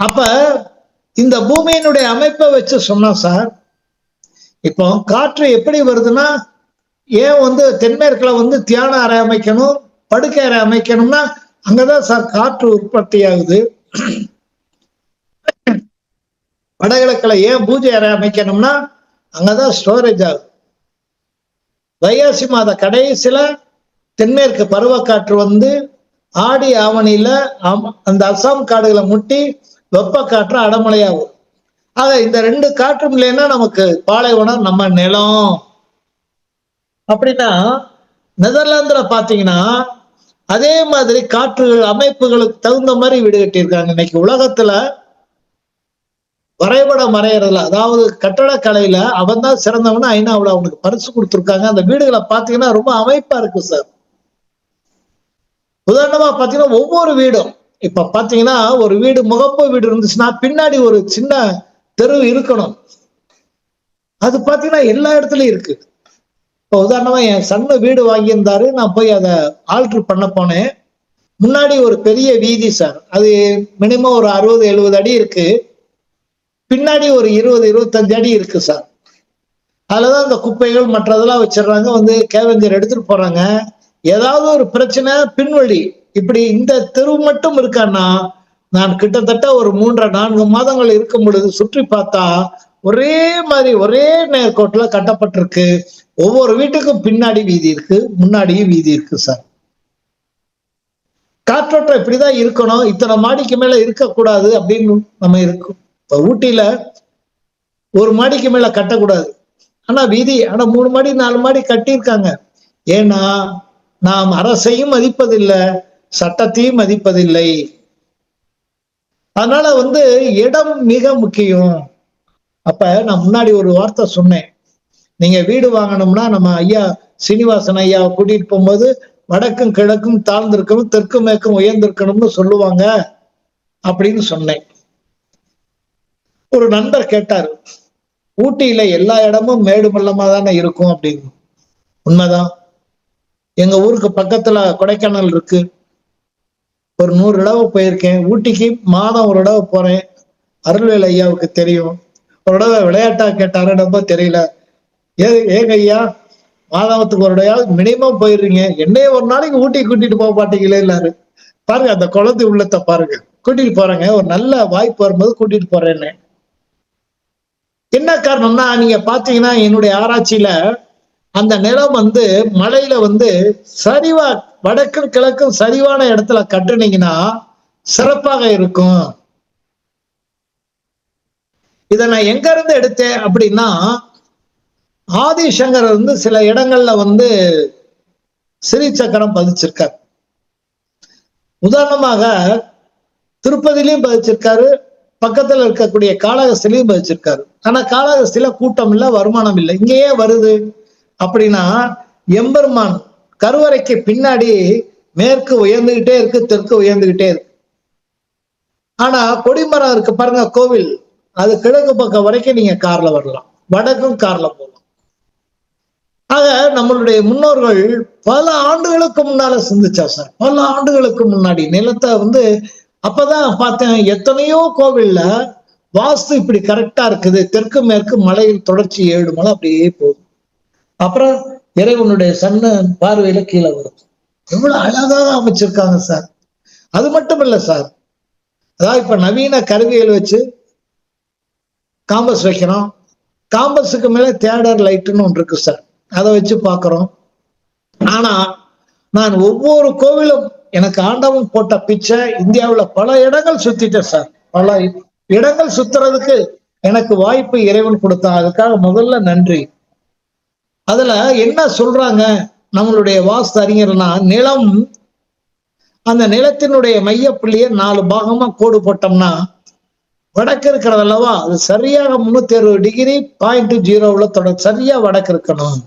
அப்ப இந்த பூமியினுடைய அமைப்பை வச்சு சொன்னோம் சார். இப்போ காற்று எப்படி வருதுன்னா, ஏன் தென்மேற்குல தியான அறை அமைக்கணும், படுக்கை அறை அமைக்கணும்னா அங்கதான் சார் காற்று உற்பத்தி ஆகுது. வடகிழக்குல ஏன் பூஜை அறை அமைக்கணும்னா அங்கதான் ஸ்டோரேஜ் ஆகுது. வைகாசி மாத கடைசியில தென்மேற்கு பருவக்காற்று ஆடி ஆவணியில அந்த அசாம் காடுகளை முட்டி வெப்ப காற்று அடமழையாகும். ஆக இந்த 2 காற்றும் இல்லைன்னா நமக்கு பாலைவனம் நம்ம நிலம். அப்படின்னா நெதர்லாந்துல பாத்தீங்கன்னா அதே மாதிரி காற்று அமைப்புகளுக்கு தகுந்த மாதிரி வீடு கட்டியிருக்காங்க. இன்னைக்கு உலகத்துல வரைபடம் வரைகிறதுல, அதாவது கட்டடக்கலையில அவன் தான் சிறந்தவன ஐநாவுல அவனுக்கு பரிசு கொடுத்துருக்காங்க. அந்த வீடுகளை பாத்தீங்கன்னா ரொம்ப அமைப்பா இருக்கு சார். உதாரணமா பாத்தீங்கன்னா ஒவ்வொரு வீடும், இப்ப பாத்தீங்கன்னா ஒரு வீடு முகப்பு வீடு இருந்துச்சுன்னா பின்னாடி ஒரு சின்ன தெரு இருக்கணும். அது பாத்தீங்கன்னா எல்லா இடத்துலயும் இருக்கு. இப்ப உதாரணமா என் சன்ன வீடு வாங்கியிருந்தாரு, நான் போய் அதை ஆல்டர் பண்ண போனேன். முன்னாடி ஒரு பெரிய வீதி சார், அது மினிமம் ஒரு 60-70 அடி இருக்கு. பின்னாடி ஒரு 20-25 அடி இருக்கு சார். அதுலதான் இந்த குப்பைகள் மற்றதெல்லாம் வச்சிடுறாங்க. கேவஞ்சர் எடுத்துட்டு போறாங்க. ஏதாவது ஒரு பிரச்சனை பின்வழி இப்படி இந்த தெரு மட்டும் இருக்கான்னா, நான் கிட்டத்தட்ட ஒரு 3-4 மாதங்கள் இருக்கும் பொழுது சுற்றி பார்த்தா ஒரே மாதிரி ஒரே நேர்கோட்டுல கட்டப்பட்டிருக்கு. ஒவ்வொரு வீட்டுக்கும் பின்னாடி வீதி இருக்கு, முன்னாடியும் வீதி இருக்கு சார். காற்றோட்டம் இப்படிதான் இருக்கணும், இத்தனை மாடிக்கு மேல இருக்கக்கூடாது அப்படின்னு நம்ம இருக்கும். இப்ப ஊட்டியில ஒரு மாடிக்கு மேல கட்டக்கூடாது, ஆனா வீதி 3 மாடி 4 மாடி கட்டியிருக்காங்க. ஏன்னா நாம் அரசையும் மதிப்பதில்லை, சட்டத்தையும் மதிப்பதில்லை. அதனால இடம் மிக முக்கியம். அப்ப நான் முன்னாடி ஒரு வார்த்தை சொன்னேன், நீங்க வீடு வாங்கணும்னா நம்ம ஐயா சீனிவாசன் ஐயாவை கூட்டிட்டு போகும்போது வடக்கும் கிழக்கும் தாழ்ந்திருக்கணும், தெற்கு மேற்கும் உயர்ந்திருக்கணும்னு சொல்லுவாங்க அப்படின்னு சொன்னேன். ஒரு நண்பர் கேட்டாரு, ஊட்டியில எல்லா இடமும் மேடு பள்ளமா தானே இருக்கும் அப்படின்னு. உண்மைதான். எங்க ஊருக்கு பக்கத்துல கொடைக்கானல் இருக்கு, ஒரு 100 தடவை போயிருக்கேன். ஊட்டிக்கு மாதம் ஒரு தடவை போறேன். அருள்வேல் ஐயாவுக்கு தெரியும். ஒரு தடவை விளையாட்டா கேட்டாரு, ரொம்ப தெரியல, ஏங்க ஐயா மாதத்துக்கு ஒரு தடவையாவது மினிமம் போயிடுறீங்க, என்னைய ஒரு நாளைக்கு ஊட்டி கூட்டிட்டு போக மாட்டீங்களே எல்லாரு. பாருங்க அந்த குழந்தை உள்ளத்தை பாருங்க. கூட்டிட்டு போறேங்க, ஒரு நல்ல வாய்ப்பு வரும்போது கூட்டிட்டு போறேன்னு. என்ன காரணம்னா, நீங்க பாத்தீங்கன்னா என்னுடைய ஆராய்ச்சியில அந்த நிலம் மலையில சரிவா வடக்கும் கிழக்கும் சரிவான இடத்துல கட்டுனீங்கன்னா சிறப்பாக இருக்கும். இத நான் எங்க இருந்து எடுத்தேன் அப்படின்னா, ஆதிசங்கர் சில இடங்கள்ல ஸ்ரீ சக்கரம் பதிச்சிருக்காரு. உதாரணமாக திருப்பதியிலையும் பதிச்சிருக்காரு, பக்கத்துல இருக்கக்கூடிய காளகஸ்திலையும் பதிச்சிருக்காரு. ஆனா காளகஸ்தில கூட்டம் இல்ல, வருமானம் இல்லை. இங்கேயே வருது அப்படின்னா, எம்பெருமான் கருவறைக்கு பின்னாடி மேற்கு உயர்ந்துகிட்டே இருக்கு, தெற்கு உயர்ந்துகிட்டே இருக்கு. ஆனா கொடிமரம் இருக்கு பாருங்க கோவில், அது கிழக்கு பக்கம் வரைக்கும் நீங்க கார்ல வரலாம், வடக்கும் கார்ல போகலாம். ஆக நம்மளுடைய முன்னோர்கள் பல ஆண்டுகளுக்கு முன்னால சிந்திச்சா சார். பல ஆண்டுகளுக்கு முன்னாடி நிலத்தை அப்பதான் பார்த்தேன், எத்தனையோ கோவில்ல வாஸ்து இப்படி கரெக்டா இருக்குது. தெற்கு மேற்கு மலையில் தொடர்ச்சி 7 மலை அப்படியே போகுது. அப்புறம் இறைவனுடைய சன்ன பார்வையில கீழே வரும். எவ்வளவு அழகாக அமைச்சிருக்காங்க சார். அது மட்டும் இல்ல சார், அதாவது இப்ப நவீன கருவிகள் வச்சு காம்பஸ் வைக்கிறோம். காம்பஸுக்கு மேல தியேட்டர் லைட்னு ஒன்று இருக்கு சார், அதை வச்சு பாக்குறோம். ஆனா நான் ஒவ்வொரு கோவிலும் எனக்கு ஆண்டவன் போட்ட பிச்சை, இந்தியாவுல பல இடங்கள் சுத்திட்டேன் சார். பல இடங்கள் சுத்துறதுக்கு எனக்கு வாய்ப்பு இறைவன் கொடுத்தான், அதுக்காக முதல்ல நன்றி. அதுல என்ன சொல்றாங்க நம்மளுடைய வாஸ்து அறிஞர்னா, நிலம், அந்த நிலத்தினுடைய மையப்புள்ளிய 4 பாகமா கோடு போட்டோம்னா, வடக்கு இருக்கிறது அல்லவா, அது சரியாக 360 டிகிரி 0.0 தொடர் சரியா வடக்கு இருக்கணும்.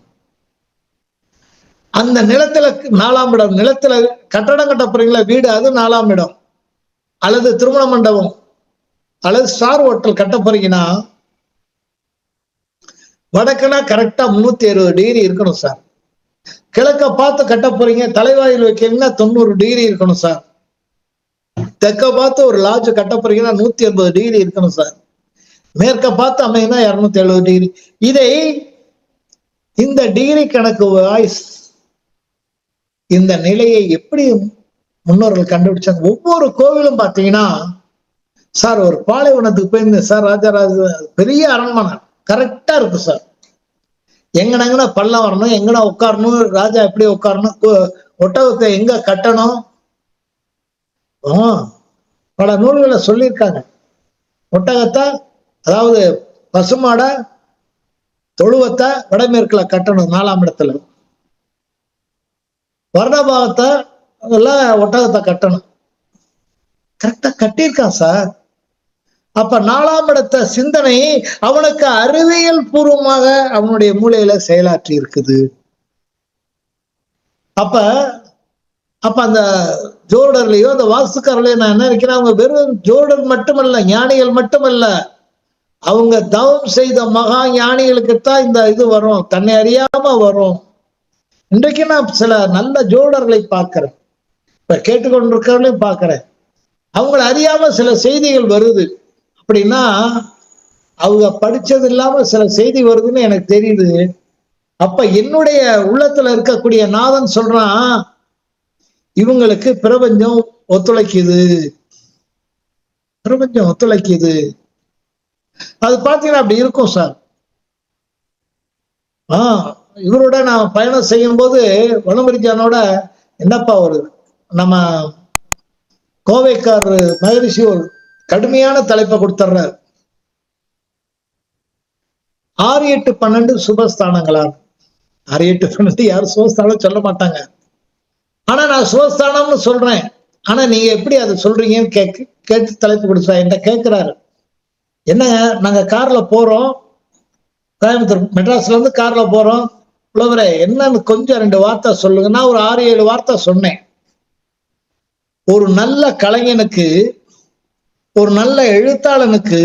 அந்த நிலத்துல 4ஆம் இடம், நிலத்துல கட்டடம் கட்ட போறீங்களா வீடு, அது 4ஆம் இடம். அல்லது திருமண மண்டபம் அல்லது ஸ்டார் ஹோட்டல் கட்ட போறீங்கன்னா வடக்குனா கரெக்டா 360 டிகிரி இருக்கணும் சார். கிழக்க பார்த்து கட்ட போறீங்க, தலைவாயில் வைக்கிறீங்கன்னா 90 டிகிரி இருக்கணும் சார். தெற்க பார்த்து ஒரு லாட்ஜ் கட்ட போறீங்கன்னா 180 டிகிரி இருக்கணும் சார். மேற்க பார்த்து அமைனா 270 டிகிரி. இதை இந்த டிகிரி கணக்கு வாய்ஸ், இந்த நிலையை எப்படி முன்னோர்கள் கண்டுபிடிச்சாங்க? ஒவ்வொரு கோவிலும் பாத்தீங்கன்னா சார், ஒரு பாலைவனத்துக்கு போயிருந்தேன் சார், ராஜராஜ பெரிய அரண்மனை கரெக்டா இருக்கு சார். எங்கனா பள்ளம் வரணும், எங்கனா உட்காரணும், ராஜா எப்படி உட்காரணும், ஒட்டகத்தை எங்க கட்டணும், பல நூல்களை சொல்லியிருக்காங்க. ஒட்டகத்தை, அதாவது பசுமாட தொழுவத்தை வடமேற்குல கட்டணும் 4ஆம் இடத்துல, வர்ணபாகத்தை ஒட்டகத்தை கட்டணும். கரெக்டா கட்டியிருக்கான் சார். அப்ப 4ஆம் இடத்த சிந்தனை அவனுக்கு அறிவியல் பூர்வமாக அவனுடைய மூளையில செயலாற்றி இருக்குது. அப்ப அந்த ஜோடர்லயோ அந்த வாஸ்துக்காரர்களையோ நான் என்ன நினைக்கிறேன், அவங்க வெறும் ஜோடர் மட்டுமல்ல, ஞானிகள் மட்டுமல்ல, அவங்க தவம் செய்த மகா ஞானிகளுக்குத்தான் இந்த இது வரும், தன்னை அறியாம வரும். இன்றைக்கு நான் சில நல்ல ஜோடர்களை பார்க்கிறேன், இப்ப கேட்டுக்கொண்டிருக்கிறவர்களையும் பார்க்கிறேன். அவங்களை அறியாம சில செய்திகள் வருது அப்படின்னா, அவங்க படிச்சது இல்லாம சில செய்தி வருதுன்னு எனக்கு தெரியுது. அப்ப என்னுடைய உள்ளத்துல இருக்கக்கூடிய நாதன் சொல்றான், இவங்களுக்கு பிரபஞ்சம் ஒத்துழைக்குது, பிரபஞ்சம் ஒத்துழைக்குது. அது பாத்தீங்கன்னா அப்படி இருக்கும் சார். இவரோட நான் பயணம் செய்யும் போது வனமரிஜானோட என்னப்பா ஒரு நம்ம கோவைக்கார் மகரிஷி ஒரு கடுமையான தலைப்பை கொடுத்துட்றாரு. 6, 8, 12 சுபஸ்தானங்களா? 6, 8, 12 யாரும் சுபஸ்தானம் சொல்ல மாட்டாங்க. ஆனா நான் சுபஸ்தானம்னு சொல்றேன். ஆனா நீங்க எப்படி அதை சொல்றீங்கன்னு கேட்டு தலைப்பு கொடுத்தா என்கிட்ட கேட்கிறாரு. என்னங்க, நாங்க கார்ல போறோம், கோயம்புத்தூர் மெட்ராஸ்ல இருந்து கார்ல போறோம், புலவரே என்னன்னு கொஞ்சம் 2 வார்த்தை சொல்லுங்க. நான் ஒரு 6, 7 வார்த்தை சொன்னேன். ஒரு நல்ல கலைஞனுக்கு, ஒரு நல்ல எழுத்தாளனுக்கு,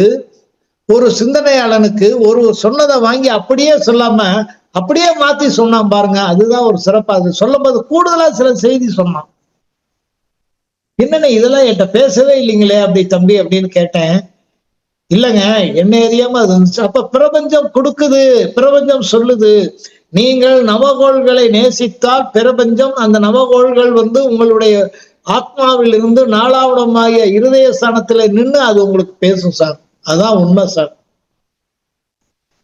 ஒரு சிந்தனையாளனுக்கு ஒரு சொன்னதை வாங்கி அப்படியே சொல்லாம அப்படியே மாத்தி சொன்னான் பாருங்க, அதுதான் ஒரு சிறப்பா. அது சொல்லும் போது கூடுதலா சில செய்தி சொன்னான். என்னன்னு இதெல்லாம் என்கிட்ட பேசவே இல்லைங்களே அப்படி தம்பி அப்படின்னு கேட்டேன். இல்லைங்க, என்ன அறியாம அது இருந்துச்சு. அப்ப பிரபஞ்சம் கொடுக்குது, பிரபஞ்சம் சொல்லுது, நீங்கள் நவகோள்களை நேசித்தால் பிரபஞ்சம் அந்த நவகோள்கள் உங்களுடைய ஆத்மாவில் இருந்து 4ஆவடமாகிய இருதய ஸ்தானத்துல நின்று அது உங்களுக்கு பேசும் சார். அதான் உண்மை சார்.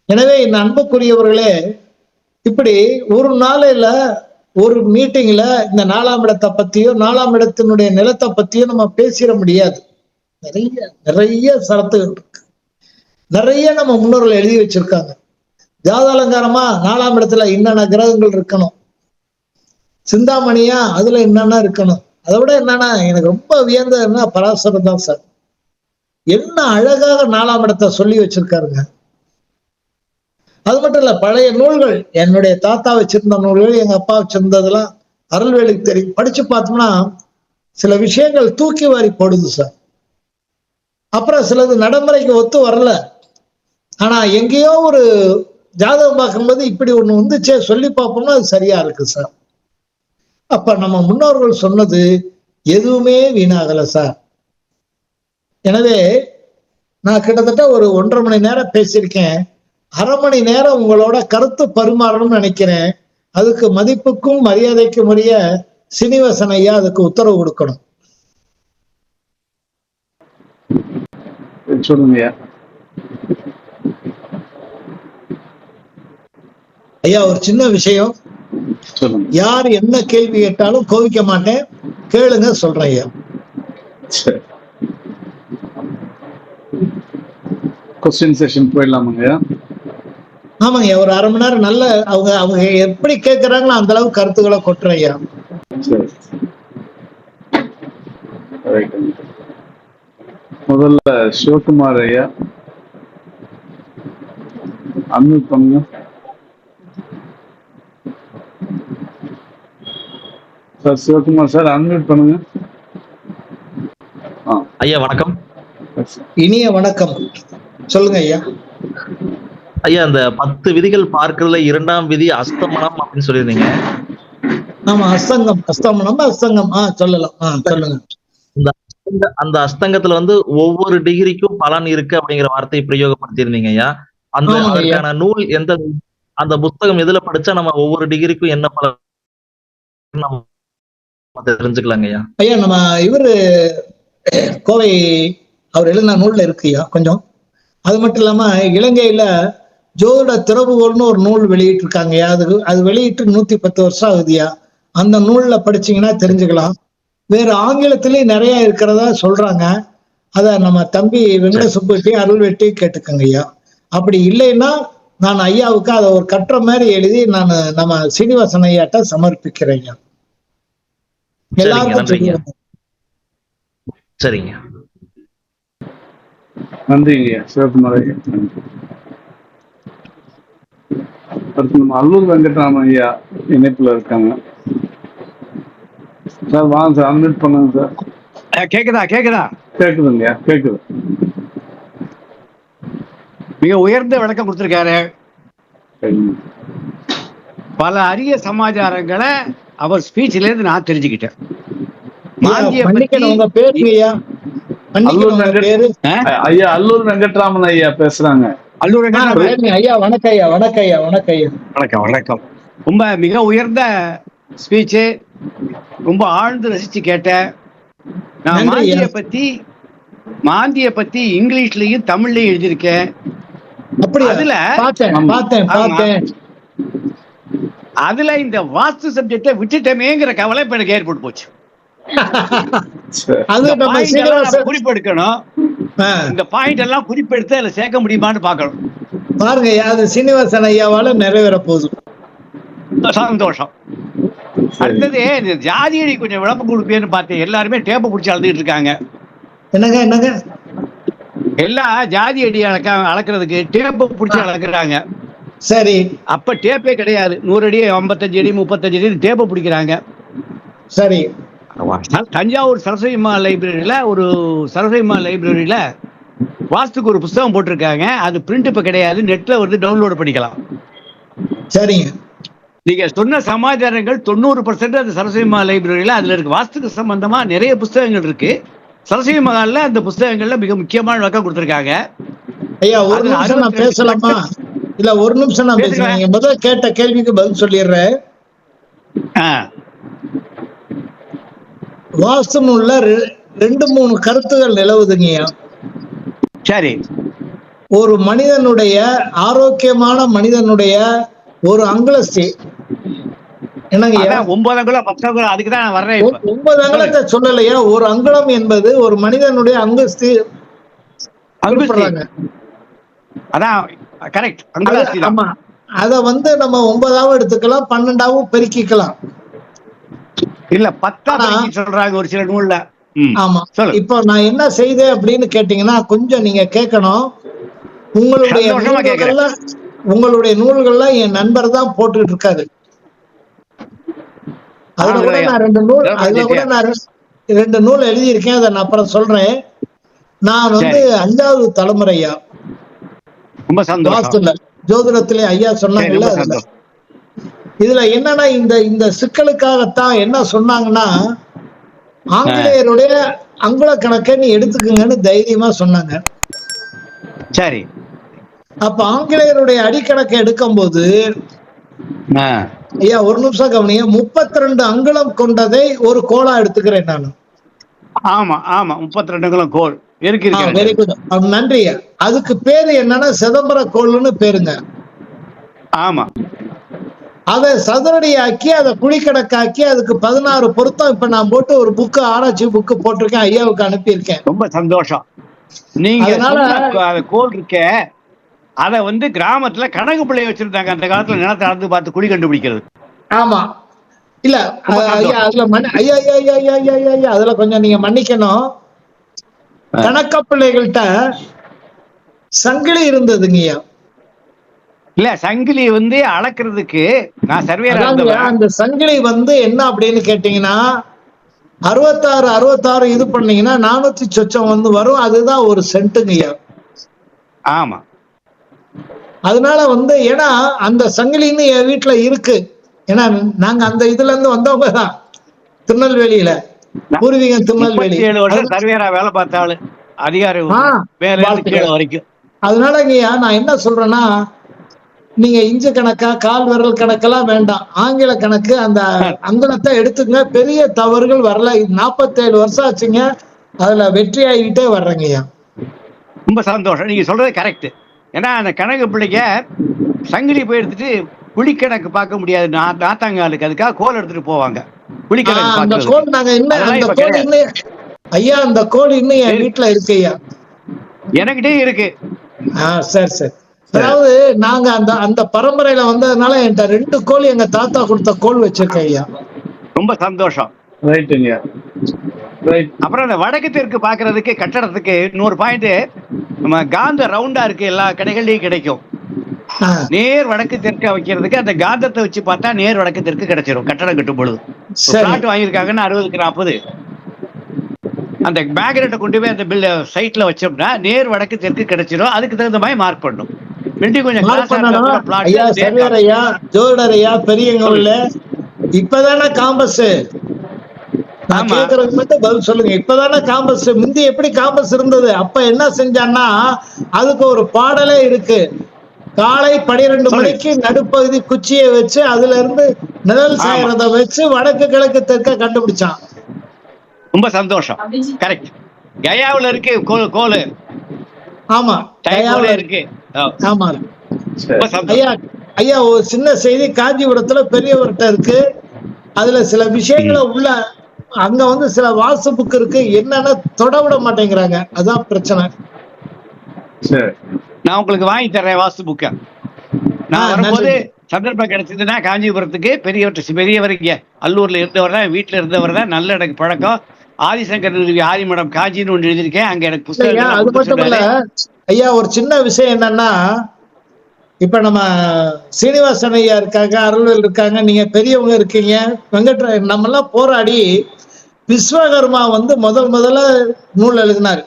எனவே இந்த அன்புக்குரியவர்களே, இப்படி ஒரு நாளையில ஒரு மீட்டிங்ல இந்த 4ஆம் இடத்தை பத்தியோ 4ஆம் இடத்தினுடைய நிலத்தை பத்தியோ நம்ம பேசிட முடியாது. நிறைய நிறைய சரத்துகள் இருக்கு, நிறைய நம்ம முன்னோர்கள் எழுதி வச்சிருக்காங்க. ஜாத அலங்காரமா 4ஆம் இடத்துல என்னென்ன கிரகங்கள் இருக்கணும், சிந்தாமணியா அதுல என்னென்ன இருக்கணும். அதை விட என்னன்னா எனக்கு ரொம்ப வியந்ததுன்னா பராசரம் தான் சார். என்ன அழகாக 4ஆம் இடத்தை சொல்லி வச்சிருக்காருங்க. அது மட்டும் இல்ல, பழைய நூல்கள், என்னுடைய தாத்தா வச்சிருந்த நூல்கள், எங்க அப்பா வச்சிருந்ததெல்லாம் அருள்வேலுக்கு தெரியும். படிச்சு பார்த்தோம்னா சில விஷயங்கள் தூக்கி வாரி போடுது சார். அப்புறம் சிலது நடைமுறைக்கு ஒத்து வரல. ஆனா எங்கேயோ ஒரு ஜாதகம் பார்க்கும்போது இப்படி ஒண்ணு வந்துச்சே சொல்லி பார்ப்போம்னா அது சரியா இருக்கு சார். அப்ப நம்ம முன்னோர்கள் சொன்னது எதுவுமே வீணாகல சார். எனவே நான் கிட்டத்தட்ட ஒரு 1.5 மணி நேரம் பேசியிருக்கேன். 1/2 மணி நேரம் உங்களோட கருத்து பரிமாறணும்னு நினைக்கிறேன். அதுக்கு மதிப்புக்கும் மரியாதைக்கும் உரிய சீனிவாசன் ஐயா அதுக்கு உத்தரவு கொடுக்கணும். சொல்லுங்க ஐயா. ஒரு சின்ன விஷயம், யார் என்ன கேள்வி கேட்டாலும் கோவிக்க மாட்டேன், கேளுங்க, சொல்றேன் ஐயா. கொஸ்டின் செஷன் போயிடலாமாங்க? ஆமாங்க, ஒரு 1/2 மணி நேரம் நல்ல அவங்க எப்படி கேட்கறாங்களோ அந்த அளவுக்கு கருத்துக்களை கொட்டுறேன் ஐயா. முதல்ல சிவகுமார் ஐயா அன்மியூட் பண்ணுங்க சார். சிவகுமார் சார் அன்மியூட் பண்ணுங்க. ஐயா வணக்கம். இனிய வணக்கம், சொல்லுங்க ஐயா. ஐயா, அந்த 10 விதிகள் பார்க்கறதுல 2ஆம் விதி அஸ்தமனம் அப்படின்னு சொல்லியிருந்தீங்க. ஆமா, அஸ்தங்கம், அஸ்தமனம், அஸ்தங்கம். சொல்லலாம், சொல்லுங்க. அந்த அஸ்தங்கத்துல ஒவ்வொரு டிகிரிக்கும் பலன் இருக்கு அப்படிங்கிற வார்த்தையை பிரயோகப்படுத்தியிருந்தீங்க ஐயா. அதற்கான நூல் எந்த, அந்த புத்தகம் எதுல படிச்சா நம்ம ஒவ்வொரு டிகிரிக்கும் என்ன பலன் நம்ம தெரிஞ்சுக்கலாங்க ஐயா? ஐயா, நம்ம இவரு கோவை அவர் எழுதின நூல்ல இருக்கு ஐயா கொஞ்சம். அது மட்டும் இல்லாம இலங்கையில ஜோதிட திறவுகோல்னு ஒரு நூல் வெளியிட்டு இருக்காங்க. அது வெளியிட்டு 110 வருஷம் ஆகுதுயா. அந்த நூல்ல படிச்சீங்கன்னா தெரிஞ்சுக்கலாம். வேற ஆங்கிலத்திலயும் நிறைய இருக்கிறதா சொல்றாங்க. அத நம்ம தம்பி வெங்கட சுப்புட்டி அருள்வெட்டி கேட்டுக்கங்க ஐயா. அப்படி இல்லைன்னா நான் ஐயாவுக்கு அதை ஒரு கட்டுற மாதிரி எழுதி நான் நம்ம சீனிவாசன் ஐயாட்ட சமர்ப்பிக்கிறேன் ஐயா. எல்லாருக்கும் சரிங்க, நன்றிங்க சிவகுமார் ஐயா. அடுத்து நம்ம அல்லூர் வெங்கட்ராமன் ஐயா இணைப்புல இருக்காங்க சார். வாங்க சார், அன்மியூட் பண்ணுங்க சார். கேக்குதா? கேக்குதுங்க, கேக்குது. மிக உயர்ந்த விளக்கம் கொடுத்திருக்காரு. பல அரிய சமாச்சாரங்களை அவர் ஸ்பீச்ல இருந்து நான் தெரிஞ்சுக்கிட்டேன். உங்க பேரு ஐயா? ஐயா அல்லூர் வெங்கட்ராமன் ஐயா பேசுறாங்க. அல்லூர் வெங்கட்ராமன். சரிங்க ஐயா, வணக்கம் ஐயா, வணக்கம் ஐயா, வணக்கம் ஐயா. வணக்கம் வணக்கம். ரொம்ப மிக உயர்ந்த ஸ்பீச்சு, ரொம்ப ஆழ்ந்து ரசிச்சு கேட்டேன். நான் நன்றி ஐயா. மாந்திய பத்தி இங்கிலீஷ்லயும் தமிழ்லயும் எழுதியிருக்கேன். அப்படியா? அதுல பார்த்தேன். அதுல இந்த வாஸ்து சப்ஜெக்ட விட்டுட்டமேங்கிற கவலை இப்ப எனக்கு ஏற்பட்டு போச்சு. அது இந்த நம்ம point எல்லாம் சீனிவாசன் நம்ம குறிப்பெடுக்கணும். இந்த பாயிண்ட் எல்லாம் குறிப்பெடுத்து அதுல சேர்க்க முடியுமான்னு பாக்கணும். பாருங்க ஐயா, அது சீனிவாசன் ஐயாவால நிறைவேற போகுது. சந்தோஷம். அடுத்தது இந்த ஜாதி அடி கொஞ்சம் விளம்பரம் கொடுப்பேன்னு பார்த்தேன். எல்லாருமே டேப்பை பிடிச்சி அழுதுட்டு இருக்காங்க. என்னங்க எல்லாம் ஜாதி அடி அளக்கிறதுக்கு டேப்பை பிடிச்சி அளக்குறாங்க. சரி. அப்ப டேப்பே கிடையாது. 100 அடி 55 அடி 35 அடி டேப்பை பிடிக்கிறாங்க. சரி. தஞ்சாவூர் சரஸ்வதி லைப்ரரியில வாஸ்துக்கு ஒரு புத்தகம் போட்டிருக்காங்க. அது பிரிண்ட் இப்ப கிடையாது, நெட்ல வந்து டவுன்லோட் பண்ணிக்கலாம். சரிங்க. நீங்க சொன்ன சமாச்சாரங்கள் 90% அந்த சரஸ்வதி லைப்ரரியில அதுல இருக்கு. வாஸ்துக்கு சம்பந்தமா நிறைய புத்தகங்கள் இருக்கு. சரஸ்வதி மகால்ல அந்த புத்தகங்கள்ல மிக முக்கியமான விளக்கம் கொடுத்திருக்காங்க. ஐயா, ஒரு நிமிஷம் நான் பேசலாமா? இல்ல, ஒரு நிமிஷம் நான் பேசுறேன். நீங்க முதல்ல கேட்ட கேள்விக்கு பதில் சொல்லிடுறேன். வாஸ்து நூல்ல 2-3 கருத்துகள் நிலவுதுங்கய்யா. சரி. ஒரு மனிதனுடைய ஆரோக்கியமான மனிதனுடைய ஒரு அங்குலஸ்தி என்னங்கய்யா? 9 அங்குலம் 10 அங்குலம், அதுக்கு தான் நான் வர்றேன். 9 அங்குலத்தை சொல்லலையா? ஒரு அங்குலம் என்பது ஒரு மனிதனுடைய அங்குஸ்தி. அதான் கரெக்ட். அங்குலாஸ்தி தான். ஆமா, அத வந்து நம்ம 9ஆவும் எடுத்துக்கலாம், 12ஆவும் பெருக்கிக்கலாம். இல்ல 10 சொல்றாங்க ஒரு சில நூல்ல. ஆமா. இப்போ நான் என்ன செய்தேன் அப்படின்னு கேட்டீங்கன்னா, கொஞ்சம் நீங்க கேட்கணும். உங்களுடைய நூல்கள்லாம் என் நண்பர் தான் போட்டுட்டு இருக்காரு. அதுல கூட நான் 2 நூல் எழுதியிருக்கேன். அதை நான் அப்புறம் சொல்றேன். நான் வந்து 5வது தலைமுறையா. ரொம்ப சந்தோஷம். ஜோதிடத்திலே ஐயா சொன்னாங்கல்ல. இதுல என்னன்னா, இந்த சிக்கலுக்காகத்தான் என்ன சொன்னாங்கன்னா, ஆங்கிலேயருடைய அங்குல கணக்கை நீ எடுத்துக்குங்கன்னு தைரியமா சொன்னாங்க. சரி. அப்ப ஆங்கிலேயருடைய அடிக்கணக்கை எடுக்கும் போது ஐயா, ஒரு நிமிஷம் கவனிங்க. 32 அங்குலம் கொண்டதை ஒரு கோலா எடுத்துக்கிறேன் நான். ஆமா ஆமா, 32 அங்குலம் கோல் இருக்கு. வெரி குட், நன்றி. அதுக்கு பேரு என்னன்னா சிதம்பர கோல்னு பேருங்க. ஆமா. அதை சதுரடியாக்கி அதை குழிக்கணக்காக்கி அதுக்கு 16 பொருத்தம் இப்ப நான் போட்டு ஒரு புக்கு, ஆராய்ச்சி புக்கு போட்டிருக்கேன், ஐயாவுக்கு அனுப்பியிருக்கேன். ரொம்ப சந்தோஷம். நீங்க கோல் இருக்க அத வந்து கிராமத்துல கணக்கு பிள்ளைய வச்சிருந்தாங்க அந்த காலத்துல, நிலத்தை அளந்து பார்த்து குழி கண்டுபிடிக்கிறது. ஆமா. இல்ல ஐயா, அதுல அதுல கொஞ்சம் நீங்க மன்னிக்கணும். கணக்க பிள்ளைகள்கிட்ட சங்கிலி இருந்ததுங்கய்யா. இல்ல, சங்கிலி வந்து அளக்கிறதுக்கு நான் சர்வேயரா அந்த சங்கிலி வந்து என்ன அப்படின்னு கேட்டீங்கன்னா, 66 இது பண்ணீங்கன்னா 400 சொச்சம் வந்து வரும். அதுதான் ஒரு சென்ட்டுங்கய்யா. ஆமா. அதனால வந்து ஏன்னா அந்த சங்கிலின்னு என் வீட்டுல இருக்கு. ஏன்னா நாங்க அந்த இதுல இருந்து வந்தவங்க தான். திருநெல்வேலியில பூர்வீகம் திருநெல்வேலி. 7 வருஷம் சர்வேயரா வேலை பார்த்தாளு, அதிகாரி வரைக்கும். அதனால ஐயா, நான் என்ன சொல்றேன்னா, நீங்க இஞ்சு கணக்கா கால் விரல் கணக்கெல்லாம் வேண்டாம். ஆங்கில கணக்கு அந்த அங்குலத்தை எடுத்துங்க. பெரிய தவறுகள் வரல. 47 வருஷம் ஆச்சுங்க, அதுல வெற்றி ஆகிட்டே வர்றேங்கய்யா. ரொம்ப சந்தோஷம். நீங்க சொல்றது கரெக்ட். ஏன்னா அந்த கணக்கு பிள்ளைங்க சங்கிலி போய் எடுத்துட்டு குழிக்கணக்கு பார்க்க முடியாது நாத்தாங்காலுக்கு, அதுக்காக கோல் எடுத்துட்டு போவாங்க குழிக்கணக்கு. அந்த கோல் நாங்க ஐயா, அந்த கோல் இன்னும் என் வீட்டுல இருக்கு ஐயா. எனக்கிட்டே இருக்கு. சரி சரி. அதாவது நாங்க அந்த பரம்பரையில வந்ததுனால என்கிட்ட 2 கோல் எங்க தாத்தா கொடுத்த கோல் வச்சிருக்கேன் ஐயா. ரொம்ப சந்தோஷம். அப்புறம் அந்த வடக்கு தெற்கு பாக்குறதுக்கு கட்டடத்துக்கு இன்னொரு பாயிண்ட், நம்ம காந்த ரவுண்டா இருக்கு, எல்லா கடைகள்லயும் கிடைக்கும். நேர் வடக்கு தெற்க வைக்கிறதுக்கு அந்த காந்தத்தை வச்சு பார்த்தா நேர் வடக்கு தெற்கு கிடைச்சிடும். கட்டடம் கட்டும் பொழுது பிளாட் வாங்கியிருக்காங்கன்னா 60க்கு 40 அந்த மேக்னெட்டை கொண்டு போய் அந்த சைட்ல வச்சோம்னா நேர் வடக்கு தெற்கு கிடைச்சிடும். அதுக்கு தகுந்த மாதிரி மார்க் பண்ணும். ஜோதிடரையா பெரியவங்க இப்பதானே காம்பஸ் நான் ஆமா. கேக்குறதுக்கு மட்டும் பதில் சொல்லுங்க. இப்பதானே காம்பஸ், முந்தி எப்படி காம்பஸ் இருந்தது? அப்ப என்ன செஞ்சான்னா, அதுக்கு ஒரு பாடலே இருக்கு. காலை 12 சொல்லுங்க. மணிக்கு நடுப்பகுதி குச்சியை வச்சு அதுல இருந்து நிழல் ஆமா, சாயறத வச்சு வடக்கு கிழக்கு தெற்க கண்டுபிடிச்சான். ரொம்ப சந்தோஷம். கரெக்ட். கயாவுல இருக்கு கோலு. ஆமா, டைகோலே கயாவுல இருக்கு. இருக்கு. ஆ, ஆமா. சரி. ரொம்ப ஐயா, சந்தோஷம். ஐயா, ஒரு சின்ன செய்தி காஞ்சிபுரத்துல பெரியவர்கிட்ட இருக்கு. அதுல சில விஷயங்களை ம். உள்ள, அங்க வந்து சில வாஸ்து புக் இருக்கு, என்னன்னு தொட விட மாட்டேங்கிறாங்க. அதான் பிரச்சனை. சரி. நான் உங்களுக்கு வாங்கி தர்றேன் வாஸ்து புக்க. நான் வரும்போது நன்றிங்க. சந்தர்ப்பம் கிடைச்சதுன்னா காஞ்சிபுரத்துக்கு பெரியவர் இங்க அல்லூர்ல இருந்தவர் தான், வீட்டுல இருந்தவர் தான், நல்ல எனக்கு பழக்கம். ஆதிசங்கர் ஆதிமடம் காஞ்சின்னு ஒன்று எழுதியிருக்கேன். அங்க எனக்கு இல்லையா, புஸ்தகங்கள்லாம் அது கொடுக்க மட்டும் இல்ல சொன்னாரு. ஐயா, ஒரு சின்ன விஷயம் என்னன்னா, இப்ப நம்ம சீனிவாசன் ஐயா இருக்காங்க, அருள்வேல் இருக்காங்க, நீங்க பெரியவங்க இருக்கீங்க, நம்ம எல்லாம் போராடி விஸ்வகர்மா வந்து முதல்ல நூல் எழுதினாரு.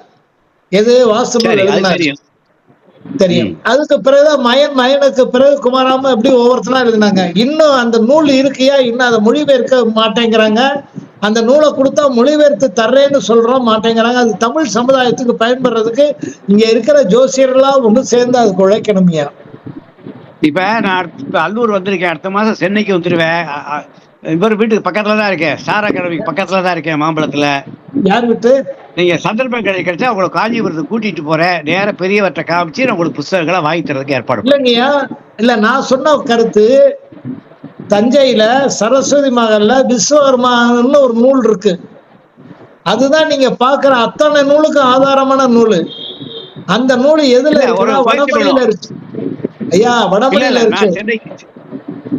எது? வாஸ்து நூல் சரி, அது எழுதினாரு. தெரியும். தெரியும். ம். அதுக்கு பிறகு மயனுக்கு பிறகு குமாராம எப்படி ஒவ்வொருத்தரா எழுதினாங்க. இன்னும் அந்த நூல் இருக்கியா? இன்னும் அதை மொழிபெயர்க்க மாட்டேங்கிறாங்க. அந்த நூலை கொடுத்தா மொழிபெயர்த்து தர்றேன்னு சொல்றோம், மாட்டேங்கிறாங்க. அது தமிழ் சமுதாயத்துக்கு பயன்படுறதுக்கு இங்க இருக்கிற ஜோசியர்கள்லாம் ஒண்ணு சேர்ந்து அதுக்கு உழைக்கணும்யா. இப்ப நான் இப்ப அல்லூர் வந்திருக்கேன். அடுத்த மாசம் சென்னைக்கு வந்துருவேன். இவர் வீட்டுக்கு பக்கத்துல தான் இருக்கேன். ஸ்டார் அகாடமிக்கு பக்கத்துல தான் இருக்கேன், மாம்பழத்துல. யார் விட்டு? நீங்க சந்தர்ப்பம் கிடைச்சா உங்களை காஞ்சிபுரத்துக்கு கூட்டிட்டு போறேன். நேர பெரியவற்றை காமிச்சு நான் உங்களுக்கு புஸ்தகங்களை வாங்கி தரதுக்கு ஏற்பாடு பண்ணுறேன். இல்லைங்கய்யா, இல்ல, நான் சொன்ன கருத்து, தஞ்சையில சரஸ்வதி மகல்ல விஸ்வகர்மான்னு ஒரு நூல் இருக்கு. அதுதான் நீங்க பாக்குற அத்தனை நூலுக்கு ஆதாரமான நூல். அந்த நூல் எதுல இல்ல, ஒரு இருக்குன்னா முயற்சி வடமொழியில பண்ணுவோம். இருக்கு. ஐயா, இல்ல வடமொழியில இருக்கு. நான் சென்னைக்கு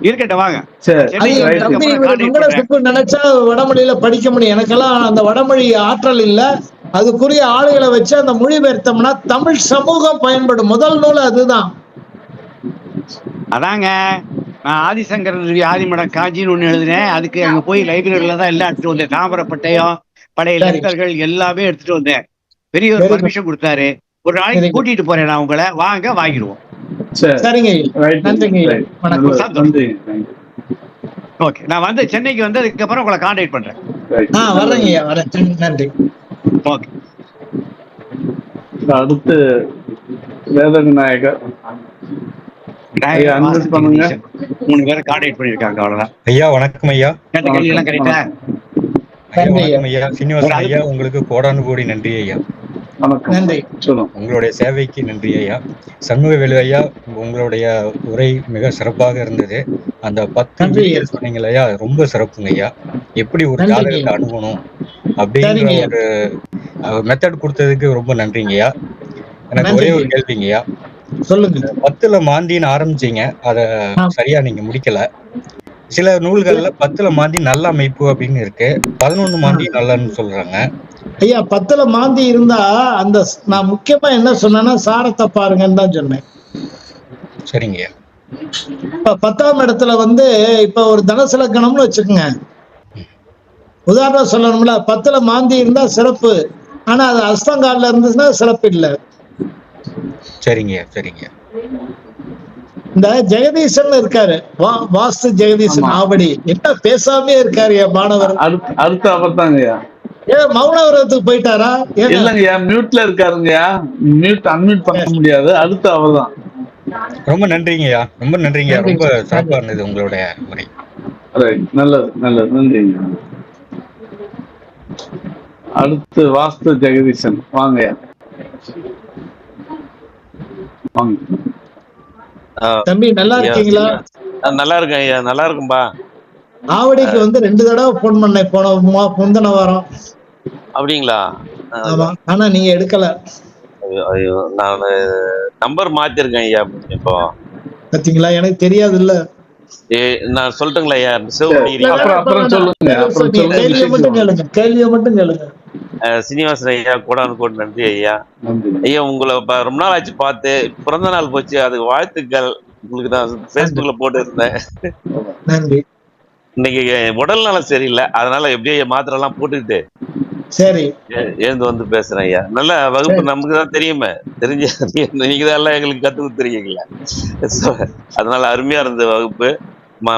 இருக்கட்டும், வாங்க. சரி. அது சென்னைக்கு என் ரைட். தம்பி வந்ததுக்கு அப்புறம் இவர் கான்டாக்ட் பண்றேன். மங்களசுப்பு நினைச்சா வடமொழியில படிக்க முடியும். எனக்கெல்லாம் அந்த வடமொழி ஆற்றல் இல்ல. அதுக்குரிய ஆளுகளை வச்சு அந்த மொழிபெயர்த்தோம்னா தமிழ் சமூகம் பயன்படும். முதல் நூல் அதுதான். அதாங்க, நான் ஆதிசங்கர் ஆதிமடம் காஞ்சின்னு ஒண்ணு எழுதினேன். அதுக்கு அங்க போய் லைப்ரரியில தான் எல்லாம் எடுத்துட்டு வந்தேன். தாமிரப்பட்டையும் பழைய சரி, லெட்டர்கள் எல்லாமே எடுத்துட்டு வந்தேன். பெரியவர் வெரி குட், பர்மிஷன் கொடுத்தாரு. ஒரு நாளைக்கு வெரி குட். கூட்டிட்டு போறேன் நான் உங்களை, வாங்க வாங்கிடுவோம். சரி. சரிங்க ஐயா. ரைட். நன்றிங்க ஐயா. ரைட். வணக்கம். நல்லது. சந்தோஷம். நன்றி. தேங்க்யூ. ஓகே, நான் வந்து சென்னைக்கு வந்ததுக்கு அப்புறம் உங்களை கான்டாக்ட் பண்றேன். ரைட். வர்றேங்க ஐயா, வரேன். நன்றி. ஓகே. அடுத்து வேத விநாயகர் ஐயா, unmute பண்ணுங்க. 3 பேரை கான்டாக்ட் பண்ணிருக்காங்க, அவ்வளவுதான். ஐயா வணக்கம் ஐயா. கேட்ட கேள்வி எல்லாம் கரெக்டா? ஐயா நன்றி ஐயா. வணக்கம் ஐயா. சீனிவாசன் ஐயா, உங்களுக்கு கோடானு கோடி நன்றி ஐயா. வணக்கம். நன்றி. சொல்லுங்க. உங்களுடைய சேவைக்கு நன்றி ஐயா. சண்முகவேலு ஐயா, உங்களுடைய உரை மிக சிறப்பாக இருந்தது. அந்த 10 நன்றி ஐயா. விதிகள் சொன்னீங்க ஐயா, ரொம்ப சிறப்புங்க ஐயா. எப்படி ஒரு நன்றிங்க ஜாதகத்தை ஐயா. அணுகணும் அப்படிங்கிற சரிங்க ஐயா. ஒரு மெத்தட் கொடுத்ததுக்கு ரொம்ப நன்றிங்க ஐயா. எனக்கு ஒரே நன்றிங்க ஒரு ஐயா. கேள்விங்க ஐயா. சொல்லுங்க. 10ல மாந்தின்னு ஆரம்பிச்சீங்க, அத ஆ. சரியா நீங்க முடிக்கல. சில நூல்கள்ல 10ல மாந்தி நல்ல அமைப்பு அப்படின்னு இருக்கு, 11 மாந்தி நல்லன்னு சொல்றாங்க. ஐயா, 10ல மாந்தி இருந்தா அந்த நான் முக்கியமா என்ன சொன்னேன்னா சாரத்தை பாருங்கன்னு தான் சொன்னேன். சரிங்க ஐயா. இப்ப 10ஆம் இடத்துல வந்து இப்ப ஒரு தனுசு லக்னம்னு வச்சுக்கோங்க. உதாரணம் சொல்லணும்ல, 10ல மாந்தி இருந்தா சிறப்பு, ஆனா அது அஸ்தங்கால்ல இருந்துச்சுன்னா சிறப்பு இல்ல. சரிங்க சரிங்க. இந்த ஜெகதீசன் இருக்காரு, வாஸ்து ஜெகதீசன் ஆமா. ஆவடி, என்ன பேசாமே இருக்காரு என் மாணவர். அடுத்த அவர் தாங்கய்யா. ஏன் மௌன விரதத்துக்கு போயிட்டாரா? ஏங்க இல்லங்கய்யா, மியூட்ல இருக்காருங்கய்யா. அன்மியூட் பண்ண முடியாது. அடுத்த அவர் தான். ரொம்ப நன்றிங்கய்யா, ரொம்ப நன்றிங்கய்யா. நன்றி. ரொம்ப சிறப்பா இருந்தது உங்களுடைய உரை. ரைட். நல்லது நல்லது. நன்றிங்க. அடுத்து வாஸ்து ஜெகதீசன், வாங்கய்யா. வாங்க. தம்பி, நல்லா இருக்கீங்களா? நல்லா இருக்கேன் ஐயா, நல்லா இருக்கும்பா. ஆவடிக்கு வந்து 2 தடவை போன் பண்ணேன் முந்தின வாரம். அப்படிங்களா? ஆமா, ஆனா நீங்க எடுக்கல. ஐயோ ஐயோ, நான் நம்பர் மாத்திருக்கேன் ஐயா. இப்போ பாத்தீங்களா, எனக்கு தெரியாது இல்ல. நான் சொல்லட்டுங்களா ஐயா? அப்புறம் சொல்லுங்க. கேள்வியை மட்டும் கேளுங்க. சீனிவாசன் ஐயா, கோடானு கோடி நன்றி ஐயா. ஐயா, உங்களை ரொம்ப நாள் ஆச்சு பார்த்து. பிறந்த நாள் போச்சு, அதுக்கு வாழ்த்துக்கள். உங்களுக்கு நான் Facebookல போட்டு இருந்தேன். நன்றி. இன்னைக்கு உடல் நலம் சரியில்லை, அதனால எப்படியோ மாத்திரை எல்லாம் போட்டுக்கிட்டு சரி, எழுந்து வந்து பேசுறேன் ஐயா. நல்ல வகுப்பு, நமக்கு தான் தெரியுமே. நீங்க தான் எல்லாம் எங்களுக்கு கத்து கொடுத்துருக்கீங்களா? அதனால அருமையா இருந்த வகுப்பு.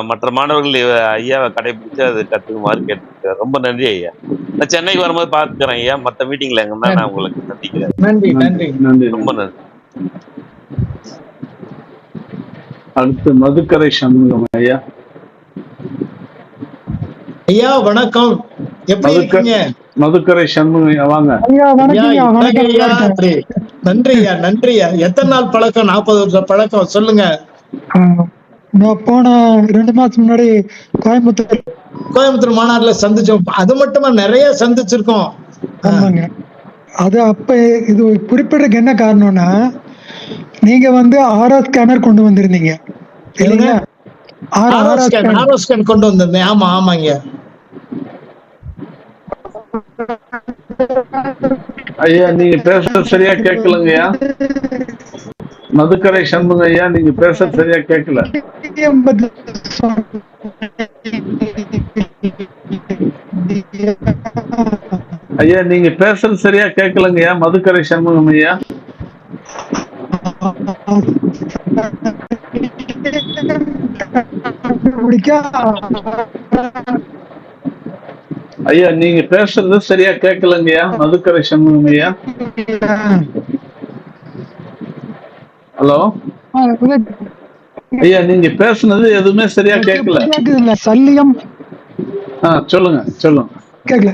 மற்ற மாணவர்கள் ஐயாவை கடைபிடிச்சு அது கத்துக்குமாறு கேட்டுக்கிறேன். ரொம்ப நன்றி ஐயா. நான் சென்னைக்கு வரும்போது பார்த்துக்கிறேன் ஐயா. மற்ற மீட்டிங்ல எங்கன்னா நான் உங்களுக்கு சந்திக்கிறேன். நன்றி நன்றி நன்றி. ரொம்ப நன்றி. அடுத்து மதுக்கரை சண்முகம் ஐயா. ஐயா வணக்கம், எப்படி இருக்கீங்க? மதுக்கரை சண்முகம் ஐயா வாங்க. ஐயா, நன்றியா நன்றியா. எத்தனை நாள் பழக்கம்? 40 வருஷம் பழக்கம். சொல்லுங்க. நான் போன 2 மாசம் முன்னாடி கோயம்புத்தூர் மாநாடுல சந்திச்சோம். அது மட்டுமா நிறைய சந்திச்சிருக்கோம். ஆமாங்க. அது அப்ப இது குறிப்பிடறதுக்கு என்ன காரணம்னா, நீங்க வந்து ஆர்ஆர் ஸ்கேனர் கொண்டு வந்திருந்தீங்க இல்லைங்களா? ஆர்ஓ ஸ்கேன் கொண்டு வந்திருந்தேன். ஆமா ஆமாங்க ஐயா. நீங்க பேசுறது சரியா கேட்கலங்கய்யா. மதுக்கரை சண்முகம் ஐயா, நீங்க பேசுறது சரியா கேட்கல. ஐயா நீங்க பேசுறது சரியா கேட்கலங்கய்யா. மதுக்கரை சண்முகம் ஐயா. ஐயா நீங்க பேசுறது சரியா கேட்கலங்கய்யா. மதுக்கரை சண்முகம் ஐயா. ஹலோ ஐயா, நீங்க பேசுனது எதுவுமே சரியா கேட்கல. சல்லியம் சொல்லுங்க சொல்லுங்க. கேட்கல.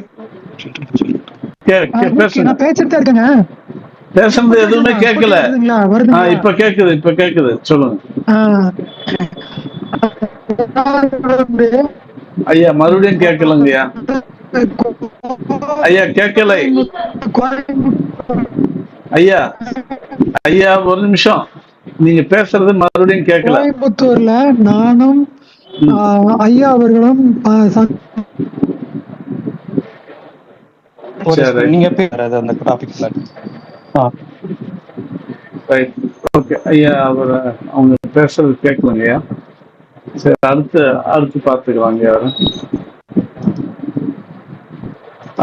பேசுங்க. பேசிட்டு இருக்கேங்க. பேசுறது எதுவுமே கேட்கல. இப்ப கேக்குது, இப்ப கேக்குது. சொல்லுங்க ஐயா. மறுபடியும் கேட்கலங்கய்யா. ஐயா கேட்கல ஐயா. ஐயா ஒரு நிமிஷம், நீங்க பேசுறது மறுபடியும் கேட்கல. கோயம்புத்தூர்ல நானும் ஐயா அவர்களும் நீங்க அந்த டாபிக்ல ஓகே ஐயா. அவங்க பேசுறது கேட்கலங்க ஐயா. சரி, அடுத்து பார்த்துக்கலாங்க யாரும்.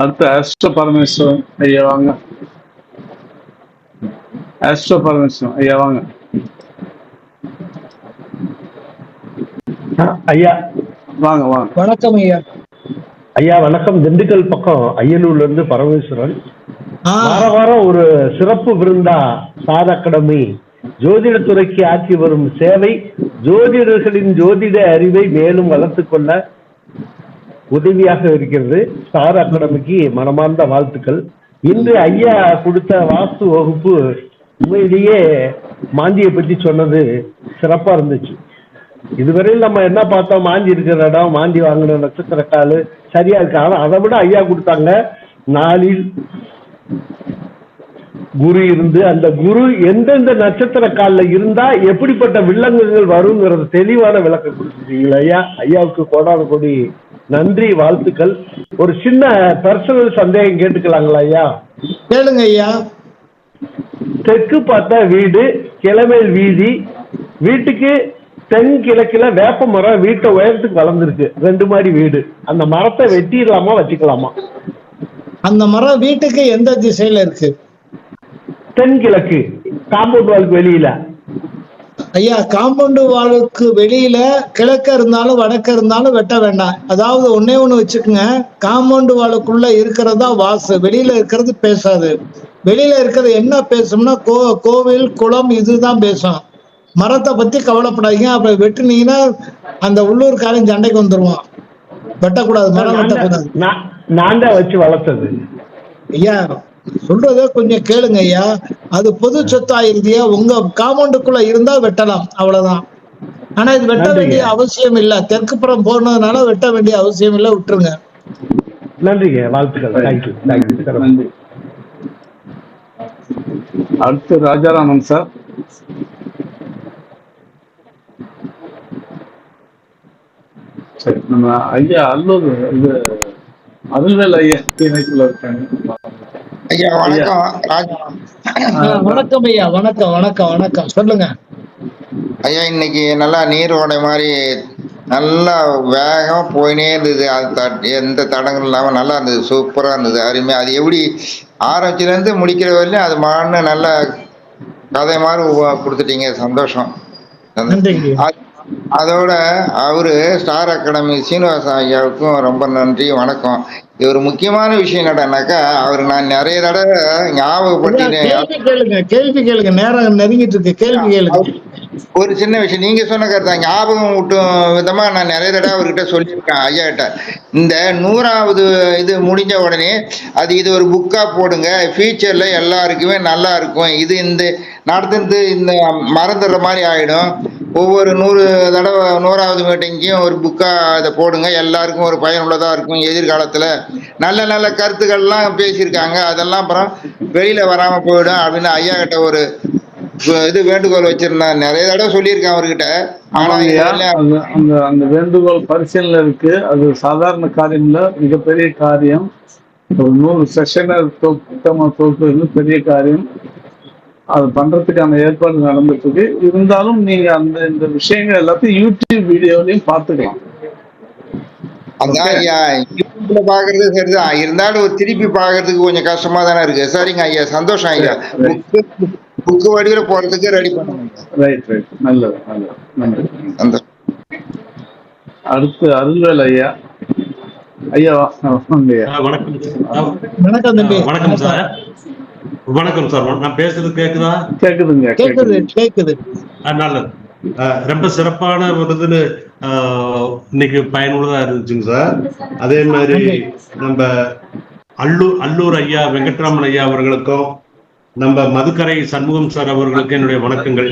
அடுத்து ஆஸ்ட்ரோ பரமேஸ்வரன் ஐயா வாங்க. ஆஸ்ட்ரோ பரமேஸ்வரன் ஐயா வாங்க. ஐயா வாங்க வாங்க. வணக்கம் ஐயா. ஐயா வணக்கம். திண்டுக்கல் பக்கம் அய்யலூர்ல இருந்து பரமேஸ்வரன். வாரம் ஒரு சிறப்பு விருந்தா சாத அகாடமி ஜோதிடத்துறைக்கு ஆற்றி வரும் சேவை ஜோதிடர்களின் ஜோதிட அறிவை மேலும் வளர்த்துக் கொள்ள உதவியாக இருக்கிறது. ஸ்டார் அகாடமிக்கு மனமார்ந்த வாழ்த்துக்கள். இன்று ஐயா கொடுத்த வாஸ்து வகுப்பு உண்மையிலேயே மாந்தியை பற்றி சொன்னது சிறப்பா இருந்துச்சு. இதுவரையில் நம்ம என்ன பார்த்தோம், மாந்தி இருக்கிற இடம், மாந்தி வாங்கின நட்சத்திர காலு சரியா இருக்கு. ஆனா அதை விட ஐயா கொடுத்தாங்க, நாளில் குரு இருந்து அந்த குரு எந்தெந்த நட்சத்திர காலில் இருந்தா எப்படிப்பட்ட வில்லங்கங்கள் வருங்கிறது தெளிவான விளக்கம் கொடுத்துருக்கீங்களா ஐயா. ஐயாவுக்கு கோடான கோடி நன்றி, வாழ்த்துக்கள். ஒரு சின்ன பர்சனல் சந்தேகம் கேட்டுக்கலாங்களா ஐயா? கேளுங்க ஐயா. தெற்கு பார்த்த வீடு, கிழமேல் வீதி, வீட்டுக்கு தென் கிழக்குல வேப்ப மரம் வீட்டை உயரத்துக்கு வளர்ந்துருக்கு, 2 மாடி வீடு. அந்த மரத்தை வெட்டிடலாமா வச்சுக்கலாமா? அந்த மரம் வீட்டுக்கு எந்த திசையில இருக்கு? தென்கிழக்கு, காம்பவுண்ட் வாலுக்கு வெளியில. ஐயா, காம்பவுண்ட் வாலுக்கு வெளியில கிழக்க இருந்தாலும் வடக்க இருந்தாலும் வெட்ட வேண்டாம். அதாவது ஒண்ணு வச்சுக்கோங்க, காம்பவுண்ட் வாலுக்குள்ள இருக்கிறதா வாசு, வெளியில இருக்கிறது பேசாது. வெளியில இருக்கிறது என்ன பேசும்னா கோவில் குளம் இதுதான் பேசும். மரத்தை பத்தி கவலைப்படாதீங்க. அப்ப வெட்டுனீங்கன்னா அந்த உள்ளூர்காரன் சண்டைக்கு வந்துருவான். வெட்டக்கூடாது, மரம் வெட்டக்கூடாது. நான் தான் வச்சு வளர்த்தது ஐயா. சொல்றத கொஞ்சம் கேளுங்க ஐயா. அது பொது சொத்தா இருந்தியா உங்க காம்பவுண்டுக்குள்ள இருந்தா வெட்டலாம், அவ்வளவுதான். ஆனா இது வெட்ட வேண்டிய அவசியம் இல்ல. தெற்கு புறம் போனதுனால வெட்ட வேண்டிய அவசியம் இல்ல, விட்டுருங்க. நன்றிங்க, வாழ்த்துக்கள். நன்றி. அடுத்து ராஜாராமன் சார். சரி, நம்ம ஐயா அல்லூர் இது அருள்வேல் ஐயா இணைப்புல இருக்காங்க. ஐயா வணக்கம். வணக்கம் ஐயா. வணக்கம் வணக்கம் வணக்கம். சொல்லுங்க ஐயா. இன்னைக்கு நல்லா நீரோடை மாதிரி நல்லா வேகமா போயினே இருந்தது. அது எந்த தடங்கள் இல்லாம நல்லா இருந்தது, சூப்பரா இருந்தது, அருமையா. அது எப்படி ஆரம்பிச்சுல இருந்து முடிக்கிற வரையிலும் அது நல்ல கதை மாதிரி கொடுத்துட்டீங்க. சந்தோஷம். அதோட அவரு ஸ்டார் அகாடமி சீனிவாச ஐயாவுக்கும் ரொம்ப நன்றி, வணக்கம். இது ஒரு முக்கியமான விஷயம் என்னடானாக்கா, அவரு நான் நிறைய தடவை ஞாபகப்படுத்திட்டேன். கேள்வி கேளுங்க, நேரம் நெருங்கிட்டு இருக்கு, கேள்வி கேளுங்க. ஒரு சின்ன விஷயம் நீங்க சொன்ன கருத்தா ஞாபகம் ஊட்டும் விதமா நான் நிறைய தடவை அவர்கிட்ட சொல்லியிருக்கேன் ஐயா கிட்ட. இந்த 100வது இது முடிஞ்ச உடனே இது ஒரு புக்கா போடுங்க, ஃபியூச்சர்ல எல்லாருக்குமே நல்லா இருக்கும். இது இந்த நடத்துறது இந்த மறந்துடுற மாதிரி ஆயிடும். ஒவ்வொரு 100 தடவை 100வது மீட்டிங்கையும் ஒரு புக்கா அதை போடுங்க, எல்லாருக்கும் ஒரு பயனுள்ளதா இருக்கும். எதிர்காலத்துல நல்ல நல்ல கருத்துக்கள்லாம் பேசியிருக்காங்க, அதெல்லாம் அப்புறம் வெளியில வராம போயிடும் அப்படின்னு ஐயா கிட்ட ஒரு இது வேண்டுகோள் வச்சிருந்தேன். நிறைய தடவை சொல்லியிருக்கேன் அவர்கிட்ட. அந்த வேண்டுகோள் பரிசீலனை இருக்கு. அது சாதாரண காரியம் இல்ல, மிகப்பெரிய காரியம். ஒரு 100 செஷனை தொகுப்பு பெரிய காரியம். அது பண்றதுக்கான ஏற்பாடு நடந்துட்டு இருக்கு. இருந்தாலும் நீங்க இந்த விஷயங்கள் எல்லாத்தையும் யூடியூப் வீடியோலையும் பார்த்துக்கலாம். அதான் ஐயா, யூடியூப்ல பாக்குறது சரிதான், இருந்தாலும் திருப்பி பாக்குறதுக்கு கொஞ்சம் கஷ்டமா தானே இருக்கு. சரிங்க ஐயா, சந்தோஷம் ஐயா. புக்கு வடிவில போறதுக்கு ரெடி பண்ணுங்க. ரைட் ரைட், நல்லது நல்லது, நன்றி. அடுத்து அருள்வேல் ஐயா. ஐயா வணக்கம். வணக்கம் சார். வணக்கம் சார். நான் பேசுறது கேக்குதா? கேக்குதுங்க, கேக்குது. நல்லது. ரொம்ப சிறப்பான விருதுன்னு இன்னைக்கு பயனுள்ளதா இருந்துச்சுங்க சார். அதே மாதிரி நம்ம அல்லூர் ஐயா வெங்கட்ராமன் ஐயா அவர்களுக்கும் நம்ம மதுக்கரை சண்முகம் சார் அவர்களுக்கு என்னுடைய வணக்கங்கள்.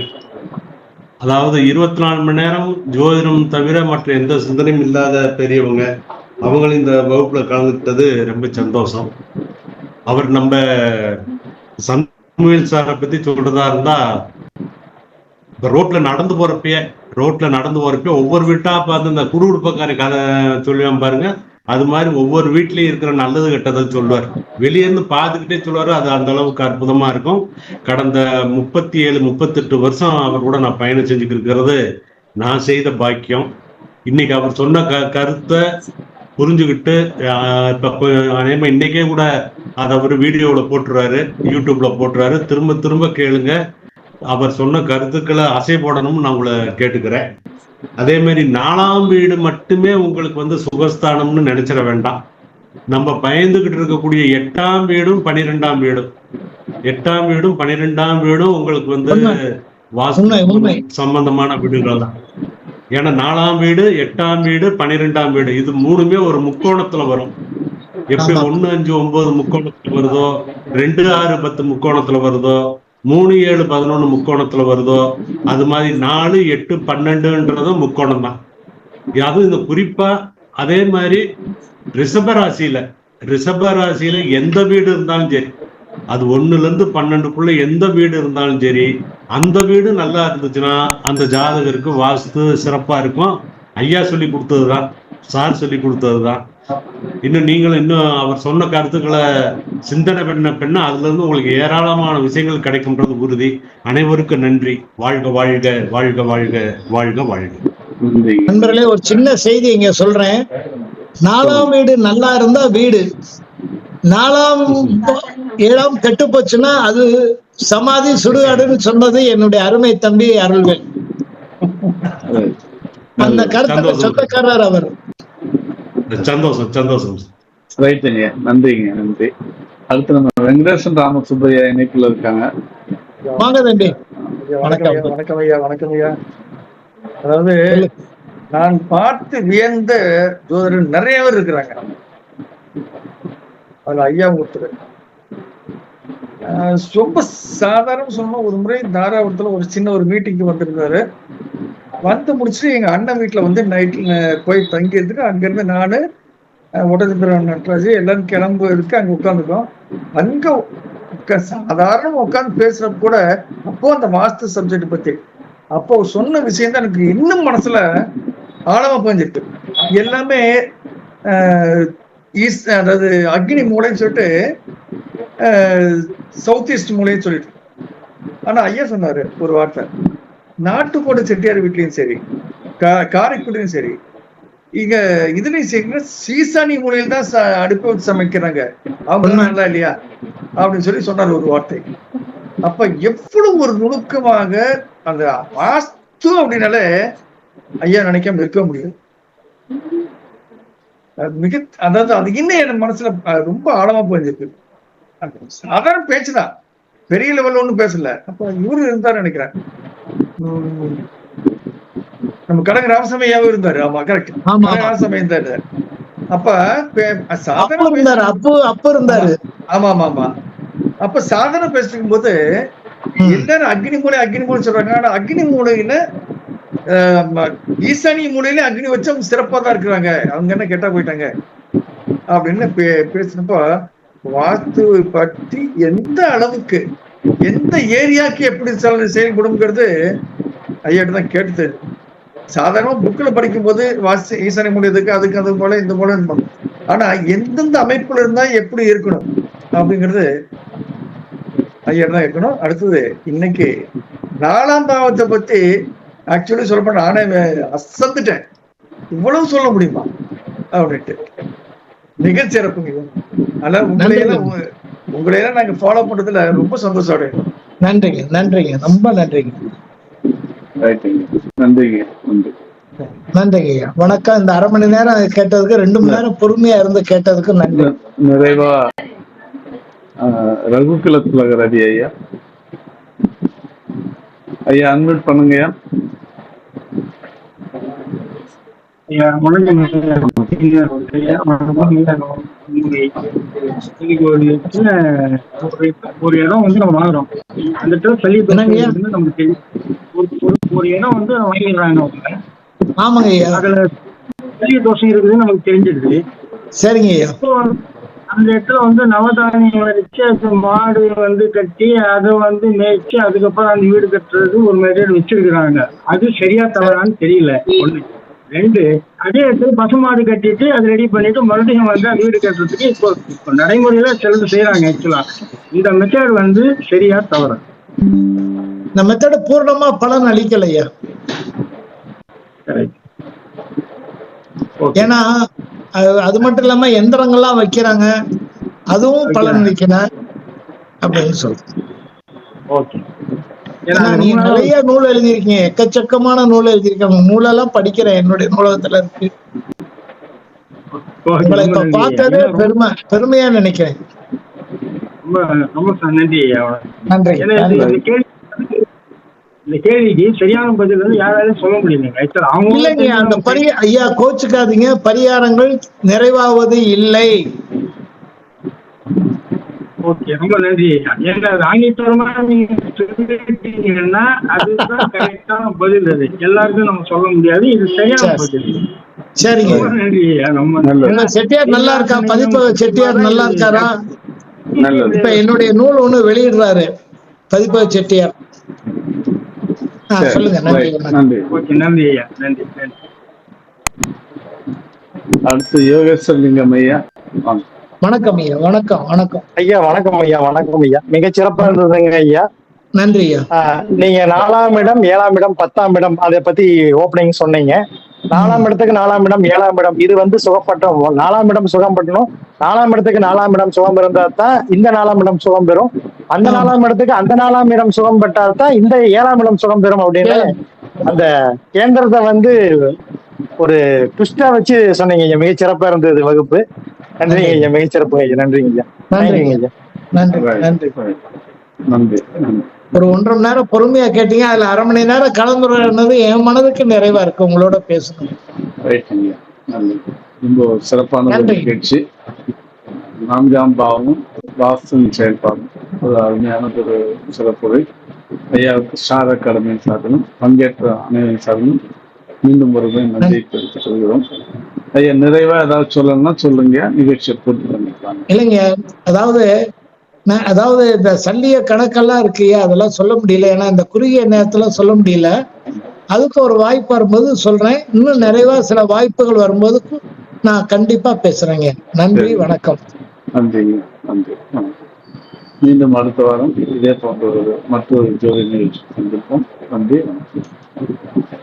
அதாவது 24 மணி நேரம் ஜோதிடம் தவிர மற்ற எந்த சிந்தனையும் இல்லாத பெரியவங்க, அவங்களும் இந்த வகுப்புல கலந்துக்கிட்டது ரொம்ப சந்தோஷம். அவர் நம்ம சண்முகம் சாரை பத்தி சொல்றதா இருந்தா, இப்ப ரோட்ல நடந்து போறப்ப ஒவ்வொரு வீட்டா பார்த்து இந்த குடுகுடுப்பக்கார கதை சொல்லுவான் பாருங்க, அது மாதிரி ஒவ்வொரு வீட்லயும் இருக்கிற நல்லது கெட்டதை சொல்லுவார். வெளியேருந்து பார்த்துக்கிட்டே சொல்லுவாரு. அது அந்த அளவுக்கு அற்புதமா இருக்கும். கடந்த 37-38 வருஷம் அவர் கூட நான் பயணம் செஞ்சுட்டு இருக்கிறது நான் செய்த பாக்கியம். இன்னைக்கு அவர் சொன்ன கருத்தை புரிஞ்சுக்கிட்டு இப்ப அதேமாதிரி இன்னைக்கே கூட அதை அவர் வீடியோவில் போட்டுருவாரு, யூடியூப்ல போட்டுருவாரு. திரும்ப திரும்ப கேளுங்க. அவர் சொன்ன கருத்துக்களை அசை போடணும்னு நான் உங்களை கேட்டுக்கிறேன். அதே மாதிரி 4ஆம் வீடு மட்டுமே உங்களுக்கு சுகஸ்தானம்னு நினைச்சிட வேண்டாம். நம்ம பயந்துகிட்டு இருக்கக்கூடிய 8ஆம் வீடும் 12ஆம் வீடும் 8ஆம் வீடும் 12ஆம் வீடும் உங்களுக்கு வாஸ்து சம்பந்தமான வீடுகள் தான். ஏன்னா 4ஆம் வீடு 8ஆம் வீடு 12ஆம் வீடு இது மூணுமே ஒரு முக்கோணத்துல வரும். எப்படி 1, 5, 9 முக்கோணத்துல வருதோ, 2, 6, 10 முக்கோணத்துல வருதோ, 3, 7, 11 முக்கோணத்துல வருதோ, அது மாதிரி 4, 8, 12ன்றதும் முக்கோணம் தான். அதுவும் இந்த குறிப்பா அதே மாதிரி ரிஷபராசியில எந்த வீடு இருந்தாலும் சரி, அது 1ல இருந்து 12க்குள்ள எந்த வீடு இருந்தாலும் சரி, அந்த வீடு நல்லா இருந்துச்சுன்னா அந்த ஜாதகருக்கு வாஸ்து சிறப்பா இருக்கும். ஐயா சொல்லி கொடுத்ததுதான், சார் சொல்லி கொடுத்ததுதான். இன்னும் அவர் சொன்ன கருத்துக்களை சிந்தனை பண்ண அதுல இருந்து உங்களுக்கு ஏராளமான விஷயங்கள் கிடைக்கும்ன்றது உறுதி. அனைவருக்கும் நன்றி. வாழ்க வாழ்க வாழ்க வாழ்க வாழ்க வாழ்க. நண்பர்களே, ஒரு சின்ன செய்தி இங்க சொல்றேன். 4ஆம் வீடு நல்லா இருந்தா வீடு, 4ஆம் 7ஆம் கெட்டு போச்சுன்னா அது சமாதி சுடுகாடுன்னு சொன்னது என்னுடைய அருமை தம்பி அருள்வேல். அந்த கருத்துக்கு சொந்தக்காரர் அவர். சந்தோஷம். ரைட்டுங்க, நன்றிங்க, நன்றி. அடுத்து நம்ம வெங்கடேசன் ராமசுப்பையா இணைப்புல இருக்காங்க. வாங்க தம்பி. வணக்கம் ஐயா. அதாவது நான் பார்த்து வியந்த ஜோதிடர் நிறைய பேர் இருக்கிறாங்க. அதுல ஐயா ஒருத்தர் ரொம்ப சாதாரண சொன்ன. ஒரு முறை தாராபுரத்துல ஒரு சின்ன ஒரு மீட்டிங்க்கு வந்திருந்தாரு. வந்து முடிச்சுட்டு எங்க அண்ணன் வீட்டுல நைட்ல போய் தங்கியதுக்கு அங்கிருந்து நானு உடன்பிறன் நட்ராஜ் எல்லாரும் கிளம்புறதுக்கு அங்க உட்காந்துட்டோம். அங்க சாதாரண உட்காந்து பேசுறப்ப கூட அப்போ அந்த வாஸ்து சப்ஜெக்ட் பத்தி அப்போ சொன்ன விஷயம் தான் எனக்கு இன்னும் மனசுல ஆழமா பதிஞ்சிருக்கு. எல்லாமே அதாவது அக்னி மூலைன்னு சொல்லிட்டு சவுத் ஈஸ்ட் மூலைன்னு சொல்லிட்டு. ஆனா ஐயா சொன்னாரு ஒரு வார்த்தை, நாட்டுக்கோட்டை செட்டியார் வீட்லயும் சரி, காரைக்குடியும் சரி, இங்க இதுலயும் சரி சீசானி மூலையில் தான் அடுப்பு வச்சு சமைக்கிறாங்க. அவங்க நல்லா இல்லையா அப்படின்னு சொல்லி சொன்னார் ஒரு வார்த்தை. அப்ப எவ்வளவு ஒரு நுணுக்கமாக அந்த வாஸ்து அப்படின்னாலே ஐயா நினைக்காம இருக்க முடியாது. அதாவது அது இன்னும் என் மனசுல ரொம்ப ஆழமா போயிருக்கு. சாதாரண பேச்சுதான், பெரிய லெவல்ல ஒண்ணும் பேசல. அப்ப இவரு இருந்தாரு நினைக்கிறேன், நம்ம கடங்க ராமசாமி ஐயாவும் இருந்தாரு. ஆமா கரெக்ட், ராமசாமி இருந்தாரு. அப்ப சாதாரண அப்ப இருந்தாரு. ஆமா ஆமா ஆமா. அப்ப சாதாரண பேசிக்கும் போது எல்லாரும் அக்னி மூலை சொல்றாங்க. ஆனா அக்னி மூலையில ஈசானிய மூலையில அக்னி வச்சு அவங்க சிறப்பா தான் இருக்கிறாங்க. அவங்க என்ன கெட்டா போயிட்டாங்க அப்படின்னு பேசினப்ப வாஸ்து பற்றி எந்த அளவுக்கு எந்த ஏரியாக்கு எப்படி செயல்படுங்கிறது ஐயாட்டு தான் கேட்டு. சாதாரணமா புக்ல படிக்கும் போது வாஸ்து ஈசானிய மூலையதுக்கு அதுக்கு அது போல இந்த போல, ஆனா எந்தெந்த அமைப்புல இருந்தா எப்படி இருக்கணும் அப்படிங்கிறது ஐயா தான் இருக்கணும். அடுத்தது இன்னைக்கு 4ஆம் பாவத்தை பத்தி ஆக்சுவலி சொல்லப்ப நானே அசந்துட்டேன், இவ்வளவு சொல்ல முடியுமா அப்படின்ட்டு. மிகச்சிறப்புங்க. அதனால உங்களையெல்லாம் நாங்க ஃபாலோ பண்றதுல ரொம்ப சந்தோஷம் அடையணும். நன்றிங்க, ரொம்ப நன்றிங்க. நன்றிங்க ஐயா, வணக்கம். இந்த 1/2 மணி நேரம் கேட்டதுக்கு, 2 மணி நேரம் பொறுமையா இருந்து கேட்டதுக்கு நன்றி. நிறைவா ரகுகுல ரவி ஐயா, ஐயா அன்மியூட் பண்ணுங்கய்யா. ஒரு இடம் வந்து நம்ம வாங்குறோம், அந்த இடத்துல சளி நமக்கு ஒரு இடம் வந்து வாங்கிடுறாங்க. ஆமாங்க ஐயா, அதுல சளி தோஷம் இருக்குதுன்னு நமக்கு தெரிஞ்சிடுது. சரிங்க ஐயா. அந்த இடத்துல வந்து நவதானியம் வச்சு அது மாடு வந்து கட்டி அதை வந்து மேய்ச்சி அதுக்கப்புறம் அந்த வீடு கட்டுறது ஒரு மெத்தட் வச்சிருக்கிறாங்க. அது சரியா தவறான்னு தெரியல. 1 2 அதே இடத்துல பசுமாடு கட்டிட்டு அதை ரெடி பண்ணிட்டு மறுபடியும் வந்து அந்த வீடு கட்டுறதுக்கு இப்போ நடைமுறையில சிலது செய்யறாங்க. ஆக்சுவலா இந்த மெத்தட் வந்து சரியா தவறா? இந்த மெத்தட் பூர்ணமா பலன் அளிக்கலையா. ஏன்னா அது மட்டும் இல்லாம எந்திரங்கள்லாம் வைக்கிறாங்க, அதுவும் பலன் அளிக்கணும் அப்படின்னு சொல்றேன். நீங்க நிறைய நூல் எழுதியிருக்கீங்க, எக்கச்சக்கமான நூல் எழுதியிருக்காங்க. நூலெல்லாம் படிக்கிறேன், என்னுடைய நூலகத்துல இருக்கு. உங்களை இப்ப பார்த்தது பெருமையா நினைக்கிறேன். நன்றி. இந்த கேள்விக்கு சரியான பதில் வந்து யாராலையும் சொல்ல முடியல. அந்த ஐயா கோச்சுக்காதீங்க, பரிகாரங்கள் நிறைவாவது இல்லை. ஓகே, ரொம்ப நன்றி. என்ன ஆங்கிலமா நீங்க சொல்லிட்டீங்கன்னா அதுதான் கரெக்டான பதில். அது எல்லாருக்கும் நம்ம சொல்ல முடியாது, இது சரியான பதில். சரிங்க, நன்றி. நம்ம செட்டியார் நல்லா இருக்கா? பதிப்பக செட்டியார் நல்லா இருக்காரா? இப்ப என்னுடைய நூல் ஒண்ணு வெளியிடுறாரு பதிப்பக செட்டியார். சொல்லுங்க. நன்றி ஐயா, நன்றி. அடுத்து யோகேஸ்வரலிங்கம் ஐயா. வணக்கம் ஐயா. வணக்கம் ஐயா. வணக்கம் ஐயா. மிகச் சிறப்பா இருந்ததுங்க ஐயா. நன்றி ஐயா. நீங்க 4ஆம் இடம், 7ஆம் இடம், 10ஆம் இடம் அதை பத்தி ஓப்பனிங் சொன்னீங்க. 4ஆம் இடத்துக்கு 4ஆம் இடம், 7ஆம் இடம் இது வந்து சுகப்பட்டம். 4ஆம் இடம் சுகம் பட்டணும். 4ஆம் இடத்துக்கு 4ஆம் இடம் சுகம் இருந்தா தான் இந்த 4ஆம் இடம் சுகம் பெறும். அந்த 4ஆம் இடத்துக்கு அந்த 4ஆம் இடம் சுகம் பெற்றால் தான் இந்த 7ஆம் இடம் சுகம் பெறும் அப்படின்னு அந்த கேந்திரத்தை வந்து ஒரு ட்விஸ்டா வச்சு சொன்னீங்க ஐயா. மிகச்சிறப்பா இருந்தது வகுப்பு. நன்றிங்க ஐயா, மிகச்சிறப்பு ஐயா. நன்றிங்க ஐயா. நன்றி. ஒரு 1.5 மணி நேரம் பொறுமையா கேட்டீங்க, அதுல 1/2 மணி நேரம் கலந்துரையாடினது என் மனதுக்கு நிறைவா இருக்கு உங்களோட பேசணும். ரொம்ப சிறப்பான நிகழ்ச்சி. 4ஆம் பாவமும் வாஸ்துவின் செயல்பாடும் ஒரு அருமையான ஒரு சிறப்புரை. ஐயாவுக்கு ஸ்டார் அகாடமி சாதனம் பங்கேற்ற அனைவரின் சாதனம் மீண்டும் ஒருமுறை நன்றி தெரிவித்துக் கொள்கிறோம். ஐயா நிறைவா ஏதாவது சொல்லணும்னா சொல்லுங்க, நிகழ்ச்சியை பூர்த்தி பண்ணிக்கலாம். இல்லைங்க, அதாவது இந்த சல்லிய கணக்கெல்லாம் இருக்கு, அதெல்லாம் சொல்ல முடியல. ஏன்னா இந்த குறுகிய நேரத்துல சொல்ல முடியல. அதுக்கு ஒரு வாய்ப்பு வரும்போது சொல்றேன். இன்னும் நிறைவா சில வாய்ப்புகள் வரும்போது நான் கண்டிப்பா பேசுறேங்க. நன்றி, வணக்கம். நன்றி. மீண்டும் அடுத்த வாரம் இதே போன்ற மற்றொரு ஜோதி நிகழ்ச்சி சந்திப்போம். நன்றி, வணக்கம்.